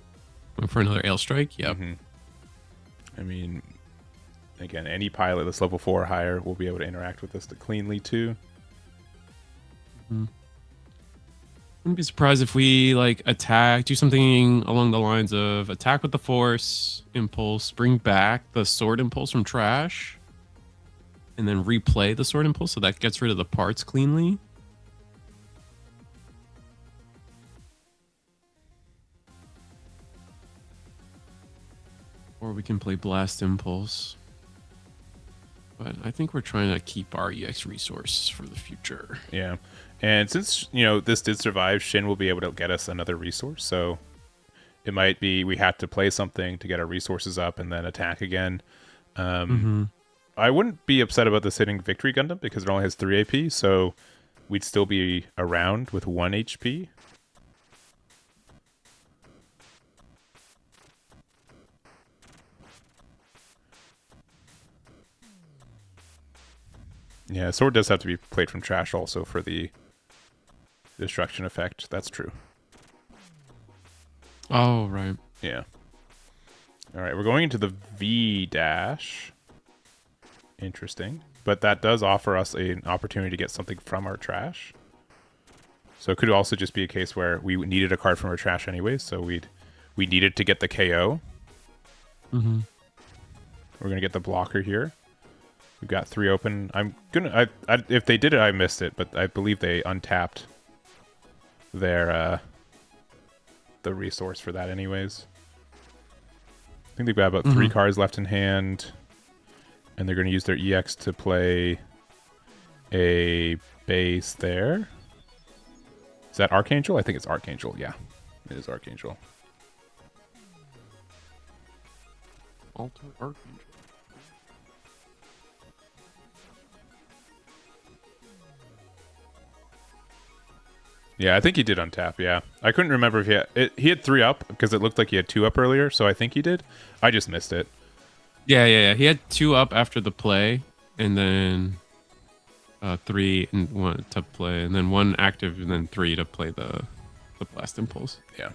another Ale Strike. Yep. Mm-hmm. I mean, again, any pilot that's level 4 or higher will be able to interact with this cleanly too. Wouldn't be surprised if we like attack, do something along the lines of attack with the Force Impulse, bring back the Sword Impulse from trash, and then replay the Sword Impulse so that gets rid of the parts cleanly. Or we can play Blast Impulse. But I think we're trying to keep our EX resource for the future. Yeah. And since, this did survive, Shin will be able to get us another resource. So it might be we have to play something to get our resources up and then attack again. I wouldn't be upset about this hitting Victory Gundam because it only has 3 AP. So we'd still be around with 1 HP. Yeah, Sword does have to be played from trash also for the destruction effect. That's true. Oh, right. Yeah. All right, we're going into the V dash. Interesting. But that does offer us an opportunity to get something from our trash. So it could also just be a case where we needed a card from our trash anyways, so we needed to get the KO. Mm-hmm. We're gonna get the blocker here. We've got 3 open. If they did it, I missed it, but I believe they untapped their the resource for that anyways. I think they've got about 3 cards left in hand, and they're going to use their EX to play a base there. Is that Archangel? I think it's Archangel. Yeah, it is Archangel. Alter Archangel. Yeah, I think he did untap. Yeah, I couldn't remember if he had 3 up because it looked like he had 2 up earlier. So I think he did. I just missed it. Yeah. He had 2 up after the play, and then 3 and 1 to play, and then 1 active, and then 3 to play the Blast Impulse. Yeah.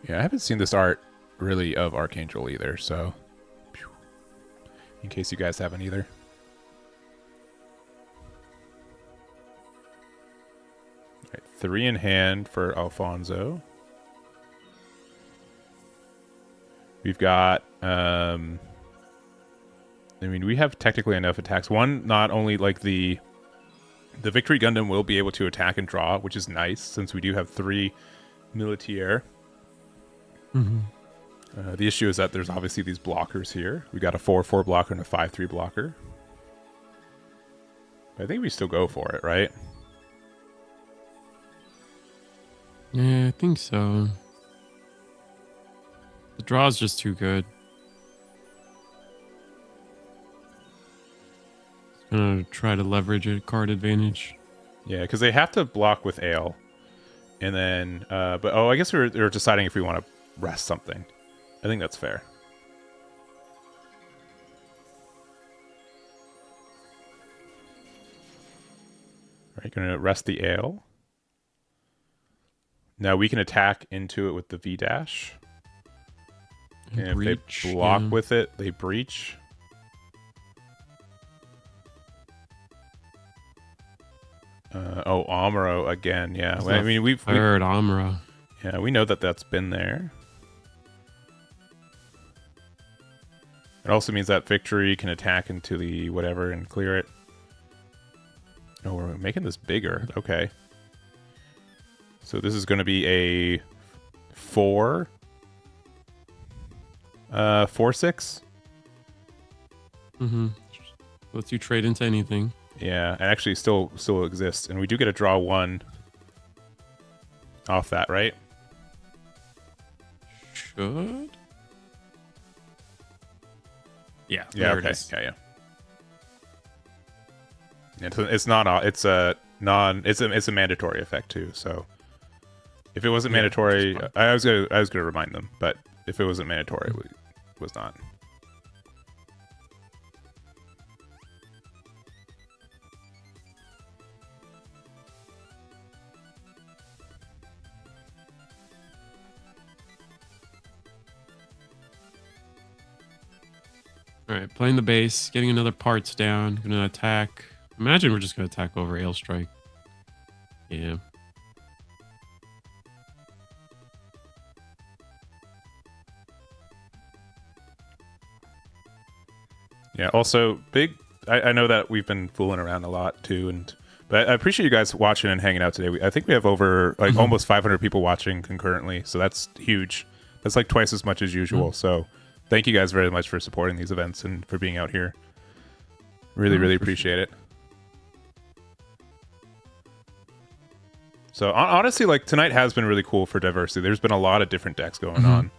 Yeah, I haven't seen this art really of Archangel either. So, in case you guys haven't either. All right, 3 in hand for Alfonso. We've got, we have technically enough attacks. One, not only like the Victory Gundam will be able to attack and draw, which is nice since we do have 3 militaire. The issue is that there's obviously these blockers here. We got a 4/4 blocker and a 5/3 blocker. I think we still go for it, right? Yeah, I think so. The draw is just too good. Gonna try to leverage a card advantage. Yeah, because they have to block with Ale. And then, I guess we're deciding if we want to rest something. I think that's fair. All right, gonna rest the Ale. Now we can attack into it with the V dash. And Breach, if they block with it, they breach. Oh, Amuro again. Yeah, It's I the mean third Amuro. yeah, we know that that's been there. It also means that Victory can attack into the whatever and clear it. Oh, we're making this bigger. Okay. So this is going to be a 4. 4/6. Mm-hmm. Lets you trade into anything. Yeah, and actually still exists, and we do get a draw 1 off that, right? Should. Yeah. Yeah. There Okay. it is. Yeah. It's not. It's a non. It's a mandatory effect too. So if it wasn't mandatory, I was gonna remind them, but if it wasn't mandatory, it was not. All right, playing the base, getting another parts down, gonna attack. Imagine we're just gonna attack over Ailstrike. Yeah. Yeah. Also, big. I know that we've been fooling around a lot too, but I appreciate you guys watching and hanging out today. I think we have over almost 500 people watching concurrently, so that's huge. That's like twice as much as usual. So thank you guys very much for supporting these events and for being out here. Really appreciate it. So honestly, like tonight has been really cool for diversity. There's been a lot of different decks going on.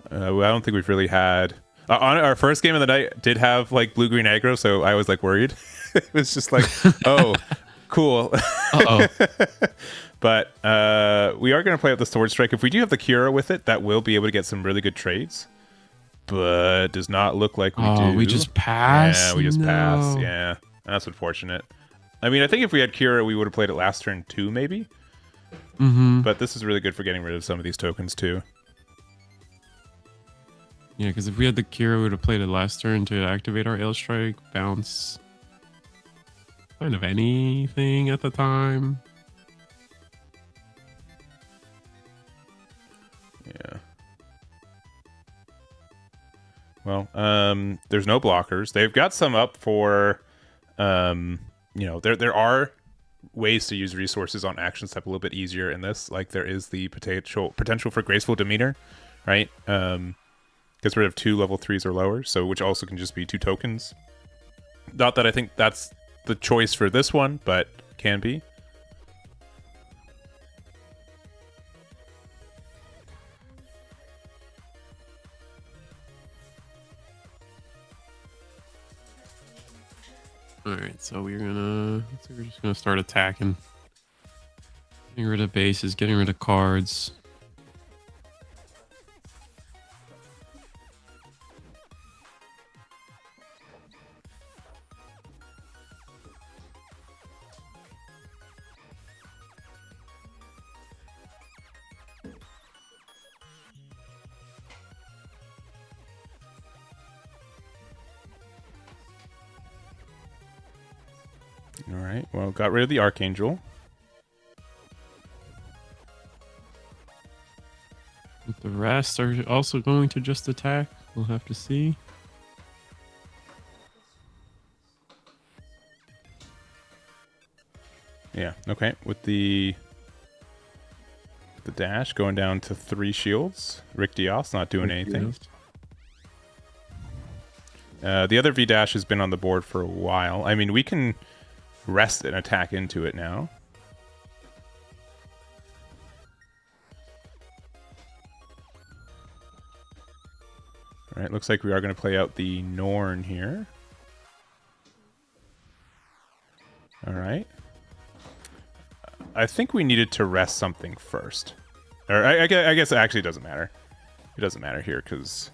I don't think we've really had. On our first game of the night did have like blue green aggro, so I was like worried. It was just like, oh, cool. But we are going to play out the Sword Strike. If we do have the Kira with it, that will be able to get some really good trades. But does not look like we do. We just pass. Yeah, we just pass. Yeah, that's unfortunate. I mean, I think if we had Kira, we would have played it last turn too, maybe. But this is really good for getting rid of some of these tokens too. Yeah, because if we had the Kira, we would have played it last turn to activate our Ailstrike, bounce kind of anything at the time. Yeah. Well, there's no blockers. They've got some up for, there are ways to use resources on action step a little bit easier in this. Like there is the potential for graceful demeanor, right? Gets rid of 2 level 3s or lower, so which also can just be 2 tokens. Not that I think that's the choice for this one, but can be. All right, so we're just gonna start attacking, getting rid of bases, getting rid of cards. All right. Well, got rid of the Archangel. The rest are also going to just attack. We'll have to see. Yeah. Okay. With the dash going down to 3 shields. Rick Dios not doing anything. The other V dash has been on the board for a while. I mean, we can rest and attack into it now. All right, looks like we are going to play out the Norn here. All right. I think we needed to rest something first. Or I guess it actually doesn't matter. It doesn't matter here because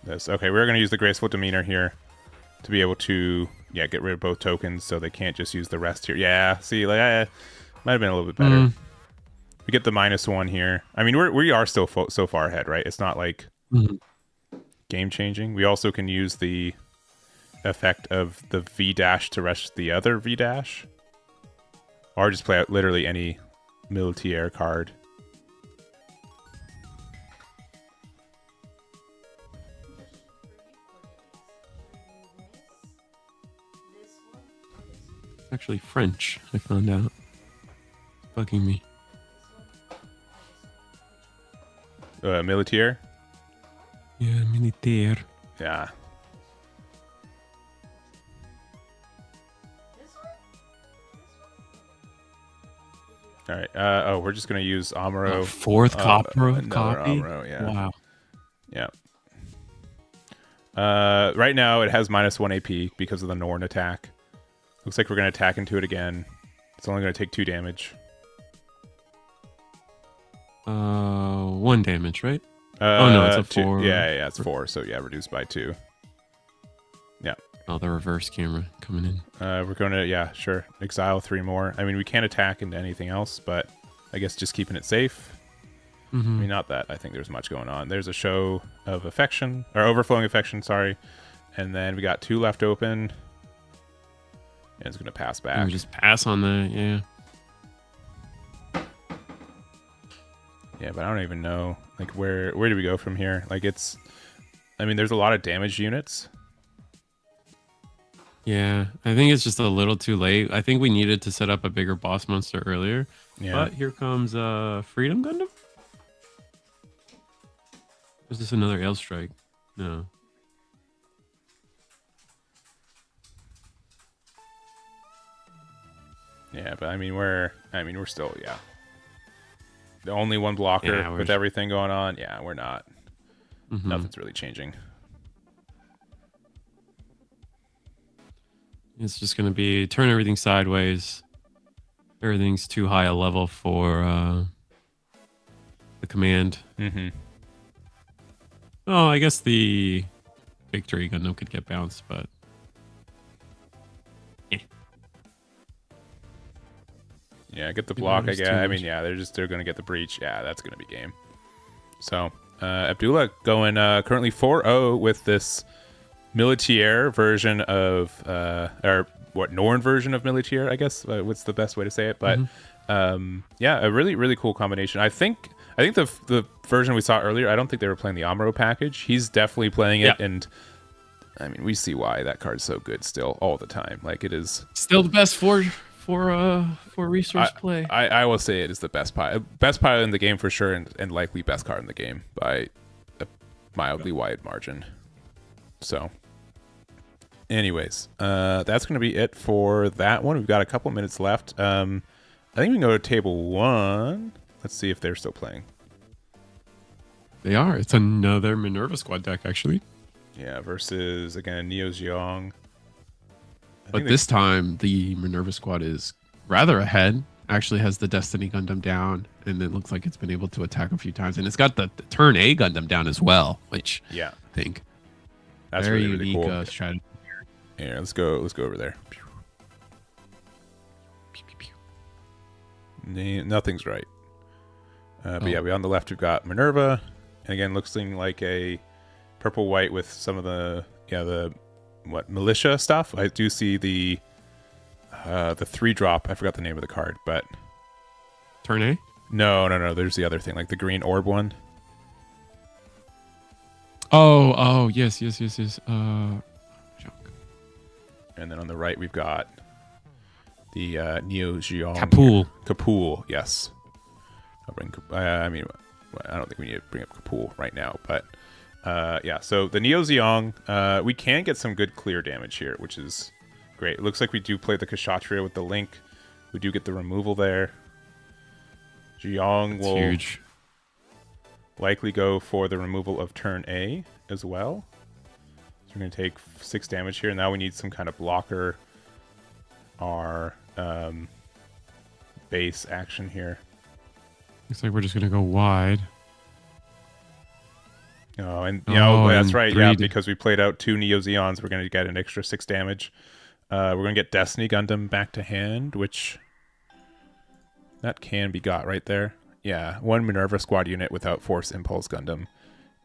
this. Okay, we're going to use the Graceful Demeanor here to be able to, get rid of both tokens so they can't just use the rest here. Yeah, see, like, might have been a little bit better. We get the -1 here. I mean, we are still so far ahead, right? It's not like game changing. We also can use the effect of the V dash to rush the other V dash, or just play out literally any militaire card. It's actually French, I found out. It's bugging me. Militaire? Yeah, militaire. Yeah. All right. Oh, we're just gonna use Amuro. Fourth copy. Amuro, yeah. Wow. Yeah. Right now it has -1 AP because of the Norn attack. Looks like we're gonna attack into it again. It's only gonna take 2 damage. 1 damage, right? Oh no, it's a 4. Yeah, it's 4. So yeah, reduced by 2. Yeah. Oh, the reverse camera coming in. We're going to, sure, exile 3 more. I mean, we can't attack into anything else, but I guess just keeping it safe. I mean, not that I think there's much going on. There's a show of affection, or overflowing affection, sorry. And then we got 2 left open. And it's going to pass back. We just pass on that, yeah. Yeah, but I don't even know, like, where do we go from here? Like, I mean, there's a lot of damage units. Yeah, I think it's just a little too late. I think we needed to set up a bigger boss monster earlier. Yeah. But here comes Freedom Gundam? Is this another Ale Strike? No. Yeah, but I mean, we're still, the only one blocker with everything going on. Yeah, we're not. Nothing's really changing. It's just going to be turn everything sideways. Everything's too high a level for the command. Oh, I guess the Victory Gundam could get bounced, but yeah, get the block. I guess. I mean, yeah, they're going to get the breach. Yeah, that's going to be game. So Abdullah going currently 4-0 with this Militaire version of or what Norn version of Militaire, I guess. What's the best way to say it? But yeah, a really cool combination. I think the version we saw earlier, I don't think they were playing the Amuro package. He's definitely playing it, and I mean, we see why that card's so good still all the time. Like, it is still the best for resource play. I will say it is the best pilot in the game for sure, and likely best card in the game by a mildly wide margin. So anyways, that's going to be it for that one. We've got a couple minutes left. I think we can go to table 1. Let's see if they're still playing. They are. It's another Minerva squad deck, actually. Yeah, versus, again, Neo Xiong. But this time, the Minerva squad is rather ahead. Actually has the Destiny Gundam down, and it looks like it's been able to attack a few times. And it's got the Turn A Gundam down as well, which I think that's very really unique cool. strategy. Yeah, let's go over there. Nothing's right. But yeah, on the left we've got Minerva, and again, looks like a purple-white with some of the militia stuff. I do see the 3-drop. I forgot the name of the card, but Turn A? No. There's the other thing, like the green orb one. Oh, yes. And then on the right we've got the Neo Xiong. Kapool, yes. I'll bring. I mean, I don't think we need to bring up Kapool right now, but yeah. So the Neo Xiong, we can get some good clear damage here, which is great. It looks like we do play the Kshatriya with the Link. We do get the removal there. Xiong will huge. Likely go for the removal of turn A as well. So we're going to take 6 damage here. Now we need some kind of blocker our base action here. Looks like we're just going to go wide. Oh, and that's right. Yeah, because we played out 2 Neo Zeons, we're going to get an extra 6 damage. We're going to get Destiny Gundam back to hand, which that can be got right there. Yeah, 1 Minerva squad unit without Force Impulse Gundam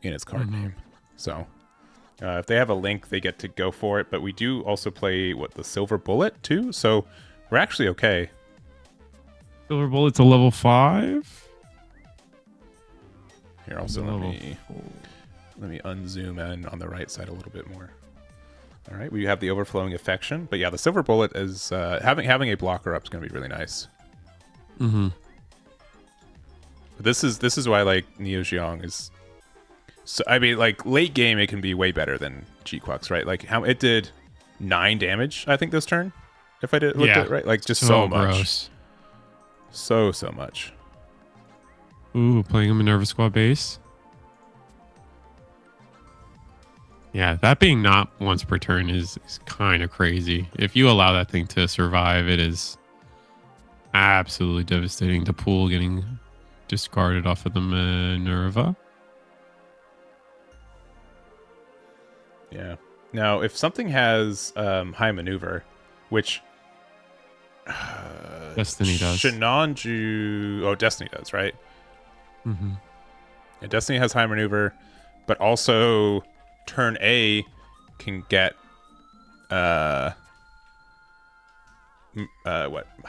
in its card name. So If they have a link, they get to go for it. But we do also play the Silver Bullet too, so we're actually okay. Silver Bullet's a level 5. Here, also let me unzoom in on the right side a little bit more. All right, we have the Overflowing Affection, but yeah, the Silver Bullet is having a blocker up is going to be really nice. Mm-hmm. This is why like Neo Xiong is. So I mean, like late game, it can be way better than G-Quux, right? Like how it did 9 damage, I think this turn, if I did looked at it right, like just so much, gross. so much. Ooh, playing a Minerva Squad base. Yeah, that being not once per turn is kind of crazy. If you allow that thing to survive, it is absolutely devastating. The pool getting discarded off of the Minerva. Yeah. Now, if something has high maneuver, which Destiny does. Destiny does, right? Mm-hmm. Yeah, Destiny has high maneuver, but also turn A can get high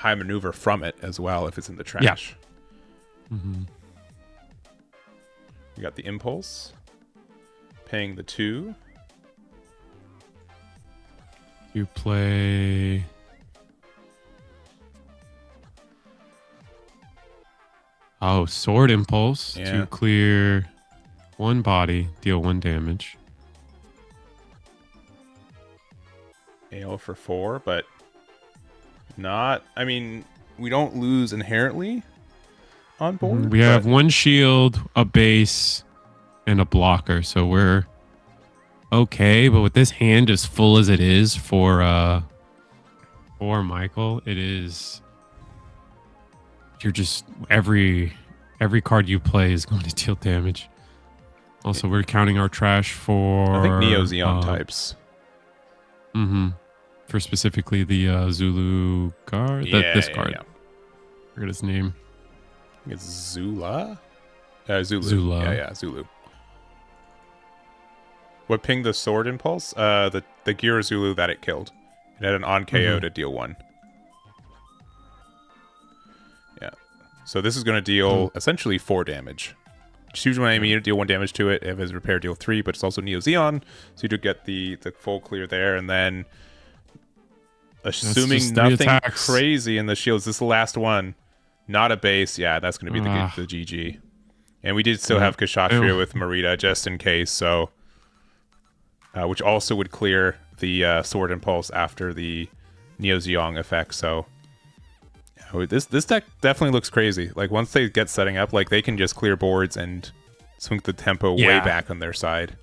maneuver from it as well if it's in the trash. Yeah. Mm-hmm. We got the Impulse, paying the 2. You play. Oh, Sword Impulse to clear 1 body, deal 1 damage. AO for 4, but not. I mean, we don't lose inherently on board. We have 1 shield, a base, and a blocker, so we're okay. But with this hand as full as it is for Michael, it is. You're just every card you play is going to deal damage. Also, we're counting our trash for I think Neo Xeon types. Mm-hmm. For specifically the Zulu card. This card. Yeah. I forget his name. I think it's Zula. Zulu. Zula. Yeah, Zulu. What pinged the Sword Impulse? The Gira Zulu that it killed. It had an on KO to deal 1. Yeah. So this is going to deal essentially 4 damage. Choose one enemy unit, deal 1 damage to it. If it's repair, deal 3, but it's also Neo Xeon, so you do get the full clear there. And then, assuming nothing crazy in the shields, this is the last one. Not a base. Yeah, that's going to be the GG. And we did still have Kshatriya with Marita just in case, so which also would clear the Sword Impulse after the Neo Xeon effect. So this deck definitely looks crazy. Like once they get setting up, like they can just clear boards and swing the tempo way back on their side.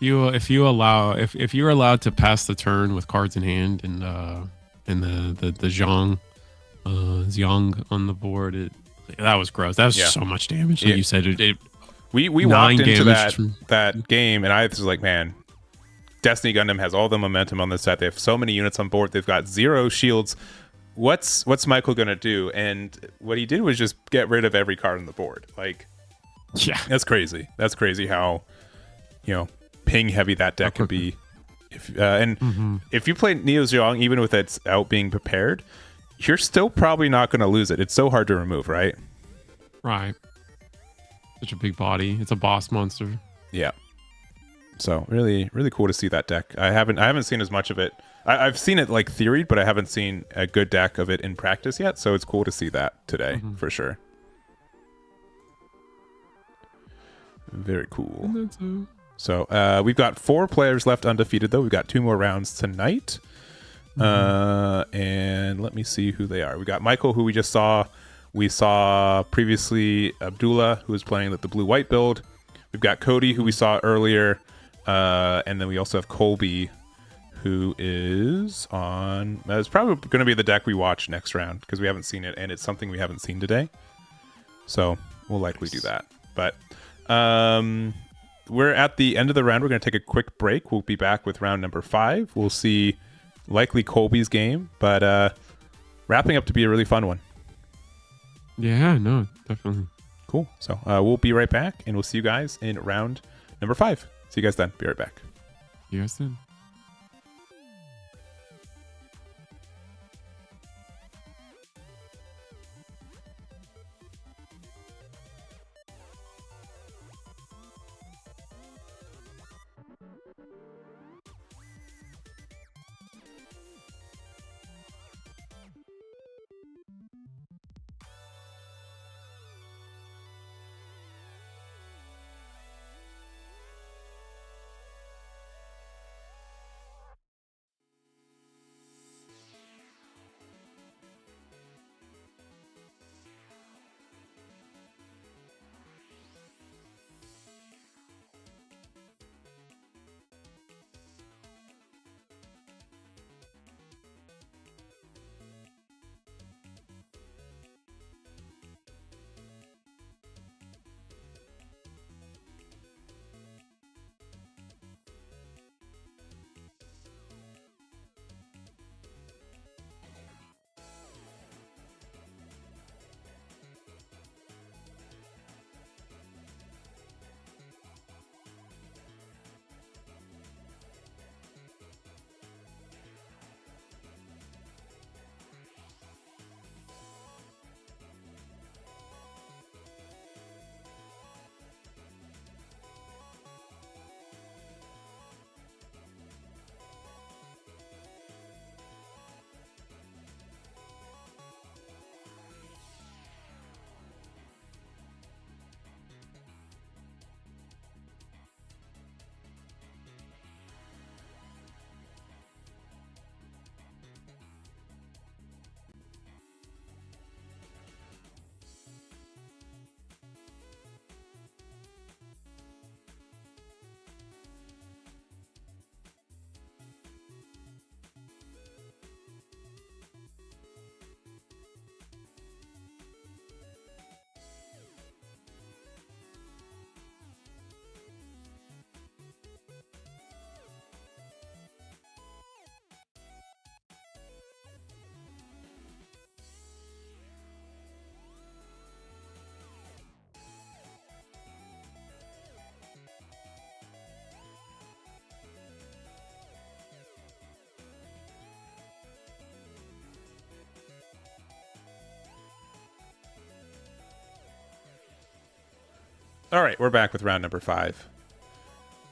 If you're allowed to pass the turn with cards in hand and the Xiong on the board, that was gross. That was so much damage. Like you said, we walked into that game and I was like, man, Destiny Gundam has all the momentum on this set. They have so many units on board. They've got 0 shields. What's Michael gonna do? And what he did was just get rid of every card on the board. Like, that's crazy. That's crazy how, ping heavy that deck can be. If you play Neo Xiong, even with its out being prepared, you're still probably not gonna lose it. It's so hard to remove, right? Right. Such a big body. It's a boss monster. Yeah. So really, really cool to see that deck. I haven't seen as much of it. I've seen it like theoried, but I haven't seen a good deck of it in practice yet. So it's cool to see that today for sure. Very cool. So we've got 4 players left undefeated though. We've got 2 more rounds tonight. And let me see who they are. We got Michael, who we just saw. We saw previously Abdullah, who was playing the blue-white build. We've got Cody, who we saw earlier. And then we also have Colby, who is on. It's probably going to be the deck we watch next round because we haven't seen it, and it's something we haven't seen today. So we'll likely do that. But we're at the end of the round. We're going to take a quick break. We'll be back with round number 5. We'll see likely Colby's game, but wrapping up to be a really fun one. Yeah, no, definitely. Cool. So we'll be right back, and we'll see you guys in round number 5. See you guys then. Be right back. You guys then. All right, we're back with round number 5.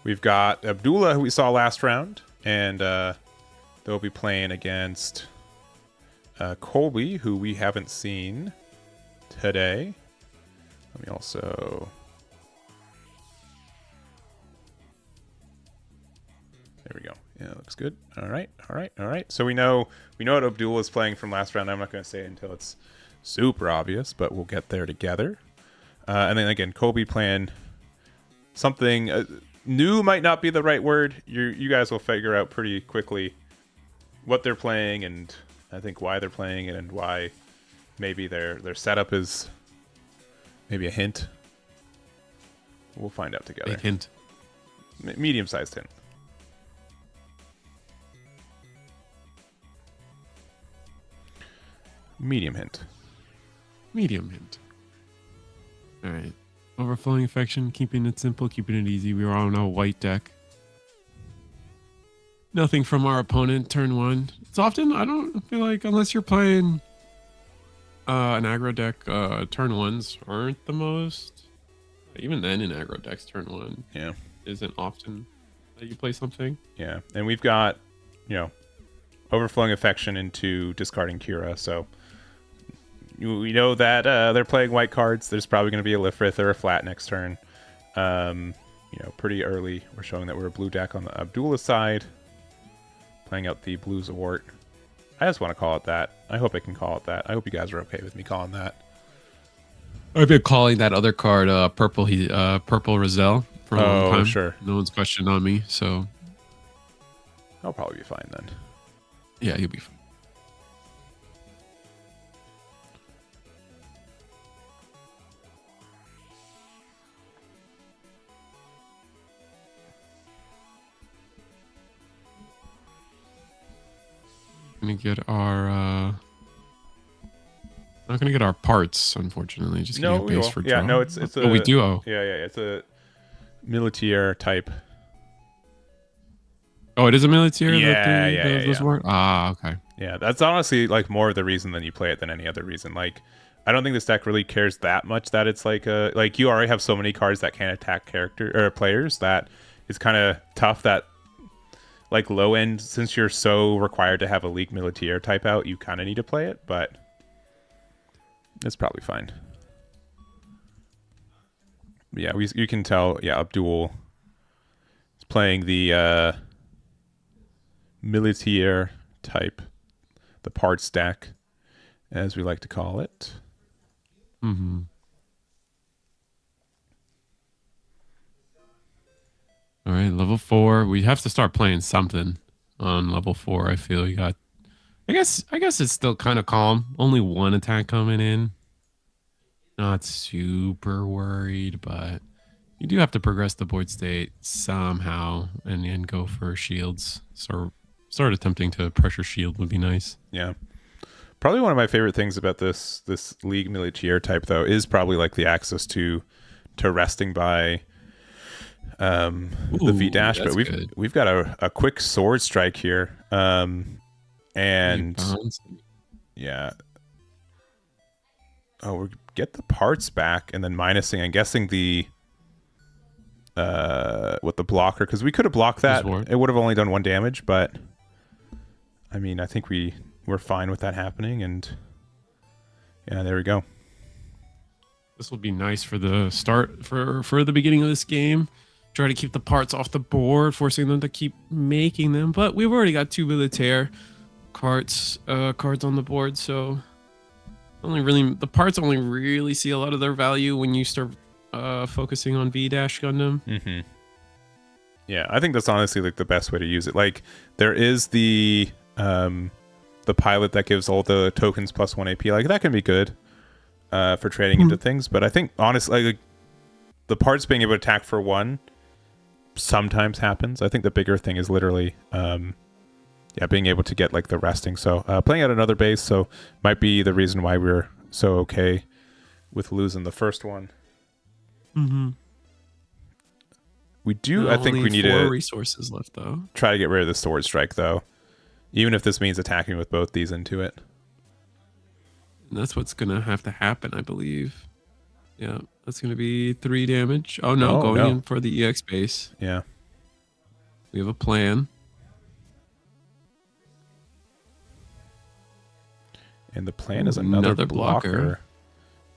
We've got Abdullah, who we saw last round, and they'll be playing against Colby, who we haven't seen today. Let me also... There we go. Yeah, looks good. All right, all right, all right. So we know what Abdullah is playing from last round. I'm not going to say it until it's super obvious, but we'll get there together. And then again, Colby playing something new might not be the right word. You guys will figure out pretty quickly what they're playing, and I think why they're playing it, and why maybe their setup is maybe a hint. We'll find out together. Big hint. Medium-sized hint. Medium hint. Medium hint. All right. Overflowing affection, keeping it simple, keeping it easy. We were on a white deck. Nothing from our opponent turn 1. It's often, I don't feel like, unless you're playing an aggro deck, turn 1s aren't the most. Even then in aggro decks, turn 1 isn't often that you play something. Yeah. And we've got, overflowing affection into discarding Kira, so we know that they're playing white cards. There's probably going to be a Lifrith or a flat next turn. Pretty early. We're showing that we're a blue deck on the Abdullah side. Playing out the blue Zawart. I just want to call it that. I hope I can call it that. I hope you guys are okay with me calling that. I've been calling that other card purple Roselle for a long time. Sure. No one's questioned on me, so I'll probably be fine then. Yeah, you'll be fine. Gonna get our not gonna get our parts, unfortunately. Just no, getting a base for draw. Yeah, no, it's a, we do. Yeah, it's a Militaire type. Oh, it is a military. Yeah. Those work. Ah, okay. Yeah, that's honestly like more of the reason than you play it than any other reason. Like, I don't think this deck really cares that much that it's like a like you already have so many cards that can attack character or players that it's kind of tough that like low end, since you're so required to have a League Militaire type out, you kind of need to play it, but it's probably fine. But yeah, you can tell. Yeah, Abdul is playing the Militaire type, the parts deck, as we like to call it. Mm-hmm. All right, level 4. We have to start playing something on level 4. I feel you got. I guess it's still kind of calm. Only one attack coming in. Not super worried, but you do have to progress the board state somehow and go for shields. So start attempting to pressure shield would be nice. Yeah. Probably one of my favorite things about this League Militaire type though is probably like the access to resting by the V dash, but we've got a quick sword strike here. And yeah. Oh, we get the parts back and then minusing. I'm guessing the blocker, because we could have blocked that. It would have only done 1 damage, but I mean, I think we're fine with that happening, and yeah, there we go. This will be nice for the start for the beginning of this game. Try to keep the parts off the board, forcing them to keep making them. But we've already got 2 militaire cards on the board, so the parts only really see a lot of their value when you start focusing on V dash Gundam. Mm-hmm. Yeah, I think that's honestly like the best way to use it. Like there is the pilot that gives all the tokens plus 1 AP. Like that can be good for trading into things. But I think honestly, like the parts being able to attack for 1 sometimes happens. I think the bigger thing is literally being able to get like the resting. So playing at another base, so might be the reason why we're so okay with losing the first one. Mm-hmm. We do. I think we need 4 resources left though. Try to get rid of the sword strike though, even if this means attacking with both these into it. And that's what's gonna have to happen, I believe. Yeah, that's gonna be 3 damage. Oh no, going in for the EX base. Yeah, we have a plan. And the plan is another blocker.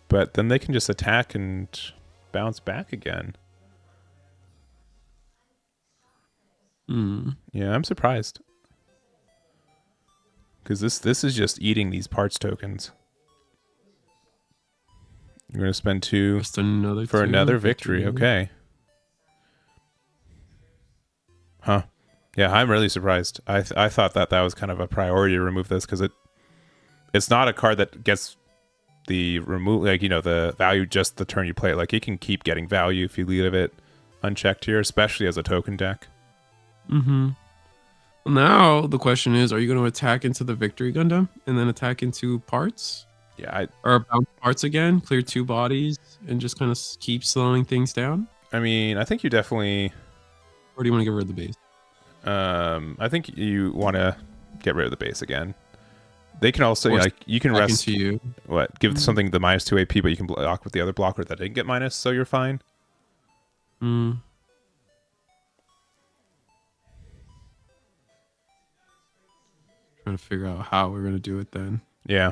But then they can just attack and bounce back again. Yeah, I'm surprised. Because this is just eating these parts tokens. You're going to spend 2 just another for another victory. Okay. Huh. Yeah, I'm really surprised. I thought that was kind of a priority to remove this because it's not a card that gets the remove, like, you know, the value just the turn you play it. Like, it can keep getting value if you leave it unchecked here, especially as a token deck. Mm-hmm. Well, now the question is, are you going to attack into the Victory Gundam and then attack into parts? Yeah. Or bounce parts again, clear 2 bodies, and just kind of keep slowing things down? I mean, I think you definitely... Or do you want to get rid of the base? I think you want to get rid of the base again. They can also, you can rest... Give something the -2 AP, but you can block with the other blocker that didn't get minus, so you're fine. Trying to figure out how we're going to do it then. Yeah.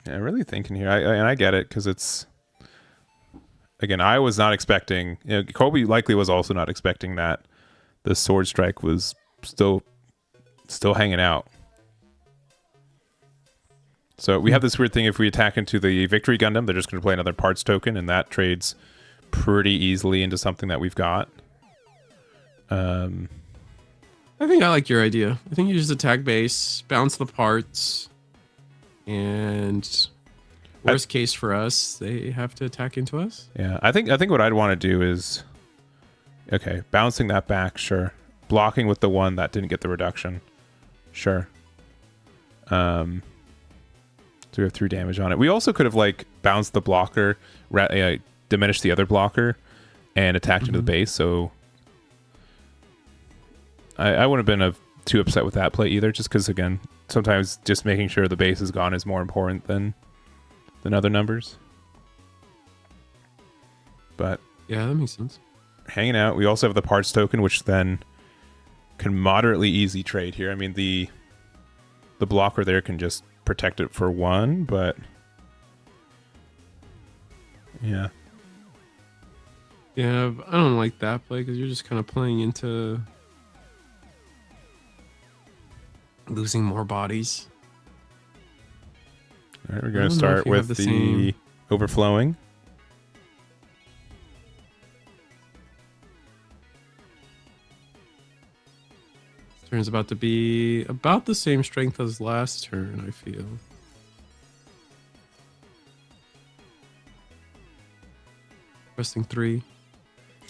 Yeah, really thinking here. I get it, because it's... Again, I was not expecting... You know, Kobe likely was also not expecting that the sword strike was still hanging out. So we have this weird thing. If we attack into the Victory Gundam, they're just going to play another parts token, and that trades pretty easily into something that we've got. I think I like your idea. I think you just attack base, bounce the parts, and worst case for us, they have to attack into us. Yeah, I think what I'd want to do is, okay, bouncing that back, sure. Blocking with the one that didn't get the reduction, sure. So we have 3 damage on it. We also could have like bounced the blocker, diminished the other blocker, and attacked into the base. So I wouldn't have been too upset with that play either, just because again, sometimes just making sure the base is gone is more important than other numbers. But yeah, that makes sense. Hanging out. We also have the parts token, which then can moderately easy trade here. I mean, the blocker there can just protect it for 1, but yeah. Yeah, I don't like that play because you're just kind of playing into losing more bodies. All right, we're going to start with the overflowing. Turn's about to be about the same strength as last turn, I feel. Resting 3.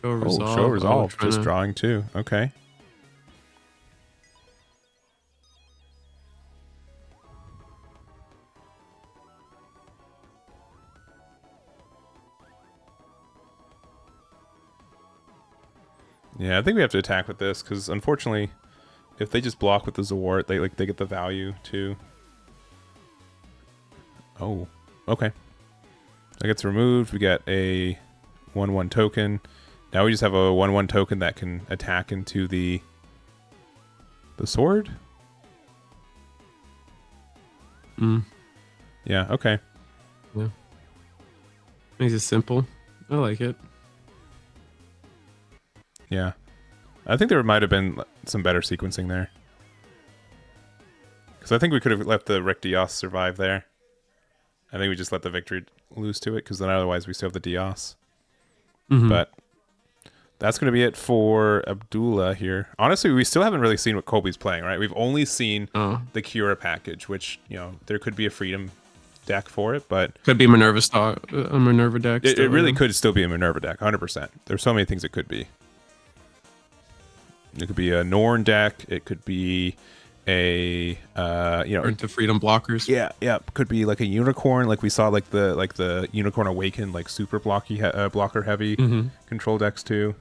Show resolve. Show resolve. Just drawing 2. Okay. Yeah, I think we have to attack with this because unfortunately, if they just block with the Zawart, they get the value too. Oh, okay. That gets removed. We get a 1/1 token. Now we just have a 1/1 token that can attack into the sword. Yeah. Okay. Yeah. Makes it simple. I like it. Yeah. I think there might have been some better sequencing there. Because I think we could have let the Rick Dios survive there. I think we just let the victory lose to it, because then otherwise we still have the Dios. But that's going to be it for Abdullah here. Honestly, we still haven't really seen what Colby's playing, right? We've only seen the Cura package, which, you know, there could be a Freedom deck for it, but... Could be a Minerva deck. It really could still be a Minerva deck, 100%. There's so many things it could be. It could be a Norn deck. It could be a into Freedom blockers. Yeah. Could be like a Unicorn, like we saw, like the Unicorn Awaken, like super blocker heavy control decks too.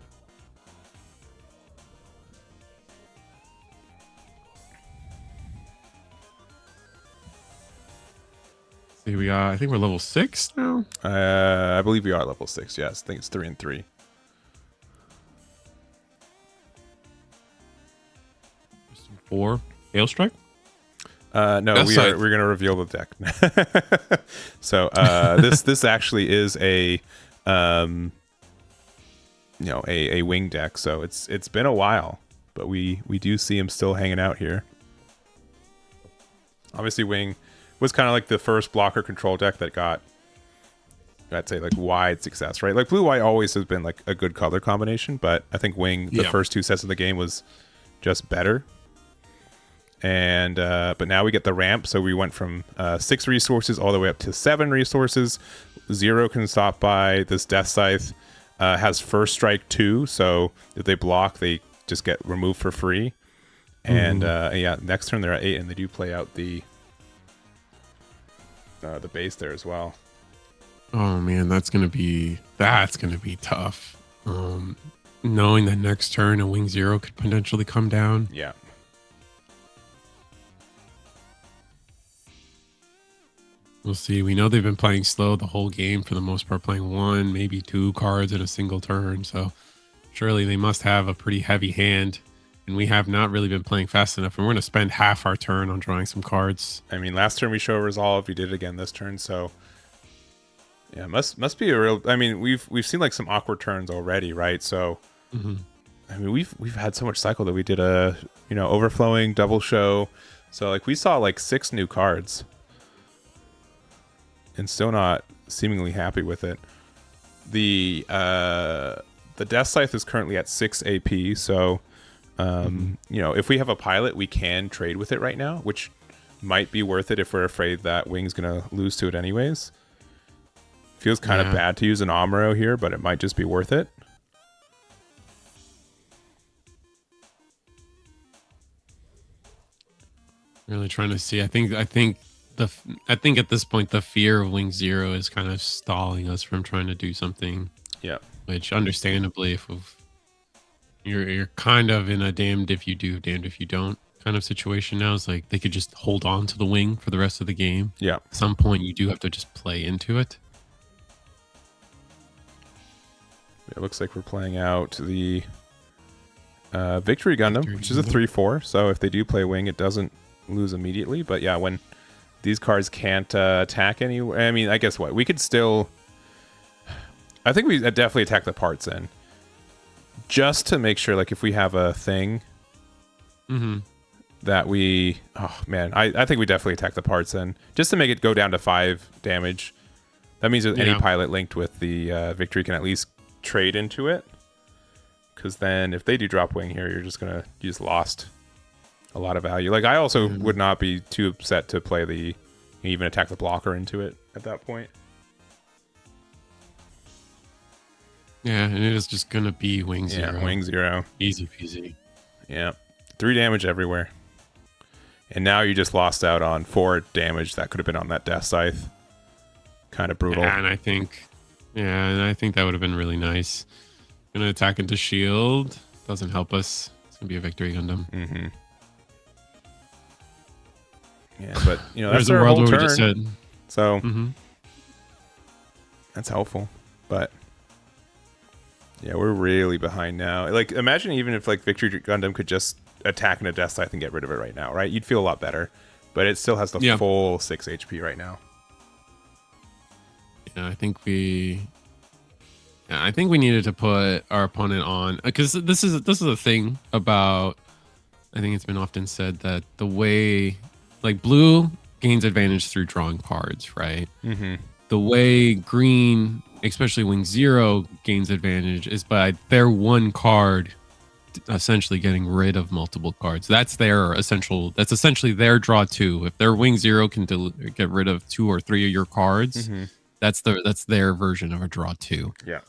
See, I think we're level 6 now. I believe we are level 6. Yes, I think it's 3 and 3. Or Hail Strike? No, we're going to reveal the deck. So this actually is a wing deck. So it's been a while, but we do see him still hanging out here. Obviously, wing was kind of like the first blocker control deck that got, I'd say, like wide success, right? Like blue white always has been like a good color combination, but I think wing the first 2 sets of the game was just better. And but now we get the ramp, so we went from 6 resources all the way up to 7 resources. 0 can stop by. This Death Scythe has first strike 2, so if they block, they just get removed for free. And next turn they're at 8, and they do play out the base there as well. Oh man, that's gonna be tough. Knowing that next turn a wing 0 could potentially come down. Yeah. We'll see. We know they've been playing slow the whole game for the most part, playing 1, maybe 2 cards in a single turn. So surely they must have a pretty heavy hand. And we have not really been playing fast enough. And we're going to spend half our turn on drawing some cards. I mean, last turn we show resolve. We did it again this turn. So yeah, must be a real. I mean, we've seen like some awkward turns already, right? So I mean, we've had so much cycle that we did a overflowing double show. So like we saw like 6 new cards. And still not seemingly happy with it. The Death Scythe is currently at 6 AP, so if we have a pilot, we can trade with it right now, which might be worth it if we're afraid that Wing's gonna lose to it anyways. Feels kind of bad to use an Amuro here, but it might just be worth it. Really trying to see. I think I think at this point the fear of Wing Zero is kind of stalling us from trying to do something. Yeah. Which, understandably, if you're kind of in a damned if you do, damned if you don't kind of situation now. It's like they could just hold on to the wing for the rest of the game. Yeah. At some point, you do have to just play into it. It looks like we're playing out the Victory Gundam, which is a 3/4. So if they do play wing, it doesn't lose immediately. But yeah, when these cards can't attack anywhere, I mean, I guess what we could still. I think we definitely attack the parts then, just to make sure. Like if we have a thing, that we. Oh man, I think we definitely attack the parts then, just to make it go down to 5 damage. That means that any pilot linked with the Victory can at least trade into it. Because then if they do drop wing here, you just lost a lot of value. Like I also would not be too upset to play even attack the blocker into it at that point. Yeah, and it is just gonna be Wing Zero. Yeah, Wing Zero. Easy peasy. Yeah. 3 damage everywhere. And now you just lost out on 4 damage that could have been on that Death Scythe. Kind of brutal. Yeah, and I think that would have been really nice. Gonna attack into shield. Doesn't help us. It's gonna be a Victory Gundam. Mm-hmm. Yeah, but there's that's a our world whole where turn. we just said. So that's helpful. But yeah, we're really behind now. Like imagine even if like Victory Gundam could just attack in a Death Scythe and get rid of it right now, right? You'd feel a lot better. But it still has the full 6 HP right now. Yeah, I think we needed to put our opponent on, because this is a thing about. I think it's been often said that the way, like blue gains advantage through drawing cards, right? The way green, especially Wing Zero, gains advantage is by their one card essentially getting rid of multiple cards. That's essentially their draw 2. If their Wing Zero can get rid of 2 or 3 of your cards, that's their version of a draw 2. Yeah.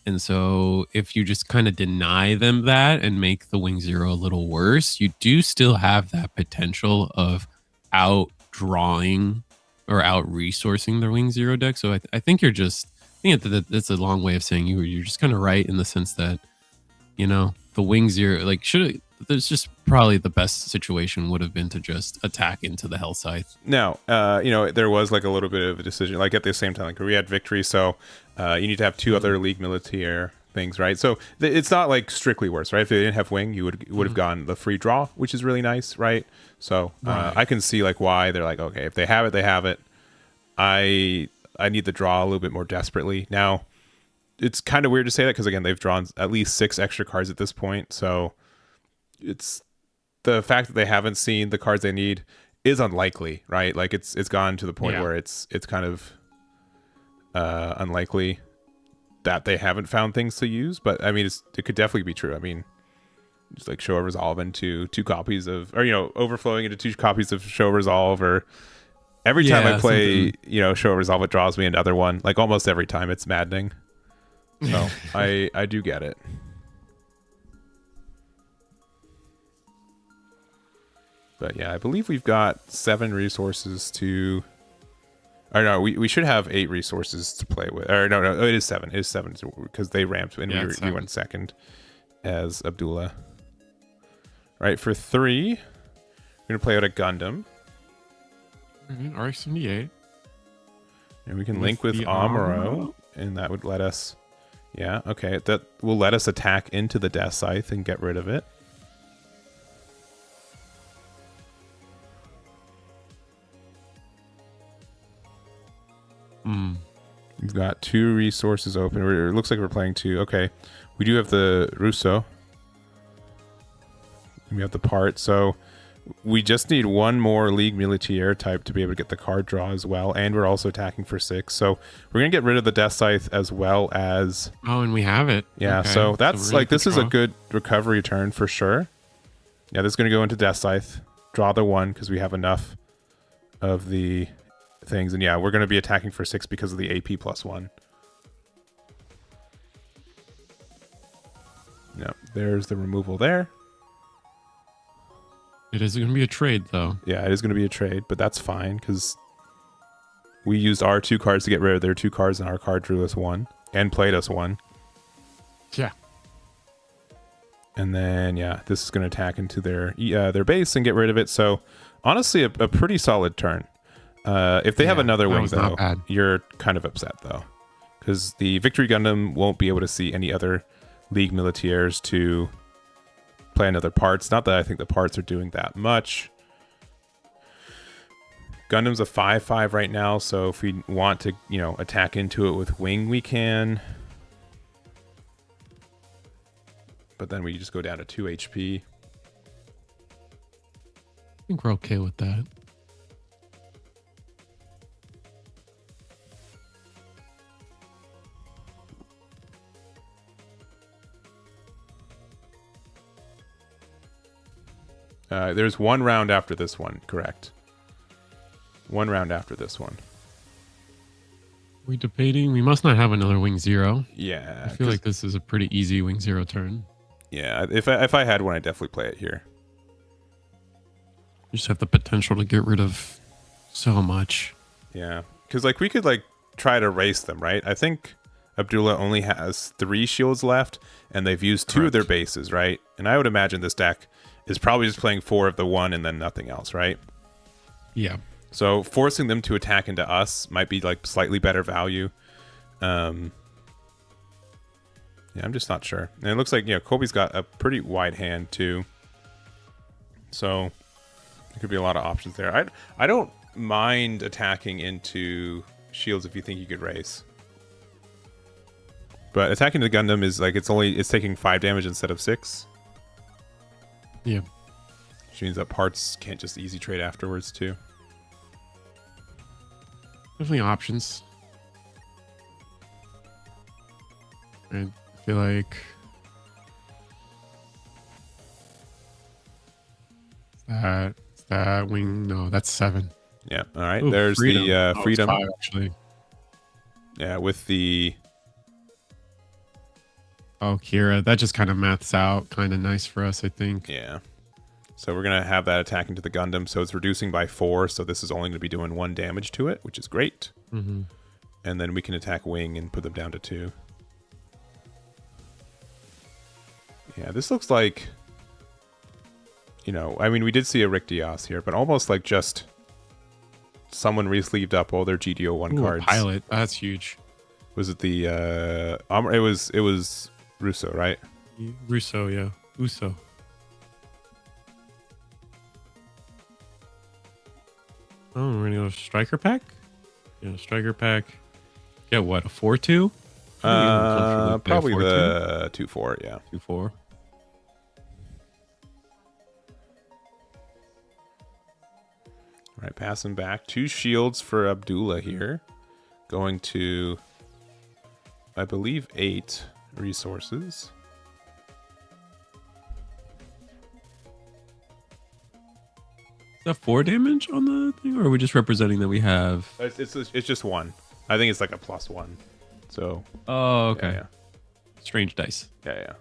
And so if you just kind of deny them that and make the Wing Zero a little worse, you do still have that potential of outdrawing or out resourcing their Wing Zero deck. So I think that's a long way of saying you're just kind of right in the sense that, the Wing Zero, like there's just probably the best situation would have been to just attack into the Hell Scythe. Now, there was like a little bit of a decision, like at the same time, like we had Victory, so you need to have 2 other League Militaire things, right? So it's not like strictly worse, right? If they didn't have Wing, you would have gotten the free draw, which is really nice, right? So I can see like why they're like, okay, if they have it, they have it. I need the draw a little bit more desperately. Now, it's kind of weird to say that because again, they've drawn at least 6 extra cards at this point, so it's the fact that they haven't seen the cards they need is unlikely, right? Like it's gone to the point where it's kind of unlikely that they haven't found things to use. But I mean, it could definitely be true. I mean, just like Show Resolve into 2 copies of, or overflowing into 2 copies of Show Resolve, or every time I play Show Resolve, it draws me another one. Like almost every time, it's maddening. So I do get it. But yeah, I believe we've got 7 resources to. Or no, we should have 8 resources to play with. Or no, it is 7. It is 7 because they ramped and we went second as Abdullah. All right, for 3, we're gonna play out a Gundam. RX-78. And we can link with Amuro, and that would let us. Yeah, okay. That will let us attack into the Death Scythe and get rid of it. We've got 2 resources open. It looks like we're playing 2. Okay. We do have the Russo. We have the part. So we just need 1 more League Militaire type to be able to get the card draw as well. And we're also attacking for 6. So we're going to get rid of the Death Scythe as well as... Oh, and we have it. Yeah, okay. So that's this is a good recovery turn for sure. Yeah, this is going to go into Death Scythe. Draw the 1 because we have enough of the things. And yeah, we're going to be attacking for 6 because of the AP +1. No, there's the removal there. It is going to be a trade, though. Yeah, it is going to be a trade, but that's fine because we used our 2 cards to get rid of their 2 cards, and our card drew us 1 and played us 1. Yeah. And then, yeah, this is going to attack into their base and get rid of it. So, honestly, a pretty solid turn. If they have another wing, though, you're kind of upset, though. Because the Victory Gundam won't be able to see any other League Militaires to play another parts. Not that I think the parts are doing that much. Gundam's a 5/5 right now, so if we want to, attack into it with wing, we can. But then we just go down to 2 HP. I think we're okay with that. There's 1 round after this one, correct? 1 round after this one. We debating? We must not have another wing 0. Yeah. I feel like this is a pretty easy wing 0 turn. Yeah, if I had one, I'd definitely play it here. You just have the potential to get rid of so much. Yeah, because we could try to race them, right? I think Abdullah only has 3 shields left, and they've used 2 of their bases, right? And I would imagine this deck is probably just playing 4 of the 1 and then nothing else, right? Yeah. So forcing them to attack into us might be slightly better value. Yeah, I'm just not sure. And it looks like Kobe's got a pretty wide hand too. So there could be a lot of options there. I don't mind attacking into shields if you think you could race. But attacking the Gundam is it's taking 5 damage instead of 6. Yeah. Which means that parts can't just easy trade afterwards too. Definitely options. I feel like that wing. No, that's 7. Yeah. All right. Ooh, there's freedom. the freedom. 5, actually. Yeah, with the. Oh, Kira, that just kind of maths out. Kind of nice for us, I think. Yeah. So we're going to have that attack into the Gundam. So it's reducing by 4. So this is only going to be doing 1 damage to it, which is great. Mm-hmm. And then we can attack wing and put them down to 2. Yeah, this looks like, I mean, we did see a Rick Diaz here, but almost just someone re-sleeved up all their GD01 cards. Pilot, that's huge. Was it the, it was Russo, right? Russo, yeah. Uso. Oh, we're gonna go striker pack. Yeah, striker pack. Yeah, what, a 4-2? Probably the 2-4. Yeah, 2-4. All right, passing back 2 shields for Abdullah here, going to, I believe, 8 resources. Is that 4 damage on the thing, or are we just representing that we have? It's just 1. I think it's a +1. So. Oh, okay. Yeah. Strange dice. Yeah.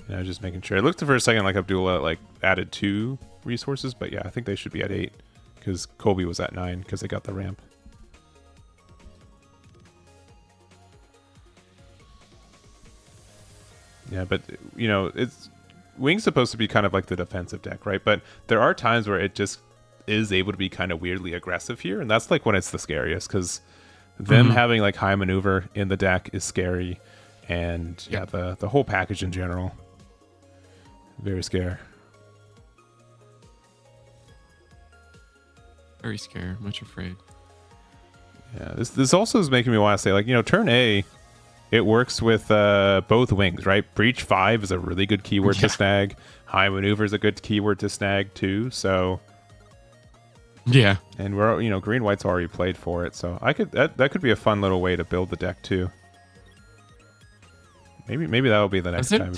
I was just making sure. It looked for a second like Abdullah added 2 resources, but yeah, I think they should be at 8 because Kobe was at 9 because they got the ramp. Yeah, but it's Wing's supposed to be kind of like the defensive deck, right? But there are times where it just is able to be kind of weirdly aggressive here, and that's when it's the scariest because them having high maneuver in the deck is scary, and the whole package in general, very scary. Very scared, much afraid. Yeah, this also is making me want to say turn A, it works with both wings, right? Breach 5 is a really good keyword to snag. High maneuver is a good keyword to snag too. So yeah, and we're green white's already played for it, so that could be a fun little way to build the deck too. Maybe that'll be the next time.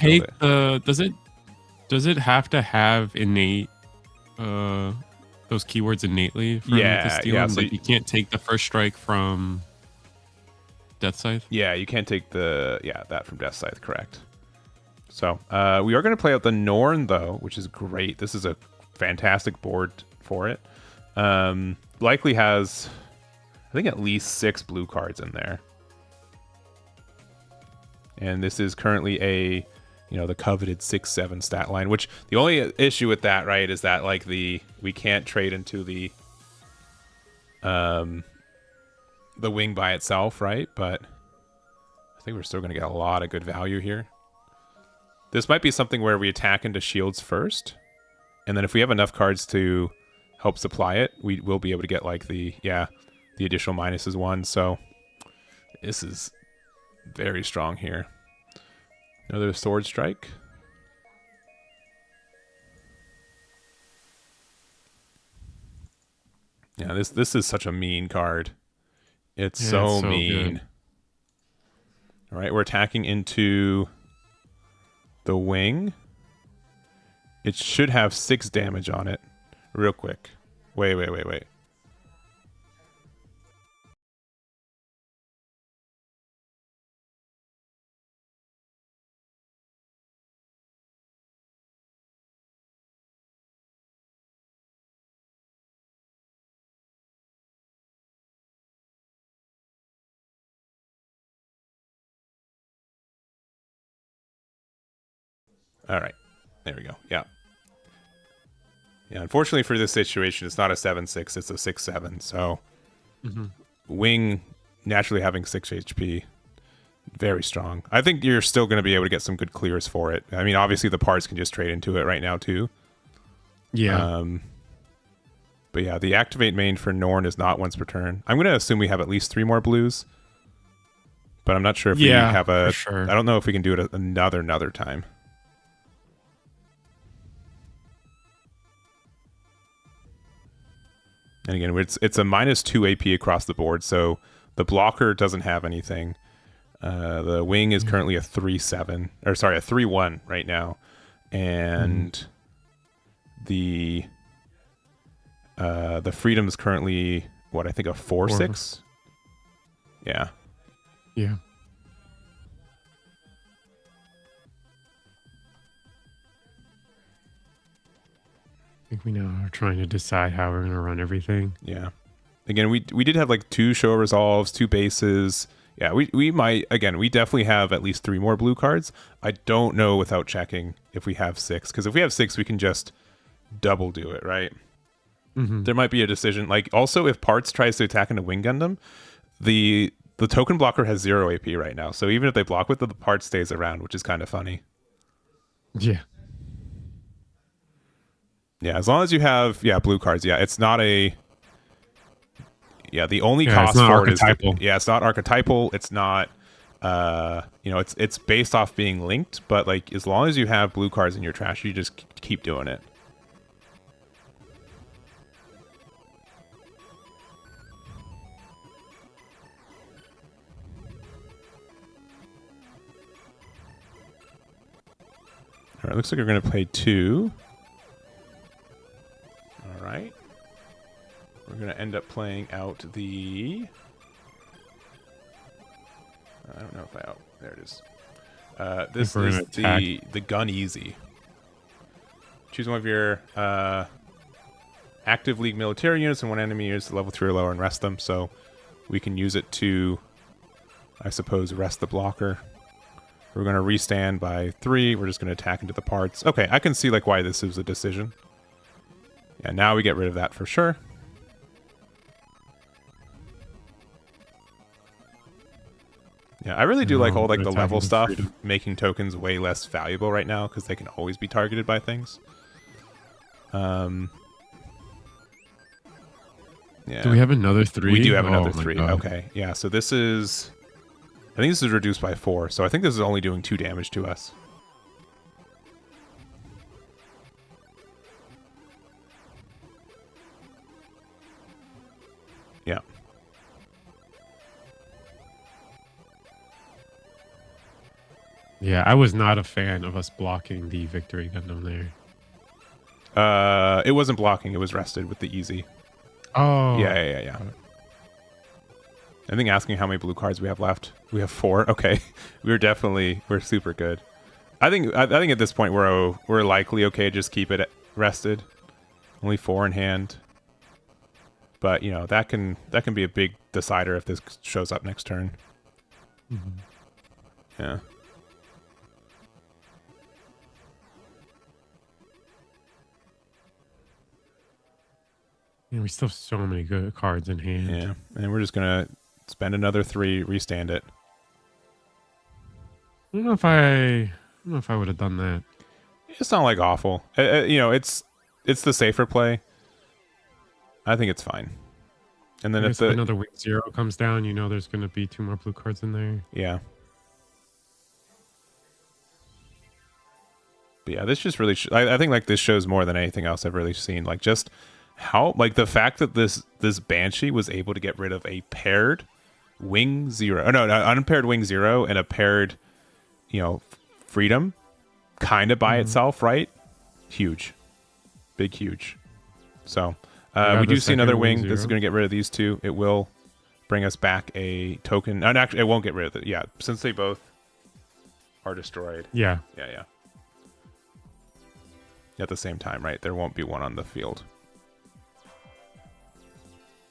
Does it have to have innate those keywords innately? From yeah. So you can't take the first strike from Death Scythe. Yeah, you can't take that from Death Scythe, correct. So we are going to play out the Norn, though, which is great. This is a fantastic board for it. Likely has, I think, at least 6 blue cards in there. And this is currently a, the coveted 6/7 stat line, which the only issue with that, right, is that like we can't trade into the wing by itself, right? But I think we're still going to get a lot of good value here. This might be something where we attack into shields first, and then if we have enough cards to help supply it, we will be able to get like the additional -1. So this is very strong here. Another sword strike. Yeah, this is such a mean card. It's so mean. Good. All right, we're attacking into the wing. It should have 6 damage on it. Real quick. Wait. All right. There we go. Yeah. Yeah, unfortunately for this situation, it's not a 7/6, it's a 6/7. So wing naturally having 6 HP, very strong. I think you're still going to be able to get some good clears for it. I mean, obviously the parts can just trade into it right now too. Yeah. But yeah, the activate main for Norn is not once per turn. I'm going to assume we have at least 3 more blues. But I'm not sure if we have a... Sure. I don't know if we can do it another time. And again, it's a -2 AP across the board, so the blocker doesn't have anything. The wing is currently a 3/7, or sorry, a 3/1 right now, and the freedom is currently what I think a 4/6. Yeah. Yeah. I think we now are trying to decide how we're going to run everything. Yeah. Again, we did have like 2 show resolves, 2 bases. Yeah, we might, again, we definitely have at least 3 more blue cards. I don't know without checking if we have 6, because if we have 6, we can just double do it, right? There might be a decision. Like, also, if Parts tries to attack into Wing Gundam, the token blocker has 0 AP right now. So even if they block with it, the Parts stays around, which is kind of funny. Yeah. Yeah, as long as you have blue cards. Yeah, it's not a the only cost for it is it's not archetypal. It's not it's based off being linked, but like as long as you have blue cards in your trash, you just keep doing it. All right, looks like we're going to play 2. All right. We're going to end up playing out the... I don't know if I... Oh, there it is. This is the Gun Easy. Choose one of your active League military units and one enemy units to level 3 or lower and rest them. So we can use it to, I suppose, rest the blocker. We're going to restand by 3. We're just going to attack into the parts. Okay, I can see like why this is a decision. Yeah, now we get rid of that for sure. Yeah, I really do like all like the level stuff, making tokens way less valuable right now because they can always be targeted by things. Yeah. Do we have another 3? We do have another 3. Okay. Yeah, so this is... I think this is reduced by 4, so I think this is only doing 2 damage to us. Yeah. Yeah, I was not a fan of us blocking the Victory Gundam there. It wasn't blocking, it was rested with the easy. Oh. Yeah. I think asking how many blue cards we have left. We have 4. Okay, we're super good. I think at this point we're likely okay. Just keep it rested. Only 4 in hand. But you know that can be a big decider if this shows up next turn. Yeah. Yeah, we still have so many good cards in hand. Yeah, and we're just gonna spend another 3, restand it. I don't know if I would have done that. It's not like awful. You know, it's the safer play. I think it's fine. And then if another weak 0 comes down, you know there's going to be 2 more blue cards in there. Yeah. But yeah, this just really I think like this shows more than anything else I've really seen. Like just how like the fact that this Banshee was able to get rid of a paired wing 0. Oh no, unpaired wing 0 and a paired, you know, freedom kind of by itself, right? Huge. Big huge. So, we do see another wing. This is going to get rid of these 2. It will bring us back a token. And actually, it won't get rid of it. Yeah, since they both are destroyed. Yeah. Yeah. At the same time, right? There won't be one on the field.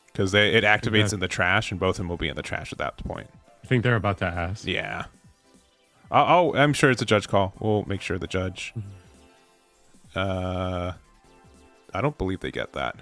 Because it activates in the trash, and both of them will be in the trash at that point. I think they're about to ask. Yeah. I'm sure it's a judge call. We'll make sure the judge. I don't believe they get that.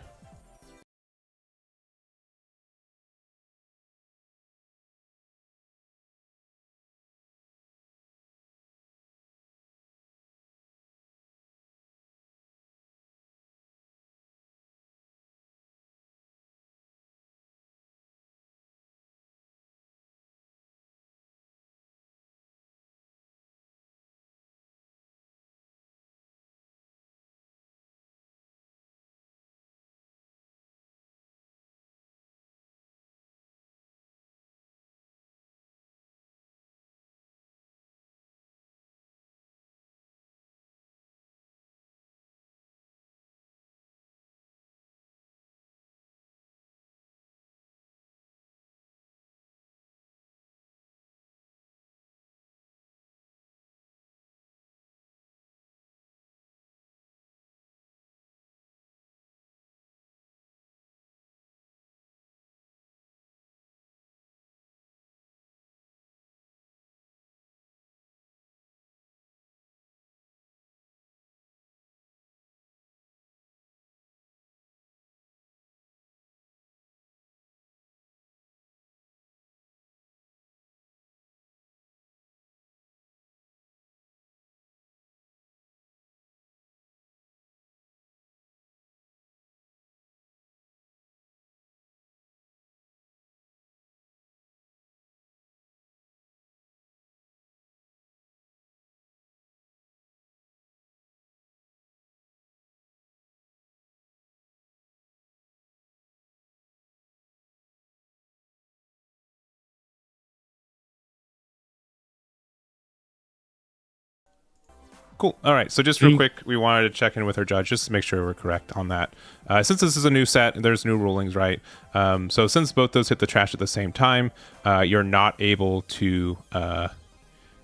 Cool. All right. So just real quick, we wanted to check in with our judge just to make sure we're correct on that. Since this is a new set, there's new rulings, right? So since both those hit the trash at the same time, you're not able to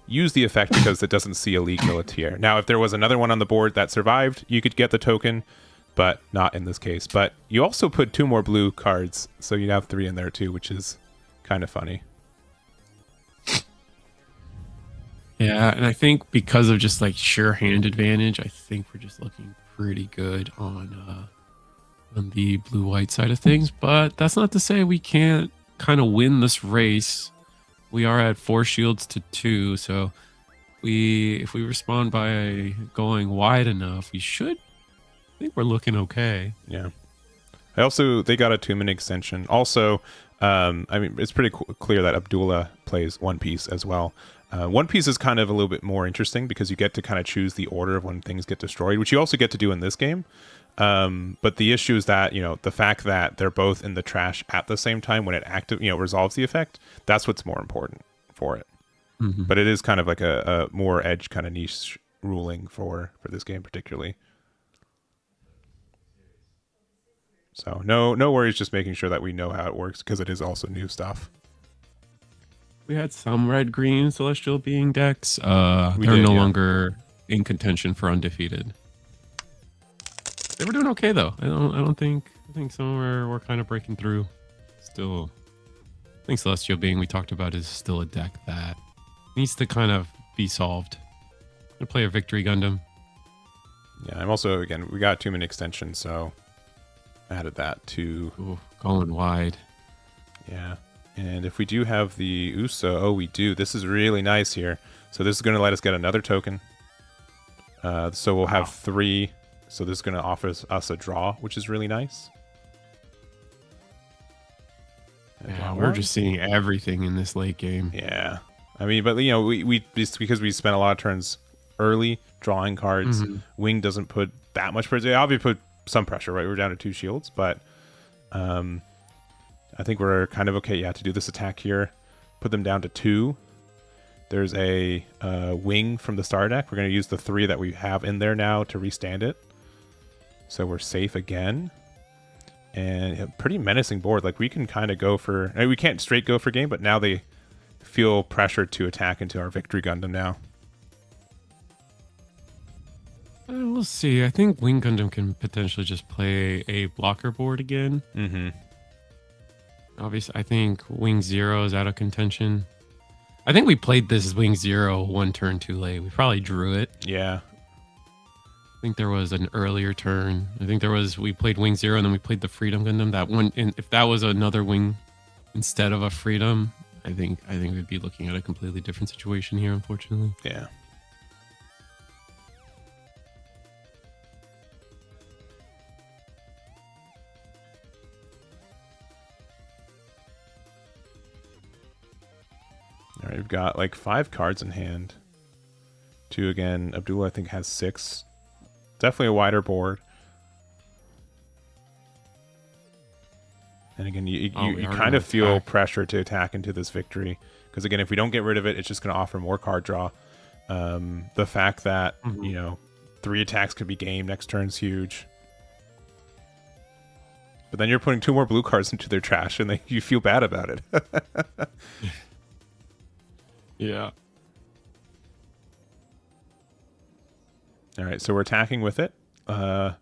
use the effect because it doesn't see a League Militaire. Now, if there was another one on the board that survived, you could get the token, but not in this case. But you also put 2 more blue cards, so you'd have 3 in there too, which is kind of funny. Yeah, and I think because of just like sure hand advantage, I think we're just looking pretty good on the blue-white side of things. But that's not to say we can't kind of win this race. We are at 4 shields to 2, so if we respond by going wide enough, we should. I think we're looking okay. Yeah. They got a 2-minute extension. Also, I mean, it's pretty clear that Abdullah plays One Piece as well. One Piece is kind of a little bit more interesting because you get to kind of choose the order of when things get destroyed, which you also get to do in this game. But the issue is that, you know, the fact that they're both in the trash at the same time when it resolves the effect, that's what's more important for it. Mm-hmm. But it is kind of like a more edge kind of niche ruling for this game particularly. So no worries, just making sure that we know how it works because it is also new stuff. we had some red green celestial being decks. We They're did, no yeah. longer in contention for undefeated. They were doing okay though. I think some were kind of breaking through. Still, I think celestial being we talked about is still a deck that needs to kind of be solved. I'm gonna play a victory Gundam. Yeah, I'm also, again, we got 2-minute extension, so added that to... Ooh, going wide. Yeah. And if we do have the USO, oh, we do. This is really nice here. So this is going to let us get another token. So we'll have 3. So this is going to offer us a draw, which is really nice. Yeah, we're just seeing everything in this late game. Yeah. I mean, but, you know, we just because we spent a lot of turns early drawing cards, Wing doesn't put that much pressure. Obviously put some pressure, right? We're down to 2 shields, but I think we're kind of okay, yeah, to do this attack here. Put them down to 2. There's a Wing from the star deck. We're going to use the 3 that we have in there now to restand it. So we're safe again. And a pretty menacing board. Like, we can kind of go for... I mean, we can't straight go for game, but now they feel pressured to attack into our Victory Gundam now. We'll see. I think Wing Gundam can potentially just play a blocker board again. Mm-hmm. Obviously, I think Wing 0 is out of contention. I think we played this Wing 0 one turn too late. We probably drew it. Yeah. I think there was an earlier turn. I think we played Wing 0 and then we played the Freedom Gundam. That one, and if that was another Wing instead of a Freedom, I think we'd be looking at a completely different situation here, unfortunately. Yeah. All right, we've got like 5 cards in hand. 2 again. Abdullah, I think, has 6. Definitely a wider board. And again, you kind of feel pressure to attack into this victory. Because again, if we don't get rid of it, it's just going to offer more card draw. The fact that, you know, 3 attacks could be game next turn's huge. But then you're putting 2 more blue cards into their trash and you feel bad about it. Yeah. All right, so we're attacking with it. Again,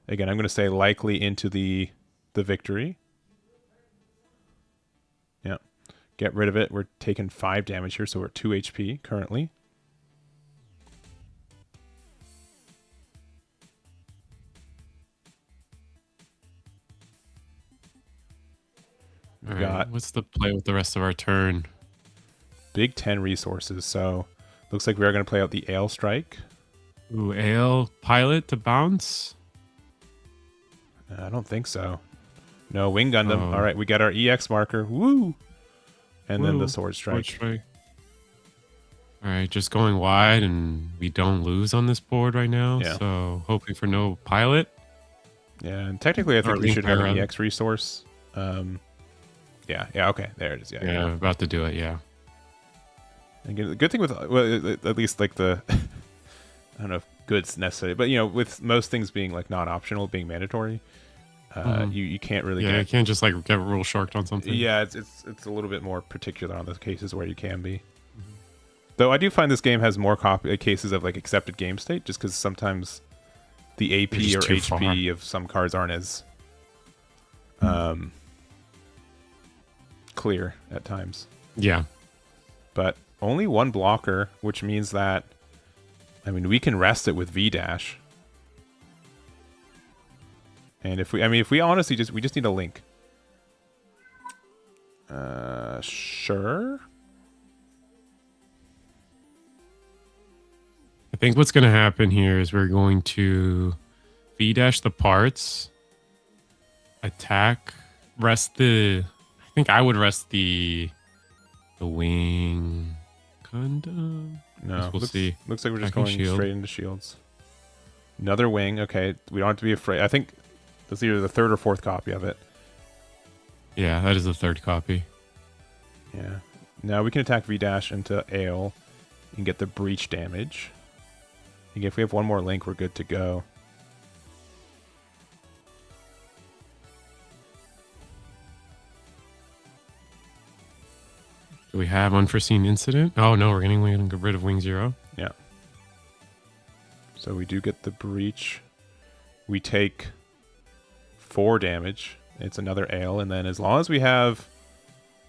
I'm going to say likely into the victory. Yeah. Get rid of it. We're taking 5 damage here, so we're 2 HP currently. All right, what's the play with the rest of our turn? Big 10 resources, so looks like we are going to play out the Ale Strike. Ooh, Ale Pilot to bounce? I don't think so. No, Wing Gundam. All right, we got our EX marker. Woo! And then the Sword Strike. All right, just going wide, and we don't lose on this board right now. Yeah. So hoping for no pilot. Yeah, and technically I think Or we should have an Link EX resource. Yeah, okay, there it is. Yeah, about to do it, yeah. Again, the good thing with, well, at least like the, I don't know if good's necessary, but you know, with most things being like not optional, being mandatory, you can't really you can't just like get rule sharked on something. Yeah, it's a little bit more particular on the cases where you can be. Though I do find this game has more cases of like accepted game state, just because sometimes the AP or HP of some cards aren't as clear at times. Yeah. But only 1 blocker, which means that, I mean, we can rest it with V-dash. And if we honestly we just need a link. Sure. I think what's going to happen here is we're going to V-dash the parts, attack, rest the... I think I would rest the Wing Gundam. No, we'll see. Looks like we're just going straight into shields. Another Wing. Okay, we don't have to be afraid. I think that's either the 3rd or 4th copy of it. Yeah, that is the 3rd copy. Yeah. Now we can attack V-dash into Ale and get the breach damage. And if we have 1 more link, we're good to go. Do we have unforeseen incident? Oh no, we're going to get rid of Wing Zero. Yeah. So we do get the breach. We take 4 damage. It's another ale, and then as long as we have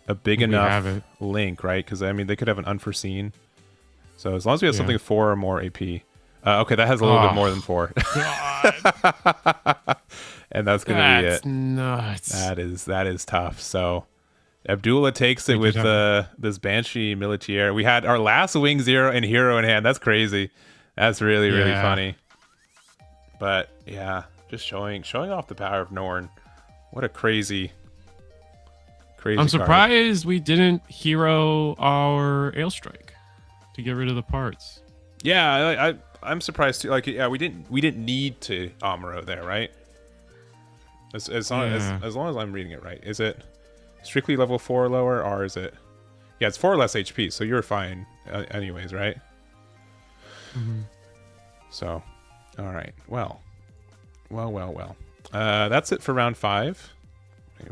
a big enough link, right? Because I mean, they could have an unforeseen. So as long as we have something 4 or more AP. Okay, that has a little bit more than 4. And that's gonna be it. That's nuts. That is tough. So Abdullah takes it with this Banshee Militaire. We had our last Wing Zero and Hero in hand. That's crazy. That's really funny. But yeah, just showing off the power of Norn. What a crazy. I'm surprised we didn't hero our Ale Strike to get rid of the parts. Yeah, I'm surprised too. Like, yeah, we didn't need to Amuro there, right? As long as I'm reading it right, is it strictly level 4 or lower, or is it? Yeah, it's 4 less HP, so you're fine, anyways, right? Mm-hmm. So, all right, well. That's it for round 5.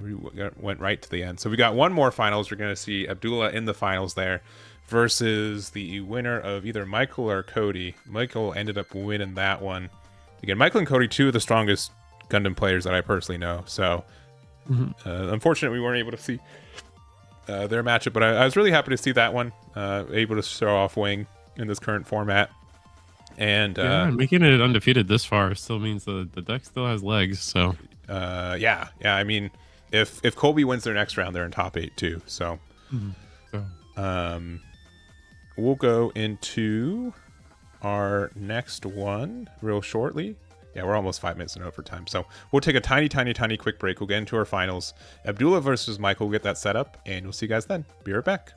We went right to the end. So we got one more finals. We're going to see Abdullah in the finals there versus the winner of either Michael or Cody. Michael ended up winning that one. Again, Michael and Cody, 2 of the strongest Gundam players that I personally know. So unfortunately, we weren't able to see their matchup, but I was really happy to see that one. Able to show off Wing in this current format. And making it undefeated this far still means the deck still has legs. So yeah. I mean, if Colby wins their next round, they're in top 8 too. So, we'll go into our next one real shortly. Yeah, we're almost 5 minutes in overtime. So we'll take a tiny quick break. We'll get into our finals. Abdullah versus Michael. We'll get that set up, and we'll see you guys then. Be right back.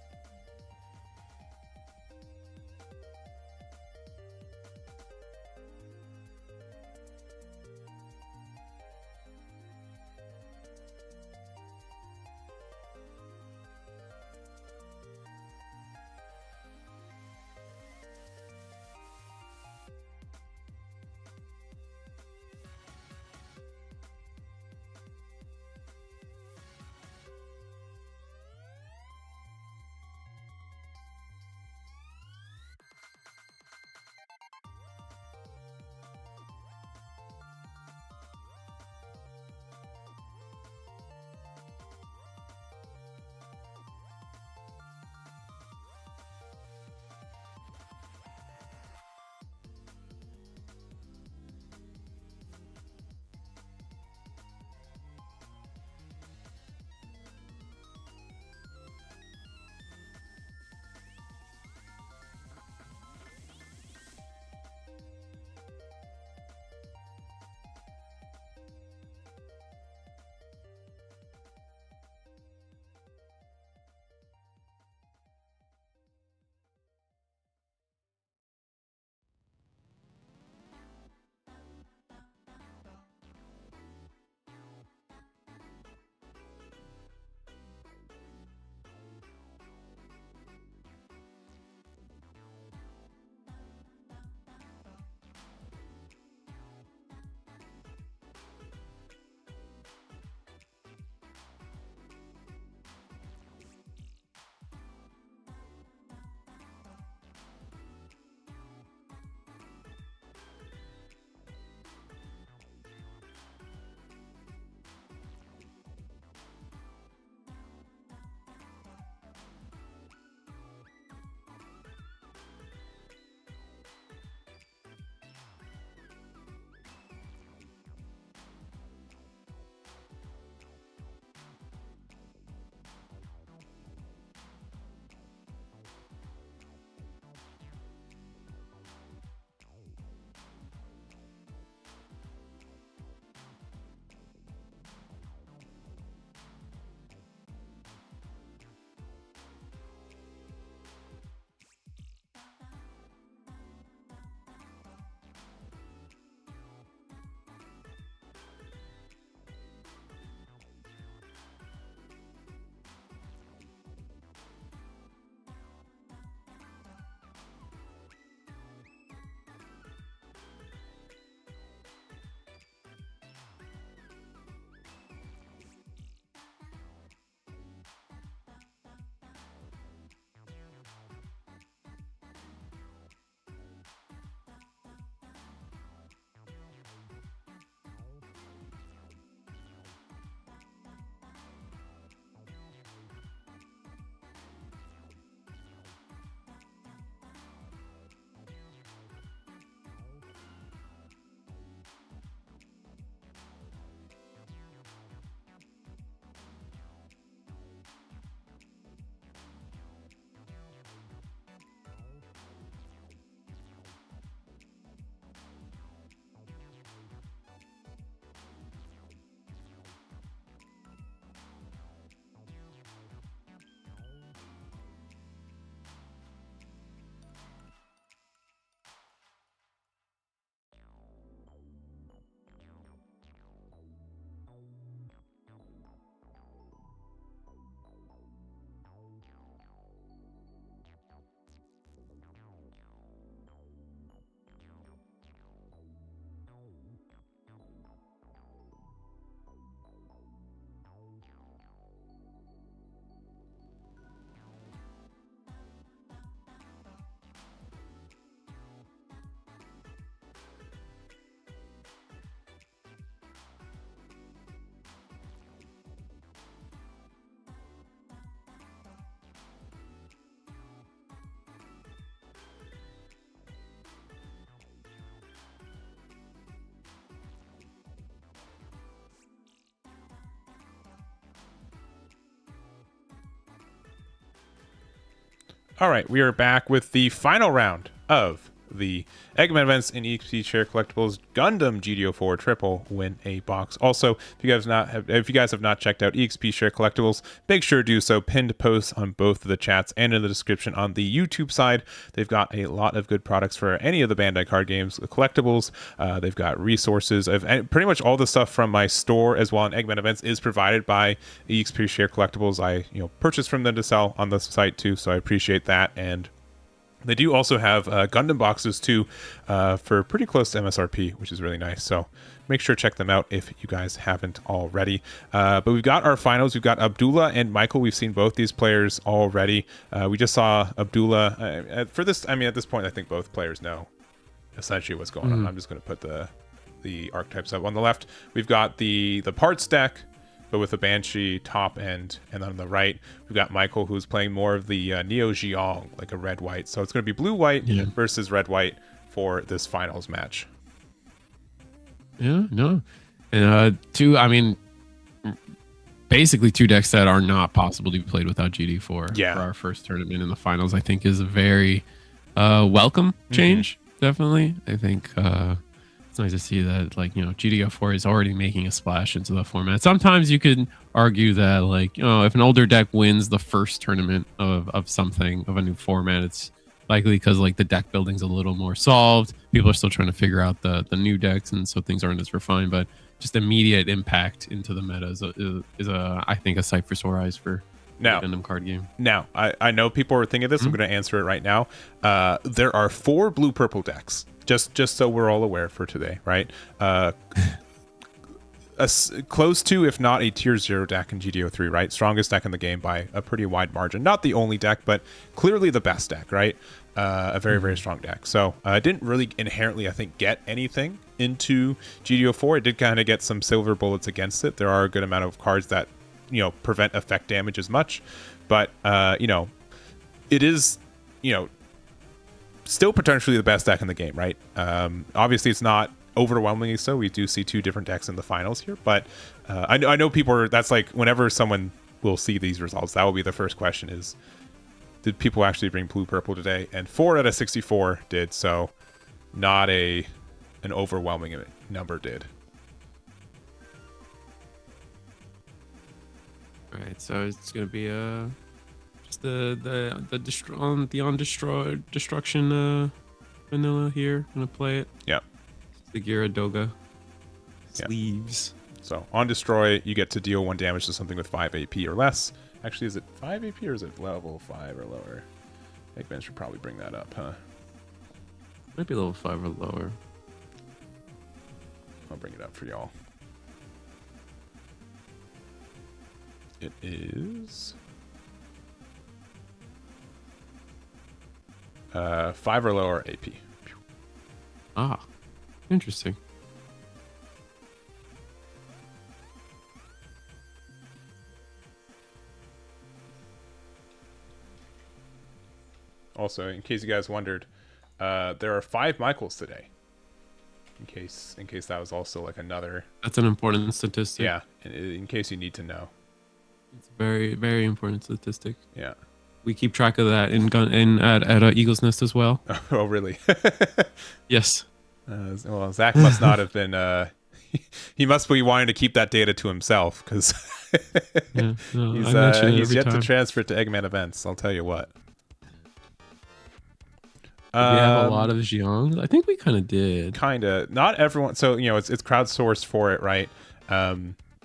All right, we are back with the final round of the Eggman events in EXP Share Collectibles Gundam GD04 triple win a box. Also, if you guys have not checked out EXP Share Collectibles, make sure to do so. Pinned posts on both of the chats and in the description on the YouTube side. They've got a lot of good products for any of the Bandai card games, the collectibles. They've got resources of pretty much all the stuff from my store as well. And Eggman events is provided by EXP Share Collectibles. I purchase from them to sell on the site too, so I appreciate that. And they do also have Gundam boxes too for pretty close to MSRP, which is really nice. So make sure to check them out if you guys haven't already. But we've got our finals. We've got Abdullah and Michael. We've seen both these players already. We just saw Abdullah. For this, I mean, at this point, I think both players know essentially what's going on. I'm just going to put the archetypes up. On the left, we've got the parts deck, but with the Banshee top end, and on the right, we've got Michael, who's playing more of the Neo Geong, like a red-white. So it's going to be blue-white versus red-white for this finals match. Yeah, no. And basically two decks that are not possible to be played without GD4 for our first tournament in the finals, I think is a very welcome change, definitely. I think it's nice to see that, like, GD04 is already making a splash into the format. Sometimes you could argue that, like, if an older deck wins the first tournament of something, of a new format, it's likely because, like, the deck building's a little more solved. People are still trying to figure out the new decks, and so things aren't as refined. But just immediate impact into the meta is I think, a sight for sore eyes for the Gundam card game. Now, I know people are thinking of this. I'm going to answer it right now. There are 4 blue-purple decks. Just so we're all aware for today, right? Close to, if not a tier 0 deck in GD03, right? Strongest deck in the game by a pretty wide margin. Not the only deck, but clearly the best deck, right? A very, very strong deck. So I didn't really inherently, I think, get anything into GD04. It did kind of get some silver bullets against it. There are a good amount of cards that, prevent effect damage as much. But, it is, still potentially the best deck in the game, right? Obviously, it's not overwhelmingly so. We do see 2 different decks in the finals here, but I know people are. That's like whenever someone will see these results, that will be the first question: is did people actually bring blue purple today? And 4 out of 64 did, so not an overwhelming number did. All right, so it's gonna be just the destruction vanilla here. Gonna play it. Yeah. The Gyaradoga sleeves. So on destroy, you get to deal 1 damage to something with 5 AP or less. Actually, is it 5 AP or is it level 5 or lower? Eggman should probably bring that up, huh? Might be level 5 or lower. I'll bring it up for y'all. It is 5 or lower AP. Ah, interesting. Also, in case you guys wondered, there are 5 Michaels today. In case that was also like another. That's an important statistic. Yeah, in case you need to know. It's a very, very important statistic. Yeah. We keep track of that at Eagle's Nest as well. Oh, really? Yes. Well, Zach must not have been. He must be wanting to keep that data to himself because he's yet to transfer it to Eggman events. I'll tell you what. We have a lot of Xiangs. I think we kind of did. Kind of. Not everyone. So it's crowdsourced for it, right?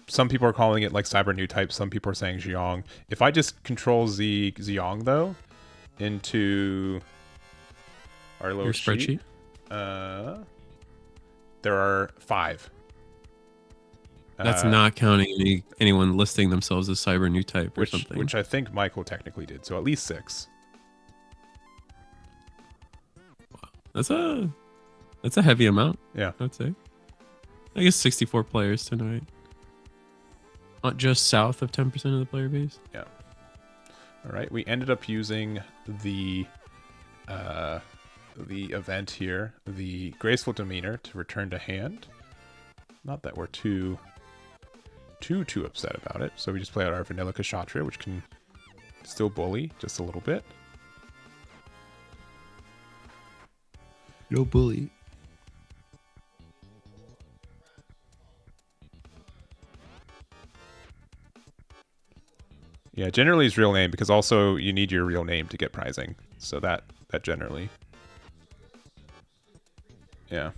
Some people are calling it like Cyber New Type. Some people are saying Xiong. If I just control Xiong though into our little spreadsheet, there are 5. That's not counting anyone listing themselves as Cyber New Type or something. Which I think Michael technically did. So at least 6. Wow, that's a heavy amount. Yeah, I'd say. I guess 64 players tonight. Not just south of 10% of the player base. Yeah. All right. We ended up using the event here, the Graceful Demeanor, to return to hand. Not that we're too upset about it. So we just play out our Vanilla Kshatriya, which can still bully just a little bit. No bully. Yeah, generally his real name, because also you need your real name to get prizing. So that generally. Yeah.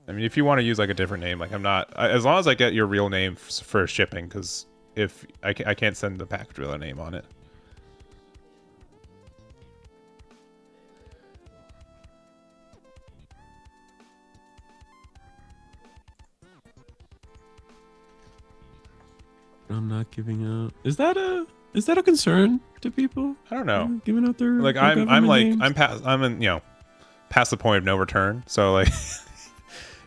I mean, if you want to use like a different name, like as long as I get your real name for shipping, because if I can't send the package with a name on it. I'm not giving out. Is that a concern to people? I don't know. Giving out their Like their I'm like names? I'm in, past the point of no return. So like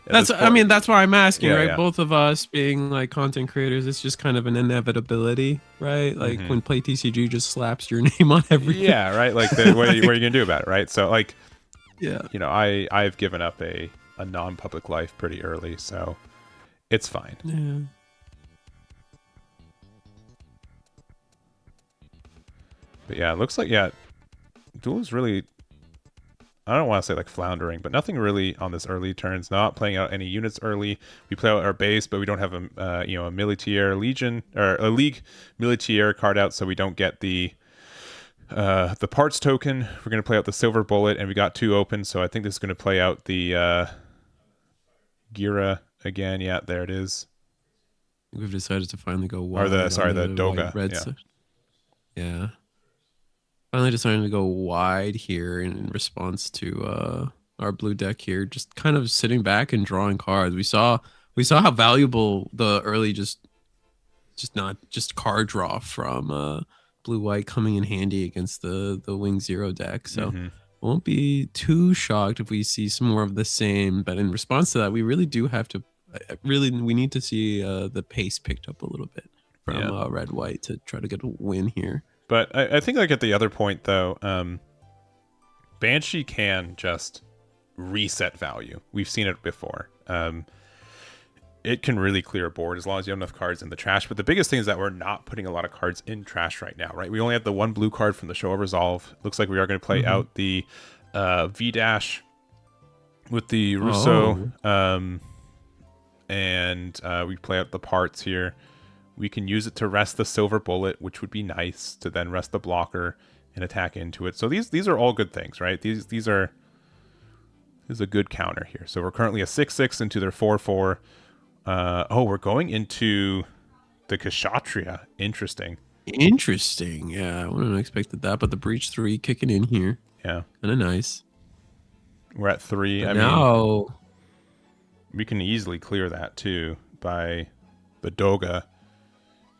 That's that's why I'm asking, right? Yeah. Both of us being like content creators, it's just kind of an inevitability, right? Like when Play TCG just slaps your name on everything. Yeah, right. Like what are you gonna do about it, right? So like, yeah, I've given up a non-public life pretty early, so it's fine. Yeah. But yeah, it looks like Duel is really, I don't want to say like floundering, but nothing really on this early turns. Not playing out any units early. We play out our base, but we don't have a a Militaire Legion or a League Militaire card out, so we don't get the parts token. We're gonna play out the Silver Bullet, and we got 2 open, so I think this is gonna play out the Gira again. Yeah, there it is. We've decided to finally go wide. Or the Doga. Red Yeah. side. Yeah. Finally deciding to go wide here in response to our blue deck here, just kind of sitting back and drawing cards. We saw how valuable the early just card draw from blue white coming in handy against the Wing Zero deck. So won't be too shocked if we see some more of the same. But in response to that, we really do have to we need to see the pace picked up a little bit from red white to try to get a win here. But I think like at the other point though, Banshee can just reset value. We've seen it before. It can really clear a board as long as you have enough cards in the trash. But the biggest thing is that we're not putting a lot of cards in trash right now, right? We only have the 1 blue card from the Show of Resolve. Looks like we are going to play out the V-Dash with the Russo. And we play out the parts here. We can use it to rest the Silver Bullet, which would be nice to then rest the blocker and attack into it. So these are all good things, right? This is a good counter here. So we're currently a 6/6 into their 4/4. We're going into the Kshatriya. Interesting. Yeah, I wouldn't have expected that, but the Breach 3 kicking in here. Yeah. Kind of nice. We're at 3. But now we can easily clear that too by the Doga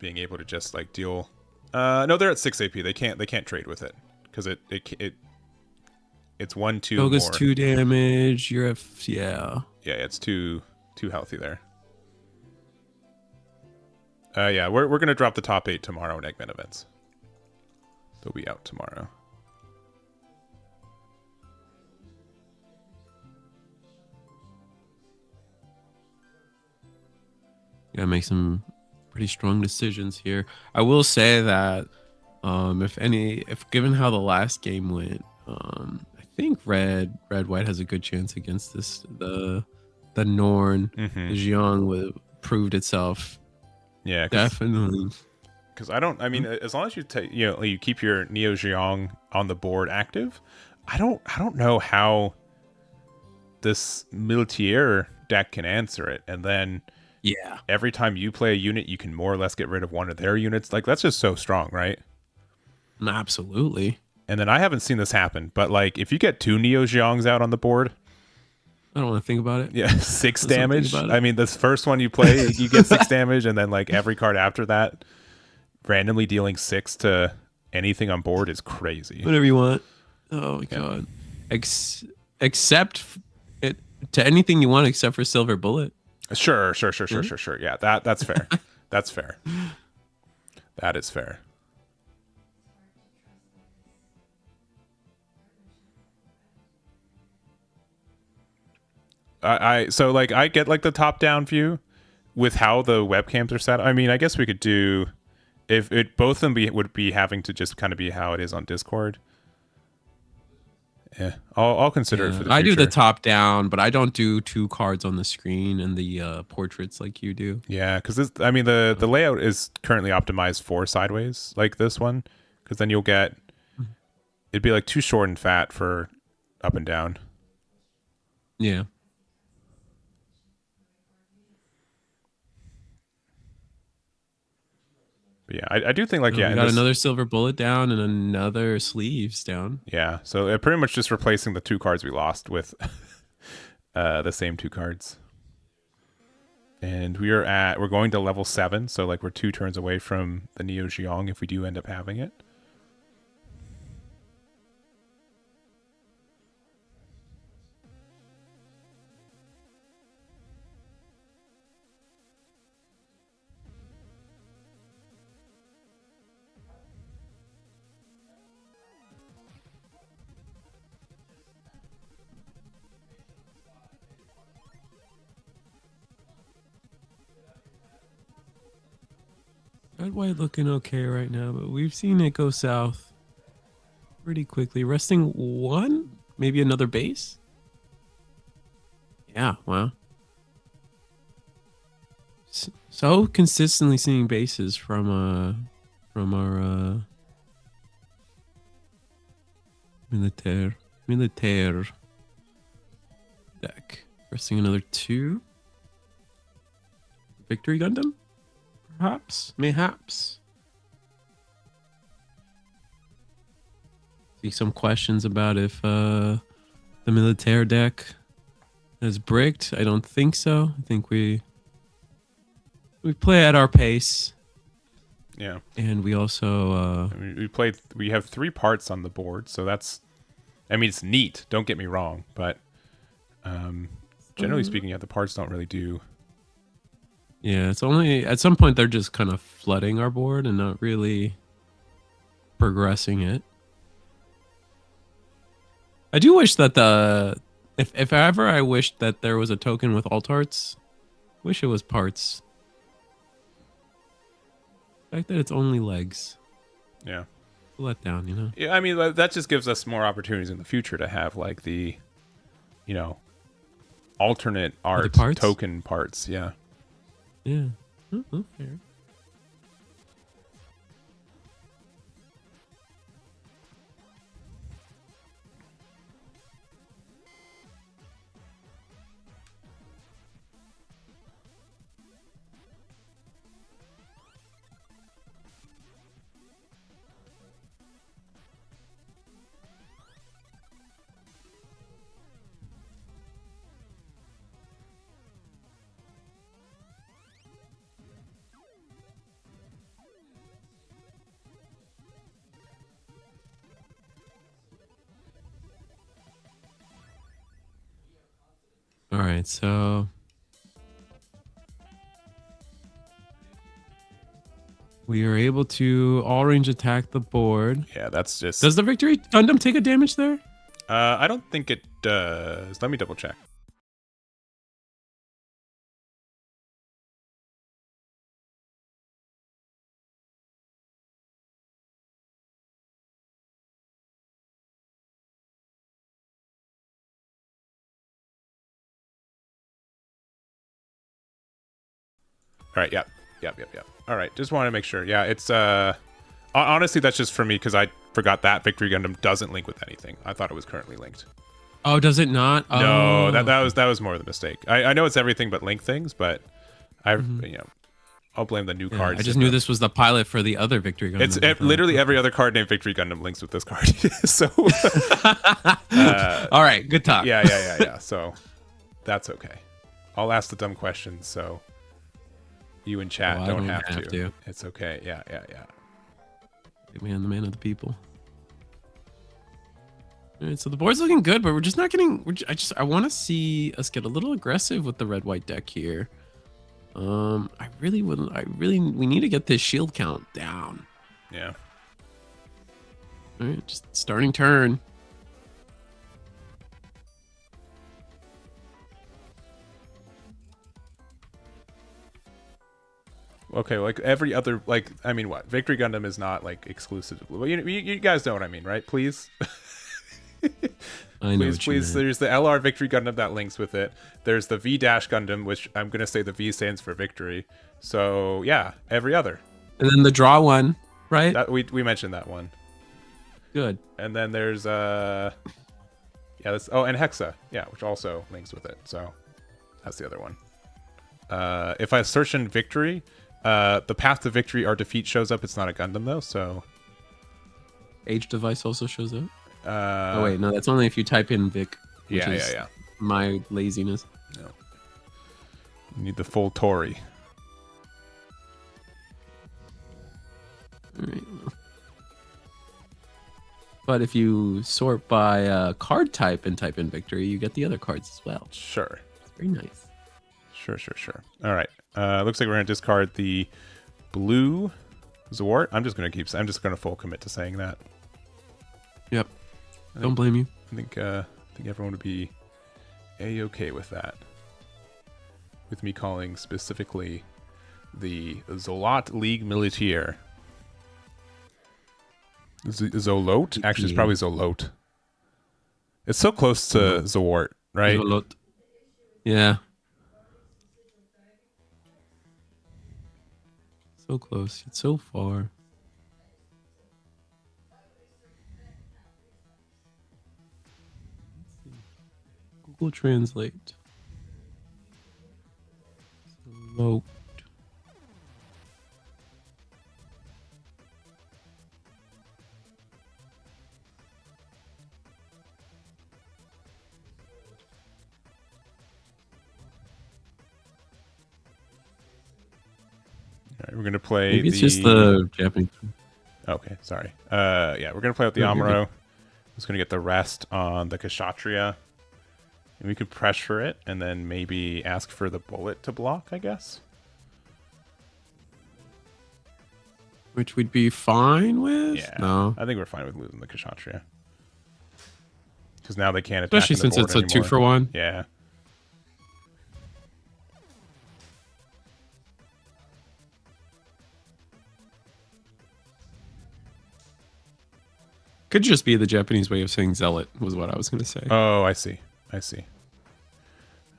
being able to just like deal. No, they're at 6 AP. They can't trade with it because it's 1/2 Doga's more. 2 damage. You're at Yeah, it's too healthy there. We're gonna drop the top 8 tomorrow in Eggman events. They'll be out tomorrow. Gotta make some pretty strong decisions here. I will say that if given how the last game went, I think red white has a good chance against this the Norn. The Xiong proved itself. Yeah, definitely. Because I mean, as long as you keep your Neo Xiong on the board active, I don't know how this Militaire deck can answer it, and then every time you play a unit, you can more or less get rid of one of their units. Like that's just so strong, right? Absolutely. And then I haven't seen this happen, but like if you get 2 Neo Xiongs out on the board, I don't want to think about it. Yeah, 6 damage. I mean, this first one you play, you get 6 damage, and then like every card after that, randomly dealing 6 to anything on board is crazy. Whatever you want. Oh my god. Except it to anything you want except for Silver Bullet. Sure. Yeah, that's fair. That's fair. That is fair. So like I get like the top down view with how the webcams are set. I mean, I guess we could do if it both of them would be having to just kind of be how it is on Discord. Yeah, I'll consider it for the future. I do the top down, but I don't do 2 cards on the screen and the portraits like you do. Yeah, because I mean the layout is currently optimized for sideways like this one, because then you'll get it'd be like too short and fat for up and down. Yeah. But yeah, I do think like We got another silver bullet down and another sleeves down. Yeah, so pretty much just replacing the 2 cards we lost with the same 2 cards. And we're going to level 7, so like we're 2 turns away from the Neo Geong if we do end up having it. Red white looking okay right now, but we've seen it go south pretty quickly. Resting 1, maybe another base. Yeah, wow. So consistently seeing bases from our militaire deck. Resting another 2. Victory Gundam? Mayhaps. See some questions about if the militaire deck is bricked. I don't think so. I think we play at our pace. Yeah. And we also we have 3 parts on the board, so that's, I mean, it's neat, don't get me wrong, but generally speaking, the parts don't really do. Yeah, it's only at some point they're just kind of flooding our board and not really progressing it. I do wish that if ever I wished that there was a token with alt arts, wish it was parts. The fact that it's only legs. Yeah. Let down, you know. Yeah, I mean that just gives us more opportunities in the future to have like the, alternate art token parts. Yeah. Yeah. Oh, fair. All right, so we are able to all range attack the board. Yeah, that's just. Does the Victory Gundam take a damage there? I don't think it does. Let me double check. All right, yep. All right, just want to make sure. Yeah, it's honestly that's just for me because I forgot that Victory Gundam doesn't link with anything. I thought it was currently linked. Oh, does it not? Oh. No, that was more the mistake. I know it's everything but link things, but I'll blame the new cards. I just knew this was the pilot for the other Victory Gundam. It's literally every other card named Victory Gundam links with this card. So all right, good talk. Yeah. So that's okay. I'll ask the dumb questions so you in chat don't have to. It's okay. Yeah. Man, the man of the people. All right, so the board's looking good, but we're just not getting. I want to see us get a little aggressive with the red-white deck here. I really wouldn't. We need to get this shield count down. Yeah. All right, just starting turn. okay, like every other, like, I mean, what? Victory Gundam is not like exclusive. Well, you guys know what I mean, right? Please. I know what you Please. meant. There's the LR Victory Gundam that links with it. There's the V Dash Gundam, which I'm gonna say the V stands for victory. So yeah, every other. And then the draw one, right? That we mentioned that one. Good. And then there's yeah, this, oh, and Hexa, yeah, which also links with it. So that's the other one. If I search in victory, the path to victory or defeat shows up. It's not a Gundam though, so Age device also shows up. Oh wait, no, that's only if you type in Vic. Which is yeah. My laziness. No. You need the full Tory. All right. Well. But if you sort by card type and type in victory, you get the other cards as well. Sure. It's very nice. Sure. All right. Looks like we're gonna discard the blue Zwart. I'm just gonna full commit to saying that. Yep. Don't blame you. I think everyone would be a-okay with that. With me calling specifically the Zolot League Militaire. Zolot? Actually, it's probably Zolot. It's so close to Zwart, right? Zolot. Yeah. So close. It's so far. Google Translate. Zolot. All right, we're gonna play. Maybe it's just the Japanese. Okay, sorry. Yeah, we're gonna play with the Amuro. Just gonna get the rest on the Kshatriya. And we could pressure it and then maybe ask for the bullet to block, I guess. Which we'd be fine with? Yeah. No. I think we're fine with losing the Kshatriya. Because now they can't attack. Especially since it's a 2-for-1. Yeah. Could just be the Japanese way of saying zealot, was what I was going to say. Oh, I see. I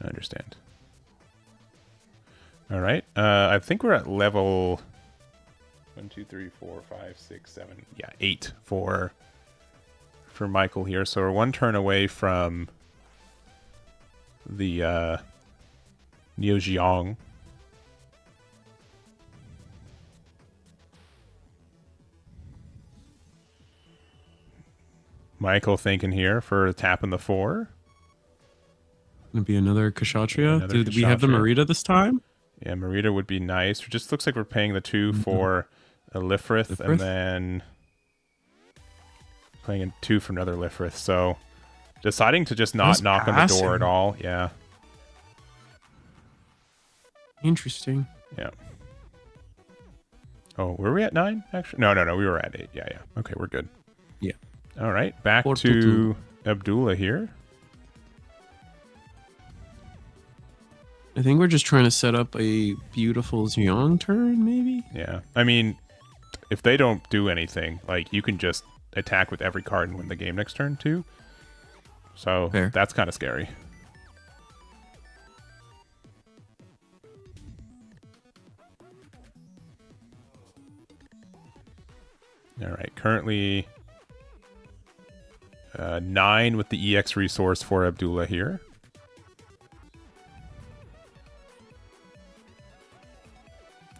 understand. All right. I think we're at level 1, 2, 3, 4, 5, 6, 7. Yeah, 8 for Michael here. So we're one turn away from the Neo Jiang. Michael thinking here for tapping the 4. Gonna be another Kshatriya. Another Did we have the Kshatriya. Marita this time? Yeah, Marita would be nice. It just looks like we're paying the 2 for a Lifrith, and then playing a 2 for another Lifrith. So deciding to just not knock on the door at all. Yeah. Interesting. Yeah. Oh, were we at 9? Actually, no. We were at 8. Yeah. Okay, we're good. Yeah. All right, back to 4-2-2. Abdullah here. I think we're just trying to set up a beautiful Xiong turn, maybe? Yeah. I mean, if they don't do anything, like, you can just attack with every card and win the game next turn, too. So, Fair. that's kind of scary. All right, currently 9 with the EX resource for Abdullah here.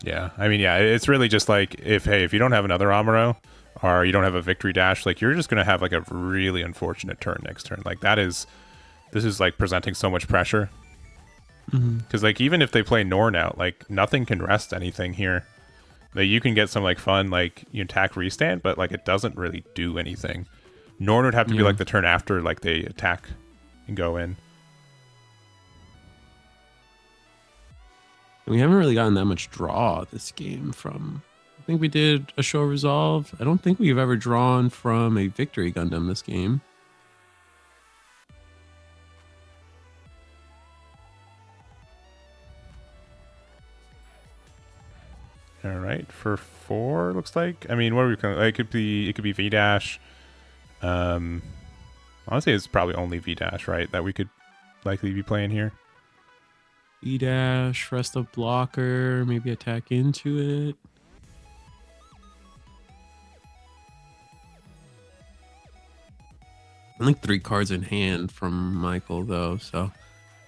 Yeah, I mean, yeah, it's really just like if you don't have another Amuro or you don't have a victory dash, like you're just gonna have like a really unfortunate turn next turn. Like this is like presenting so much pressure. Because like even if they play Norn out, like nothing can rest anything here. Like you can get some like fun like you attack restand, but like it doesn't really do anything. Norn would have to be like the turn after like they attack and go in. We haven't really gotten that much draw this game from... I think we did a show resolve. I don't think we've ever drawn from a victory Gundam this game. All right, for 4 looks like. I mean, what are we going? It could be V dash. Honestly, it's probably only V dash, right? That we could likely be playing here. E dash, rest of blocker, maybe attack into it. I think 3 cards in hand from Michael though, so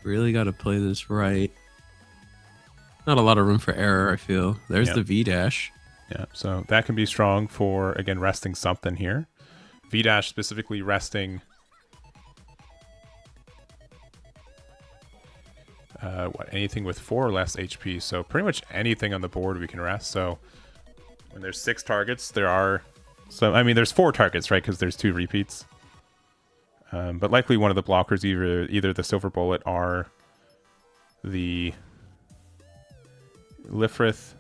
really got to play this right. Not a lot of room for error, I feel. There's the V dash. Yeah, so that can be strong for, again, resting something here. V dash specifically resting anything with 4 or less HP. So pretty much anything on the board we can rest. So when there's 6 targets, there are so I mean there's 4 targets, right? Because there's 2 repeats. But likely one of the blockers, either the Silver Bullet or the Lifrith.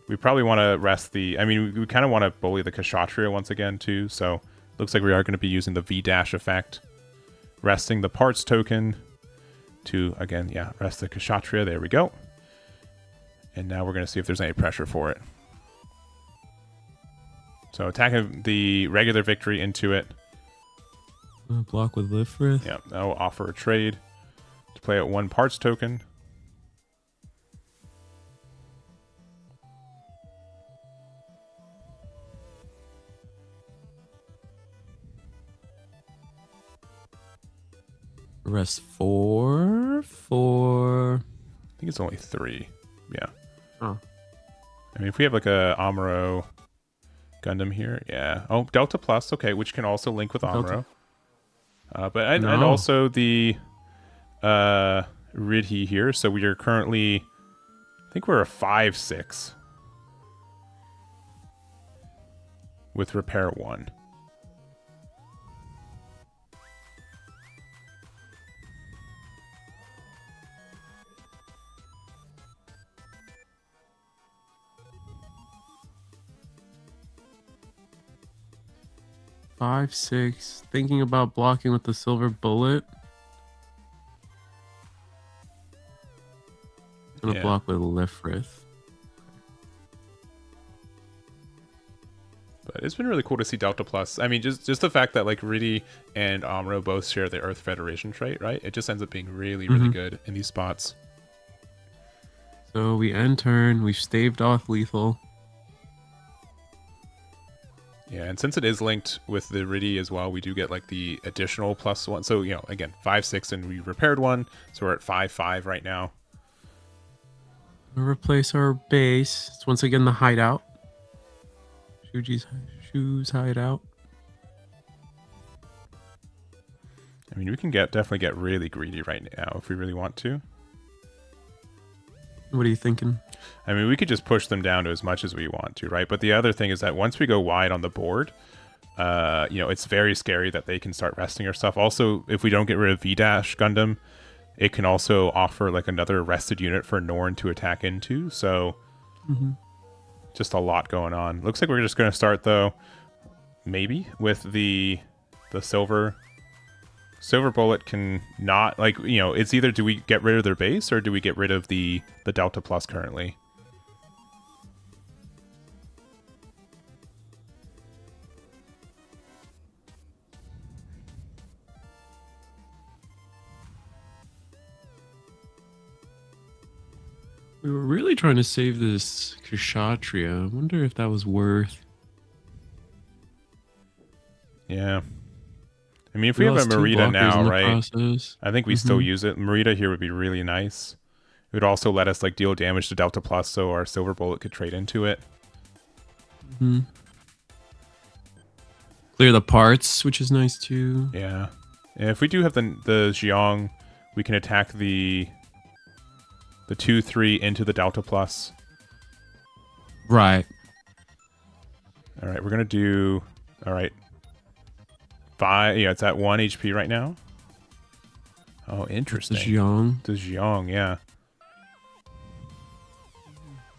We probably want to rest the... I mean, we kind of want to bully the Kshatriya once again, too. So looks like we are going to be using the V-dash effect. Resting the parts token to, again, yeah, rest the Kshatriya. There we go. And now we're going to see if there's any pressure for it. So attacking the regular victory into it. Block with Lifrith. Yeah, that will offer a trade to play out 1 parts token. Rest 4. I think it's only 3. Yeah. Oh. I mean, if we have like a Amuro Gundam here, yeah. Oh, Delta Plus, okay, which can also link with Amuro. And also the Ridhi here. So we are currently, I think we're a 5/6 with repair 1. Five, 6. Thinking about blocking with the Silver Bullet. I'm gonna block with Lifrith. But it's been really cool to see Delta Plus. I mean, just the fact that like Ridhi and Amuro both share the Earth Federation trait, right? It just ends up being really, really good in these spots. So we end turn. We've staved off lethal. Yeah, and since it is linked with the Ridhi as well, we do get like the additional +1. So, you know, again, 5/6 and we repaired 1. So we're at 5/5 right now. We'll replace our base. It's once again the hideout. Shuji's shoes hideout. I mean, we can definitely get really greedy right now if we really want to. What are you thinking? I mean, we could just push them down to as much as we want to, right? But the other thing is that once we go wide on the board, you know, it's very scary that they can start resting our stuff. Also, if we don't get rid of V-Dash Gundam, it can also offer like another rested unit for Norn to attack into. So just a lot going on. Looks like we're just going to start, though, maybe with the Silver Bullet can not, like, you know, it's either do we get rid of their base or do we get rid of the Delta Plus currently. We were really trying to save this Kshatriya. I wonder if that was worth. Yeah. I mean, if we have a Merida now, right? Process. I think we still use it. Merida here would be really nice. It would also let us like deal damage to Delta Plus, so our Silver Bullet could trade into it. Clear the parts, which is nice too. Yeah. And if we do have the Xiong, we can attack the 2/3 into the Delta Plus. Right. All right, we're gonna do. All right. 5. Yeah, it's at 1 HP right now. Oh, interesting. The Xiong. The Xiong, yeah.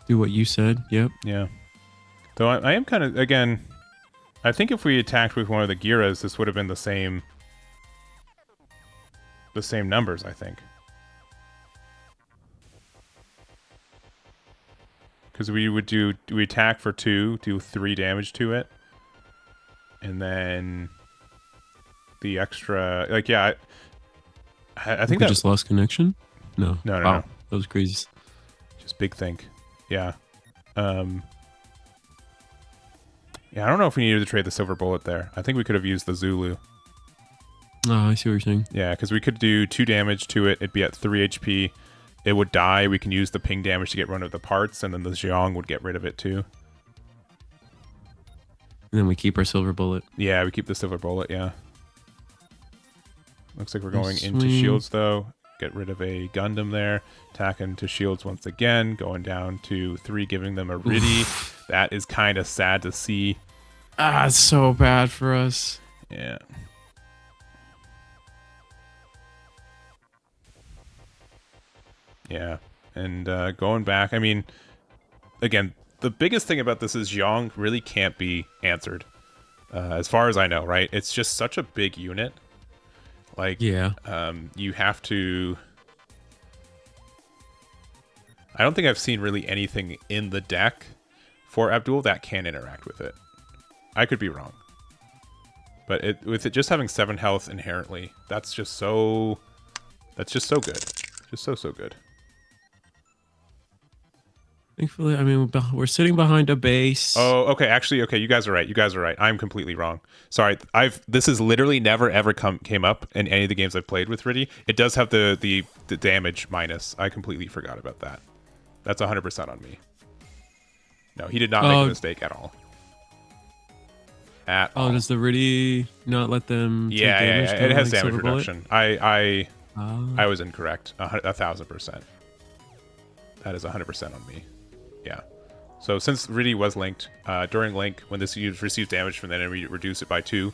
Do what you said. Yep. Yeah. Though I am kind of, again, I think if we attacked with one of the Giras, this would have been the same numbers, I think. Because we attack for 2, do 3 damage to it, and then the extra, like, yeah, I think we that just lost connection. No, no, wow, no, that was crazy. just big think, yeah. Yeah, I don't know if we needed to trade the silver bullet there. I think we could have used the Zulu. Oh, I see what you're saying. Yeah, because we could do 2 damage to it. It'd be at 3 HP. It would die. We can use the ping damage to get rid of the parts, and then the Xiong would get rid of it too. And then we keep our silver bullet. Yeah, we keep the silver bullet, yeah. Looks like we're going into Swing. shields, though. Get rid of a Gundam there. Attacking to shields once again. Going down to 3, giving them a Riddy. That is kind of sad to see. Ah, it's so bad for us. Yeah. Yeah. And going back, I mean, again, the biggest thing about this is Xiong really can't be answered. As far as I know, right? It's just such a big unit. Like, Yeah. You have to... I don't think I've seen really anything in the deck for Abdul that can interact with it. I could be wrong. But with it just having 7 health inherently, that's just so... That's just so good. Just so good. Thankfully, I mean, we're sitting behind a base. Oh, okay. Actually, okay. You guys are right. I'm completely wrong. Sorry. This has literally never ever came up in any of the games I've played with Riddy. It does have the damage minus. I completely forgot about that. That's 100% on me. No, he did not make a mistake at all. At all. Does the Riddy not let them? Take damage It has like damage silver bullet? reduction. I was incorrect. 1,000%. That is 100% on me. Yeah. So since Riddy was linked, during link, when this receives damage from the enemy, reduce it by 2.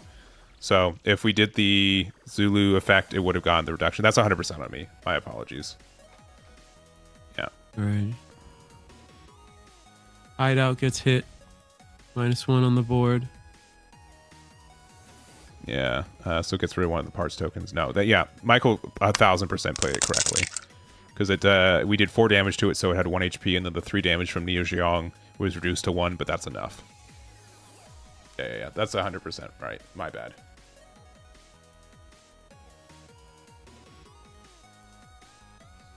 So if we did the Zulu effect, it would have gotten the reduction. That's 100% on me. My apologies. Yeah. All right. Hideout gets hit. -1 on the board. Yeah. So it gets rid of one of the parts tokens. No. Yeah. Michael 1,000% played it correctly. Because we did 4 damage to it, so it had 1 HP, and then the 3 damage from Neo Xiong was reduced to 1, but that's enough. Yeah. That's 100% right. My bad.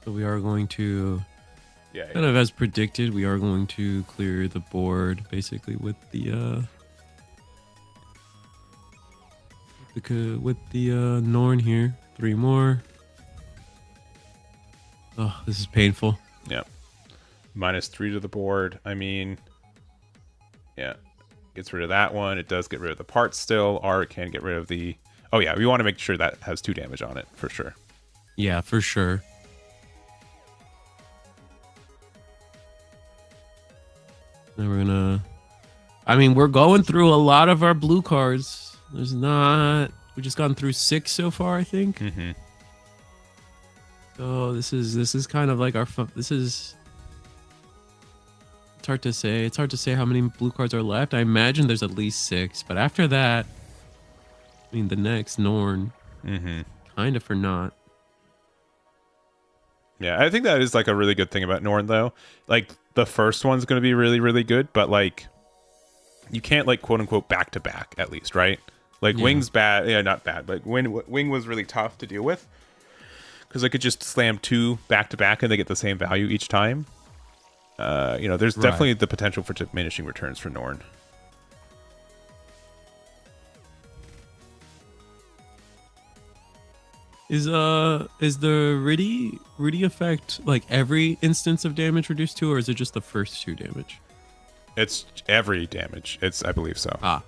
So we are going to, Yeah. kind of as predicted, we are going to clear the board basically with the Norn here. 3 more. Oh, this is painful. Yeah. -3 to the board. I mean, yeah. Gets rid of that one. It does get rid of the parts still, or it can get rid of the... Oh, yeah. We want to make sure that has 2 damage on it, for sure. Yeah, for sure. Now we're gonna... I mean, we're going through a lot of our blue cards. There's not... We've just gone through 6 so far, I think. Mm-hmm. So this is kind of like our... This is... It's hard to say. It's hard to say how many blue cards are left. I imagine there's at least 6. But after that... I mean, the next, Norn. Mm-hmm. Kind of for not. Yeah, I think that is like a really good thing about Norn, though. Like, the first one's going to be really, really good, but like, you can't like quote unquote back to back, at least, right? Like, Yeah. Wing's bad. Yeah, not bad, but Wing was really tough to deal with because I could just slam 2 back to back and they get the same value each time. There's definitely the potential for diminishing returns for Norn. Is the Riddy effect like every instance of damage reduced to, or is it just the first 2 damage? It's every damage. I believe so. Ah.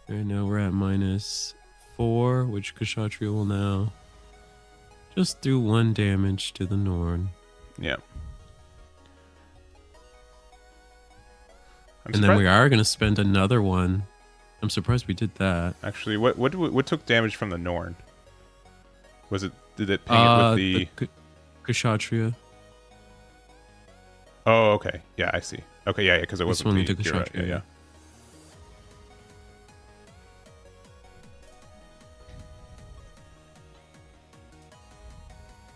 Right now we're at -4, which Kshatriya will now just do 1 damage to the Norn. Yeah. And then we are going to spend another one. I'm surprised we did that. Actually, what took damage from the Norn? Did it ping it with the Kshatriya? Oh, okay. Yeah, I see. Okay, yeah, because it This wasn't one the. with the You're right. Kshatriya.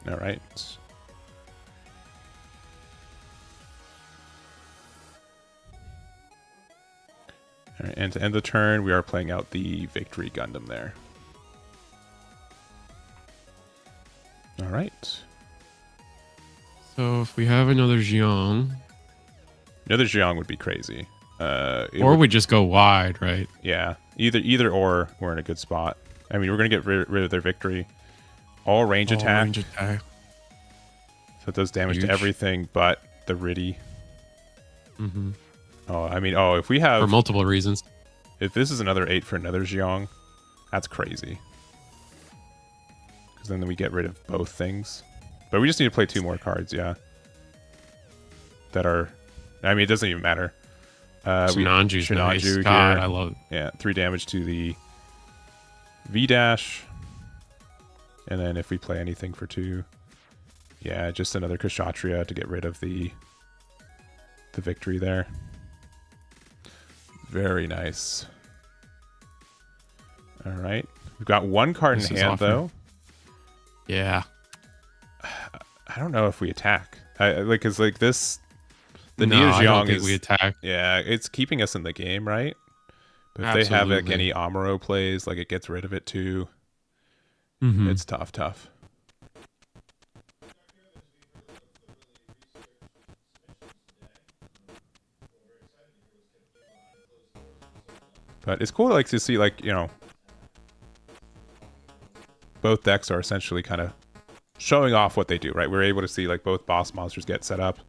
Yeah. All right. All right, and to end the turn, we are playing out the Victory Gundam there. All right. So if we have another Xiong, Another Jiang would be crazy. or we just go wide, right? Yeah, either or, we're in a good spot. I mean, we're gonna get rid of their Victory. All range All attack, range attack. so it does damage Huge. to everything but the Riddy. Mm-hmm. Oh, I mean, if we For have, multiple reasons. if this is another 8 for another Jiang, that's crazy. Because then we get rid of both things. But we just need to play 2 more cards, yeah. That are, I mean, it doesn't even matter. Shinanju's nice. Shinanju God, here. I love it. Yeah, 3 damage to the V-dash. And then if we play anything for 2, yeah, just another Kshatriya to get rid of the Victory there. Very nice. All right. We've got 1 card This in is hand, awesome. though. Yeah. I don't know if we attack. Cause like this, the No, Neo I don't Jiang think is, we attack. yeah, it's keeping us in the game, right? But if they have like Absolutely. any Amuro plays, like it gets rid of it too. Mm-hmm. It's tough. But it's cool, like to see, like, you know, both decks are essentially kind of showing off what they do, right? We're able to see like both boss monsters get set up.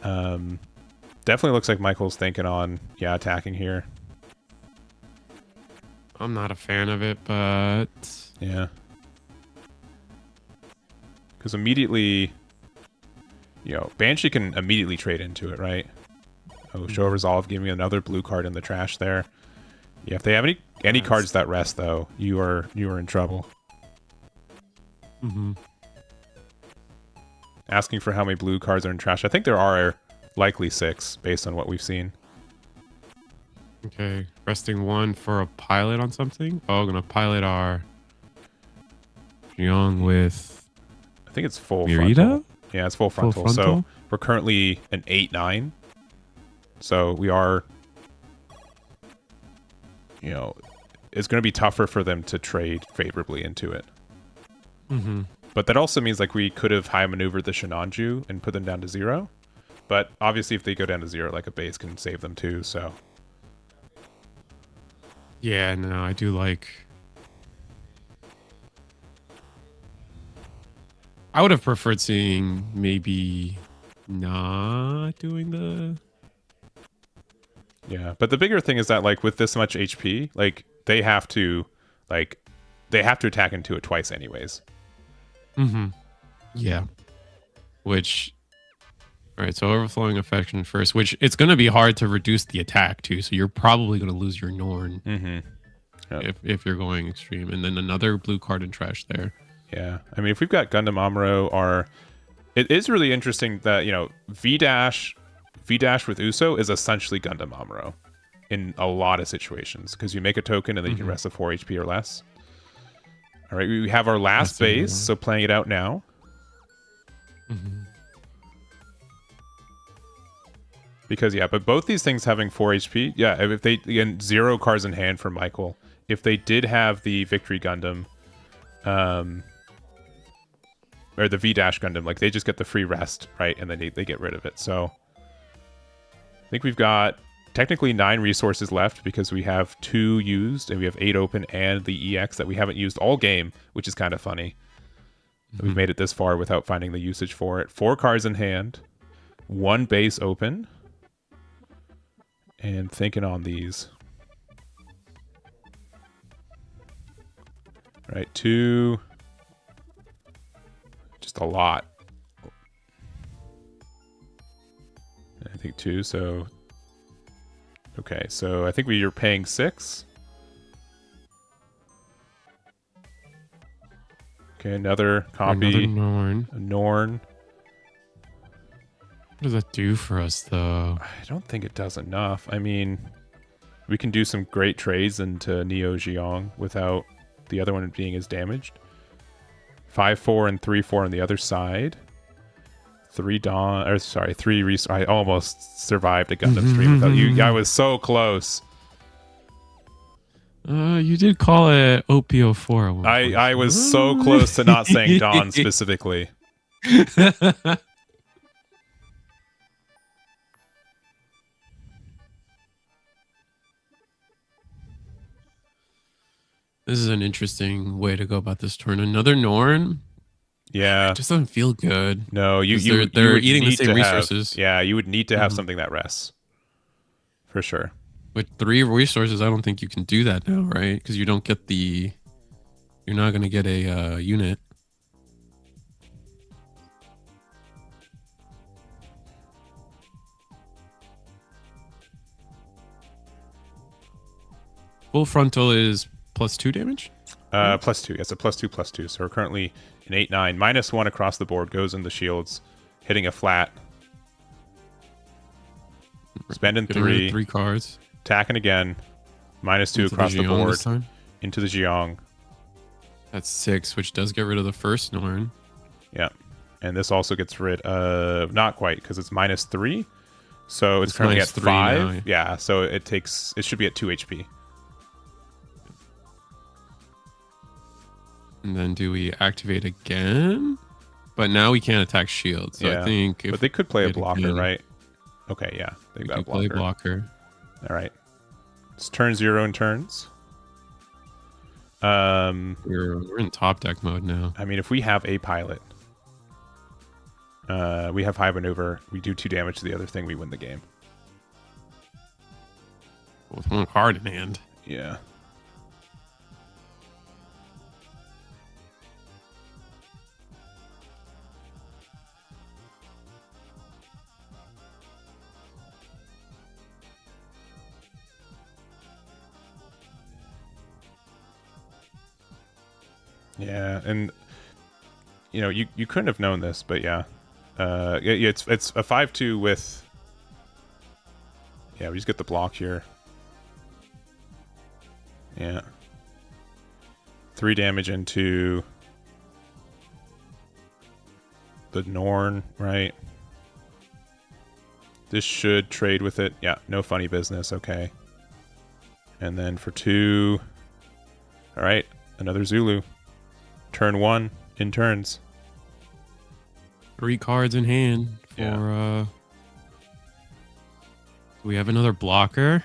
Definitely looks like Michael's thinking on, yeah, attacking here. I'm not a fan of it, but Yeah. Because immediately, you know, Banshee can immediately trade into it, right? Oh, show resolve, give me another blue card in the trash there. Yeah, if they have any cards that rest though, you are in trouble. mm-hmm. Asking for how many blue cards are in trash. I think there are likely 6 based on what we've seen. Okay, resting 1 for a pilot on something. Oh, gonna pilot our Xiong with I think it's full Mirita? frontal. Yeah, it's full frontal. So frontal? we're currently an 8-9. So we are, you know, it's going to be tougher for them to trade favorably into it. Mm-hmm. But that also means like we could have high maneuvered the Shinanju and put them down to 0. But obviously if they go down to 0, like a base can save them too, so. Yeah, no, I do like. I would have preferred seeing maybe not doing the. Yeah, but the bigger thing is that like with this much HP, like they have to attack into it twice anyways. Mm-hmm. Yeah. Which. All right, so overflowing affection first, which it's going to be hard to reduce the attack too. So you're probably going to lose your Norn if you're going extreme, and then another blue card in trash there. Yeah, I mean if we've got Gundam Amuro, it is really interesting that, you know, V-dash with Uso is essentially Gundam Amuro in a lot of situations because you make a token and then you can rest of 4 HP or less. All right, we have our last base, so playing it out now. Mm-hmm. Because, yeah, but both these things having 4 HP, yeah, if they, again, 0 cards in hand for Michael. If they did have the Victory Gundam, or the V-dash Gundam, like, they just get the free rest, right? And then they get rid of it. So, I think we've got technically 9 resources left because we have 2 used, and we have 8 open, and the EX that we haven't used all game, which is kind of funny. We've made it this far without finding the usage for it. 4 cards in hand, 1 base open. And thinking on these. Right, 2. Just a lot. I think 2, so. Okay, so I think we are paying 6. Okay, another copy. Another Norn. A Norn. What does that do for us, though? I don't think it does enough. I mean, we can do some great trades into Neo Xiong without the other one being as damaged. 5-4 and 3-4 on the other side. 3 Dawn, or sorry, 3 I almost survived a Gundam stream without you. I was so close. You did call it OP04. I was so close to not saying Dawn specifically. This is an interesting way to go about this turn. Another Norn? Yeah. It just doesn't feel good. No, they're eating the same resources. Yeah, you would need to have something that rests. For sure. With 3 resources, I don't think you can do that now, right? Because you don't get the... You're not going to get a unit. Full frontal is +2 damage? +2. Yes, a +2/+2. So we're currently in 8-9. -1 across the board goes in the shields, hitting a flat. Spending 3. 3 cards. Attacking again. -2 across the board. Into the Xiong. That's 6, which does get rid of the first Norn. Yeah. And this also gets rid of... Not quite, because it's -3. So it's currently at 5. Now, yeah, so it should be at 2 HP. And then do we activate again? But now we can't attack shields. So yeah. I think... But they could play a blocker, right? Okay, yeah. They've got a blocker. Play blocker. All right. It's turn 0 in turns. We're in top deck mode now. I mean, if we have a pilot, we have high maneuver, we do 2 damage to the other thing, we win the game. With 1 card in hand. Yeah. Yeah, and you know, you couldn't have known this, but yeah, it's a 5-2 with. Yeah, we just get the block here. Yeah, 3 damage into the Norn, right? This should trade with it. Yeah, no funny business. Okay, and then for 2. All right, another Zulu. Turn 1 in turns. 3 cards in hand for we have another blocker.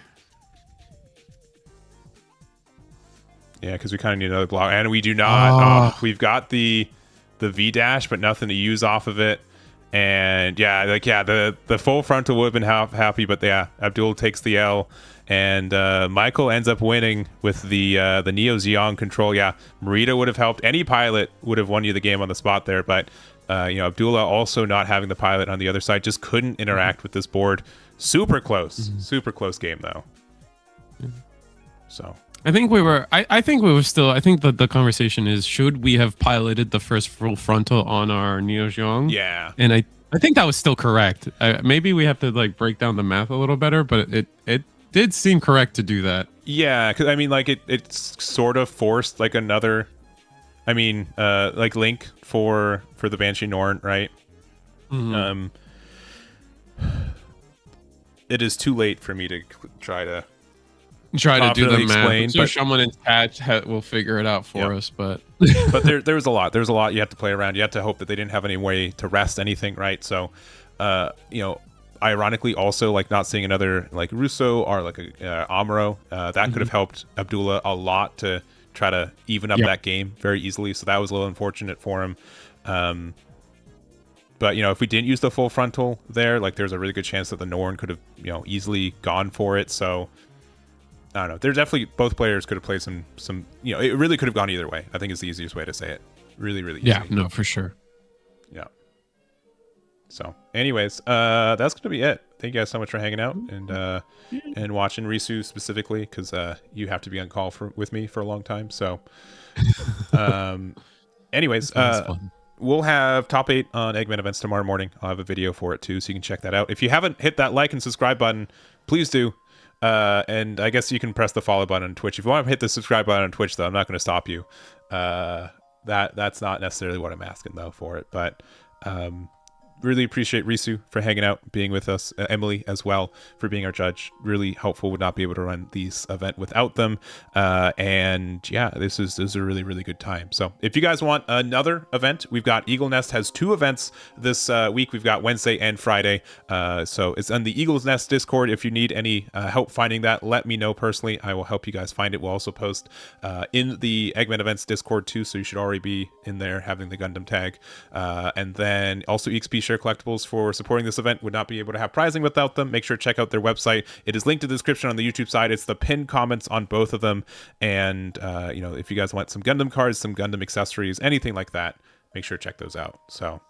Yeah, because we kind of need another block, and we do not. We've got the V dash, but nothing to use off of it. And yeah, the full frontal would have been happy, but yeah, Abdul takes the L, and Michael ends up winning with the Neo Xiong control. Yeah, Marita would have helped. Any pilot would have won you the game on the spot there, but Abdullah also not having the pilot on the other side just couldn't interact with this board. Super close, super close game though. So I think we were. I think we were still. I think that the conversation is: should we have piloted the first full frontal on our Neo Xiong? Yeah, and I think that was still correct. Maybe we have to like break down the math a little better, but it did seem correct to do that. Yeah, because I mean, like it's sort of forced like another. I mean, like Link for the Banshee Norn, right? Mm-hmm. It is too late for me to try to do the explain, math. So someone in chat will figure it out for us, but but there was a lot. There's a lot you have to play around. You have to hope that they didn't have any way to rest anything, right? So, ironically, also like not seeing another like Russo or like a Amuro, that could have helped Abdullah a lot to try to even up that game very easily. So that was a little unfortunate for him. But if we didn't use the full frontal there, like there's a really good chance that the Norn could have easily gone for it. So I don't know. There's definitely both players could have played some. It really could have gone either way. I think is the easiest way to say it. Really, really easy. Yeah, no, for sure. Yeah. So, anyways, that's gonna be it. Thank you guys so much for hanging out and watching Risu specifically, because you have to be on call with me for a long time. So, anyways, we'll have top 8 on Eggman events tomorrow morning. I'll have a video for it too, so you can check that out. If you haven't hit that like and subscribe button, please do. And I guess you can press the follow button on Twitch. If you want to hit the subscribe button on Twitch, though, I'm not going to stop you. That's not necessarily what I'm asking though for it, but really appreciate Risu for hanging out, being with us, Emily as well for being our judge. Really helpful. Would not be able to run these event without them. And yeah, this is a really, really good time. So if you guys want another event, we've got Eagle Nest has 2 events this week. We've got Wednesday and Friday. So it's on the Eagle's Nest Discord. If you need any help finding that, let me know personally. I will help you guys find it. We'll also post in the Eggman Events Discord too, so you should already be in there having the Gundam tag. And then also EXP Share Collectibles for supporting this event. Would not be able to have prizing without them. Make sure to check out their website. It is linked in the description on the YouTube side. It's the pinned comments on both of them. And if you guys want some Gundam cards, some Gundam accessories, anything like that, make sure to check those out. So,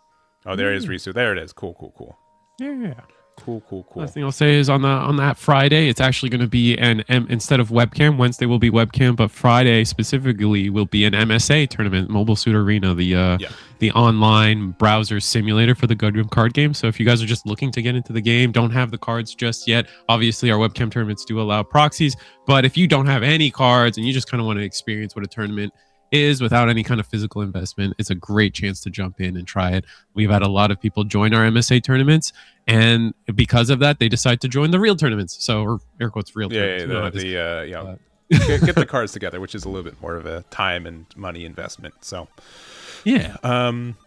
there is Risu. There it is. Cool. Yeah. Cool. Last thing I'll say is on that Friday, it's actually going to be instead of webcam, Wednesday will be webcam, but Friday specifically will be an MSA tournament, Mobile Suit Arena, the online browser simulator for the Gundam card game. So if you guys are just looking to get into the game, don't have the cards just yet, obviously our webcam tournaments do allow proxies, but if you don't have any cards and you just kind of want to experience what a tournament is without any kind of physical investment, it's a great chance to jump in and try it. We've had a lot of people join our MSA tournaments, and because of that, they decide to join the real tournaments. So, or air quotes, real tournaments. Get the cards together, which is a little bit more of a time and money investment. So, yeah.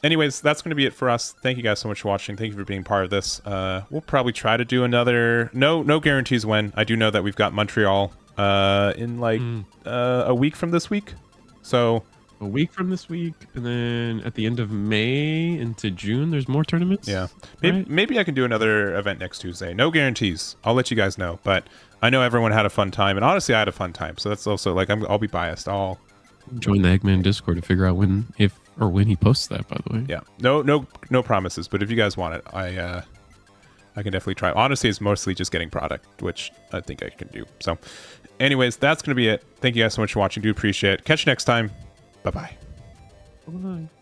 Anyways, that's going to be it for us. Thank you guys so much for watching. Thank you for being part of this. We'll probably try to do another. No guarantees when. I do know that we've got Montreal in a week from this week. So a week from this week, and then at the end of May into June, there's more tournaments. Yeah, right? maybe I can do another event next Tuesday. No guarantees. I'll let you guys know, but I know everyone had a fun time, and honestly, I had a fun time. So that's also like I'll be biased. I'll join the Eggman Discord to figure out when he posts that. By the way, yeah, no promises, but if you guys want it, I can definitely try. Honestly, it's mostly just getting product, which I think I can do. So anyways, that's going to be it. Thank you guys so much for watching. Do appreciate it. Catch you next time. Bye-bye. Bye-bye.